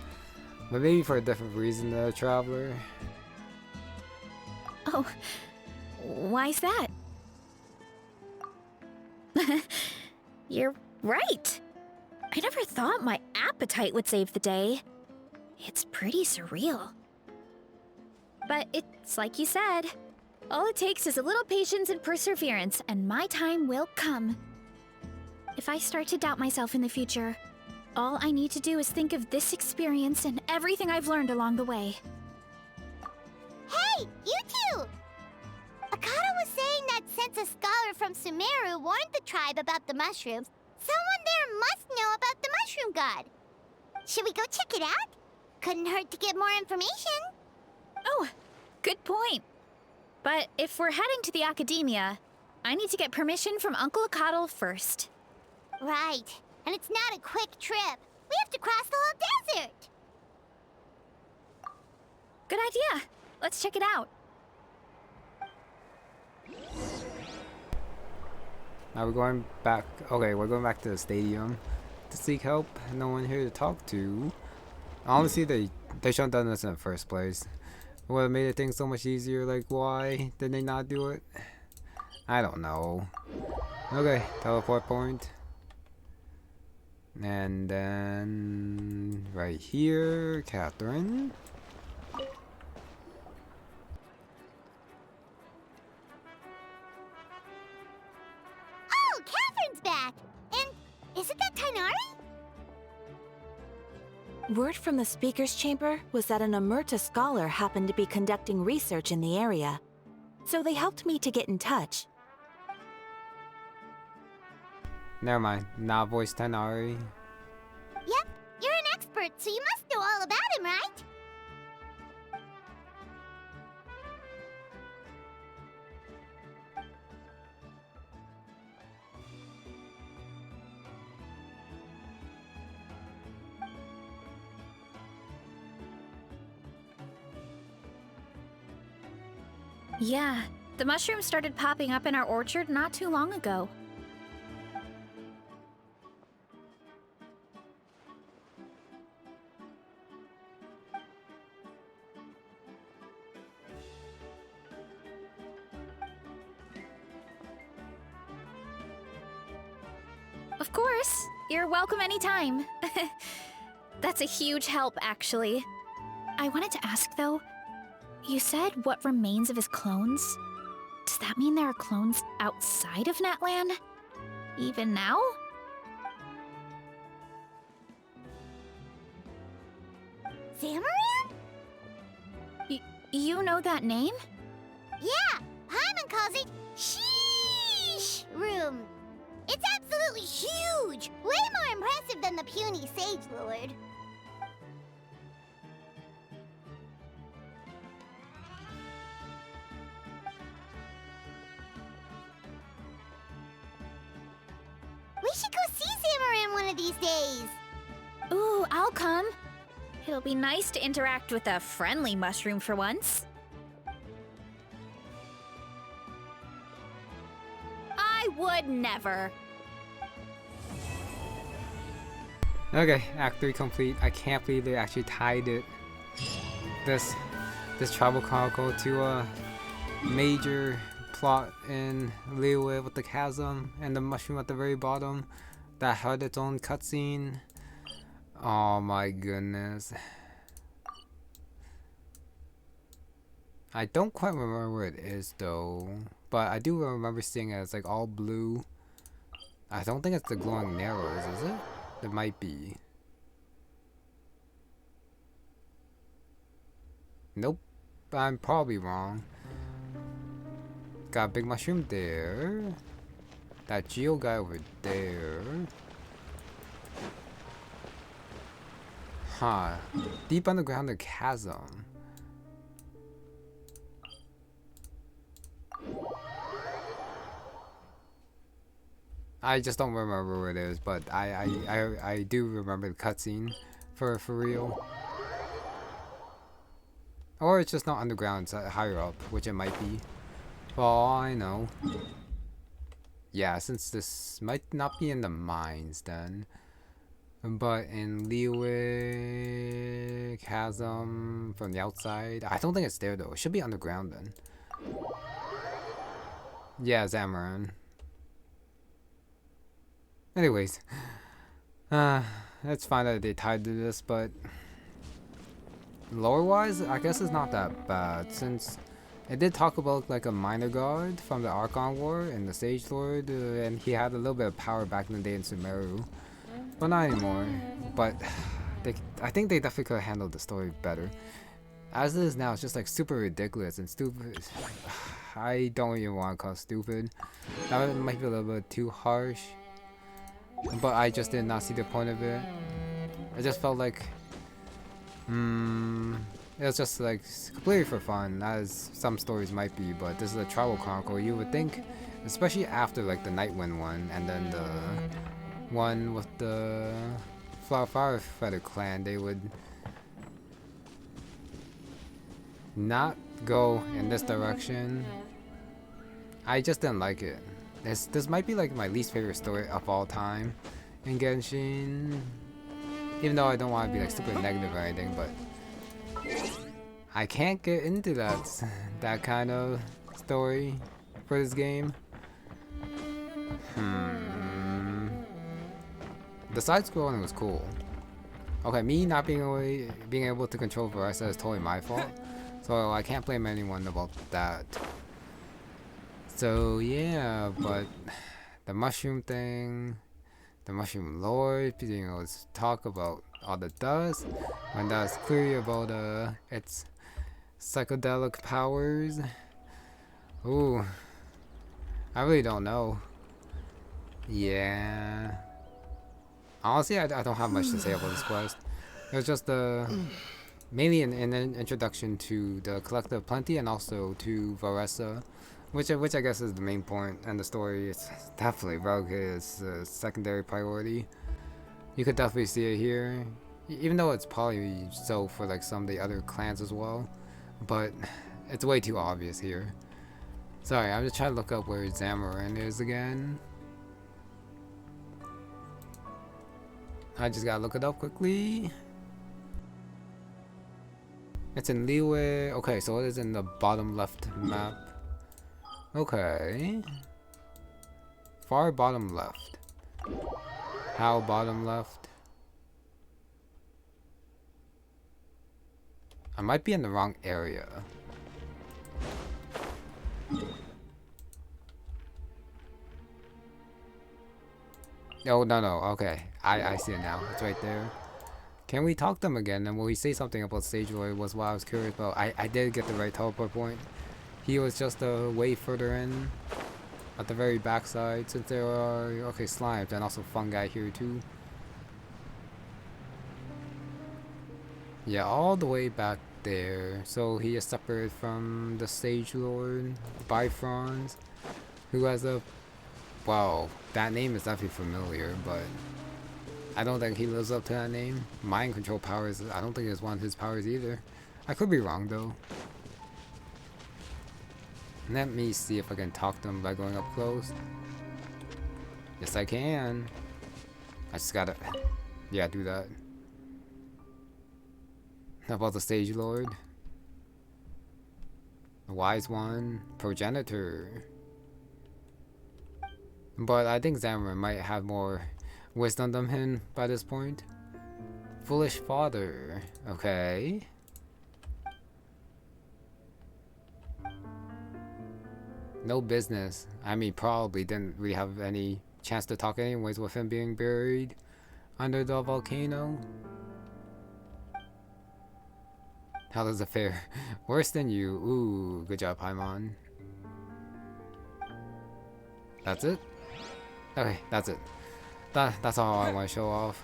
But maybe for a different reason than a traveler. Oh, why's that? You're right. I never thought my appetite would save the day. It's pretty surreal. But it's like you said. All it takes is a little patience and perseverance, and my time will come. If I start to doubt myself in the future, all I need to do is think of this experience and everything I've learned along the way. Hey, you two! Akata was saying that since a scholar from Sumeru warned the tribe about the mushrooms, someone there must know about the mushroom god. Should we go check it out? Couldn't hurt to get more information. Oh, good point. But if we're heading to the academia, I need to get permission from Uncle Akatl first. Right. And it's not a quick trip. We have to cross the whole desert. Good idea. Let's check it out. Now we're going back. Okay, we're going back to the stadium to seek help. No one here to talk to. Honestly, they shouldn't have done this in the first place. It would have made things so much easier. Like, why did they not do it? I don't know. Okay, teleport point. And then right here, Catherine. Oh, Catherine's back! And isn't that Tainari? Word from the speaker's chamber was that an Emerta scholar happened to be conducting research in the area. So they helped me to get in touch. Never mind, not voice Tainari. Yep, you're an expert, so you must know all about him, right? Yeah, the mushrooms started popping up in our orchard not too long ago. Of course. You're welcome anytime. That's a huge help, actually. I wanted to ask, though, you said what remains of his clones? Does that mean there are clones outside of Natlan? Even now? Xamaran? You know that name? Yeah, Paimon calls it Sheesh Room. It's absolutely huge! Way more impressive than the puny Sage Lord. We should go see Xamaran one of these days. Ooh, I'll come. It'll be nice to interact with a friendly mushroom for once. I would never. Okay, Act 3 complete. I can't believe they actually tied it. This Tribal Chronicle to a major plot in Liyue with the chasm and the mushroom at the very bottom that had its own cutscene. Oh my goodness. I don't quite remember where it is though, but I do remember seeing it as like all blue. I don't think it's the glowing narrows, is it? It might be. Nope, I'm probably wrong. Got a big mushroom there. That Geo guy over there. Huh. Deep underground, the chasm. I just don't remember where it is, but I do remember the cutscene for real. Or it's just not underground, it's higher up, which it might be. For all I know. Yeah, since this might not be in the mines then. But in Liyue Chasm from the outside, I don't think it's there though. It should be underground then. Yeah, Xamaran. Anyways, it's fine that they tied to this, but lore-wise, I guess it's not that bad since it did talk about like a minor god from the Archon War and the Sage Lord, and he had a little bit of power back in the day in Sumeru. But not anymore. But I think they definitely could have handled the story better. As it is now, it's just like super ridiculous and stupid. I don't even want to call it stupid. That might be a little bit too harsh. But I just did not see the point of it. I just felt like it was just like completely for fun, as some stories might be. But this is a Tribal Chronicle. You would think, especially after like the Nightwind one and then the one with the Flower Feather clan, they would not go in this direction. I just didn't like it. This might be like my least favorite story of all time in Genshin. Even though I don't want to be like super negative or anything, but I can't get into that kind of story for this game. The side scrolling was cool. Okay, me not being able to control Varesa is totally my fault. So I can't blame anyone about that. So yeah, but the mushroom thing, the mushroom lord, being able to talk about all the dust, when that's clearly about its psychedelic powers. Ooh, I really don't know. Yeah. Honestly, I don't have much to say about this quest. It was just mainly an introduction to the Collective Plenty and also to Varesa, which I guess is the main point, and the story is definitely relegated as a secondary priority. You could definitely see it here, even though it's probably so for like some of the other clans as well, but it's way too obvious here. Sorry, I'm just trying to look up where Xamaran is again. I just gotta look it up quickly. It's in Liyue. Okay, so it is in the bottom left map. Okay. Far bottom left. How bottom left? I might be in the wrong area. Oh, no, okay. I see it now. It's right there. Can we talk to them again? And will he say something about Sage Lord was what I was curious about. I did get the right teleport point. He was just way further in. At the very backside. Since there are, okay, slimes and also fungi here too. Yeah, all the way back there. So he is separate from the Sage Lord, Bifrons, who has a... Wow, that name is definitely familiar, but I don't think he lives up to that name. Mind control powers, I don't think it's one of his powers either. I could be wrong though. Let me see if I can talk to him by going up close. Yes, I can. I just gotta, yeah, do that. How about the Sage Lord? The Wise One, Progenitor. But I think Xamaran might have more wisdom than him by this point. Foolish Father. Okay. No business. I mean, probably didn't really have any chance to talk anyways with him being buried under the volcano. How does it fare? Worse than you. Ooh, good job, Paimon. That's it? Okay, that's it. That's all I want to show off.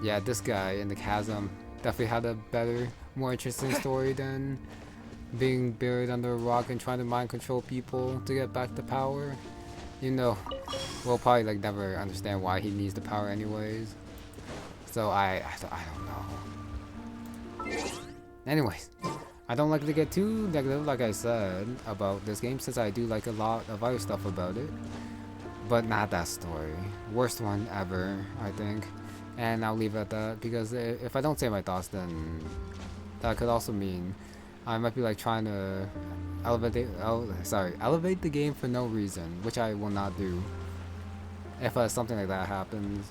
Yeah, this guy in the chasm definitely had a better, more interesting story than being buried under a rock and trying to mind control people to get back the power. You know, we'll probably like never understand why he needs the power anyways. So I don't know. Anyways, I don't like to get too negative, like I said, about this game, since I do like a lot of other stuff about it. But not that story. Worst one ever, I think. And I'll leave it at that, because if I don't say my thoughts, then that could also mean I might be like trying to elevate the game for no reason, which I will not do. If something like that happens.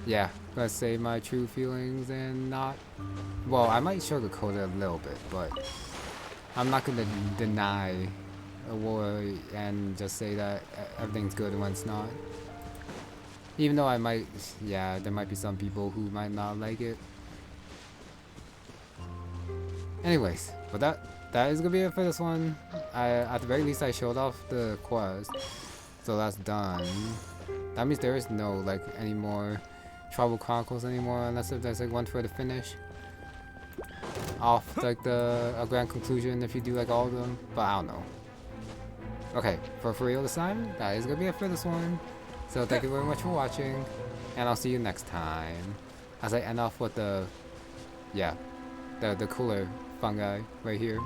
Yeah, let's say my true feelings and not... Well, I might sugarcoat it a little bit, but I'm not gonna deny a war and just say that everything's good when it's not. Even though I might, yeah, there might be some people who might not like it. Anyways, but that is gonna be it for this one. At the very least, I showed off the quest, so that's done. That means there is no like any more Tribal Chronicles anymore, unless if there's like one for the finish off like a grand conclusion if you do like all of them, but I don't know. Okay, for real this time, that is gonna be it for this one. So thank you very much for watching, and I'll see you next time. As I end off with the cooler fungi right here.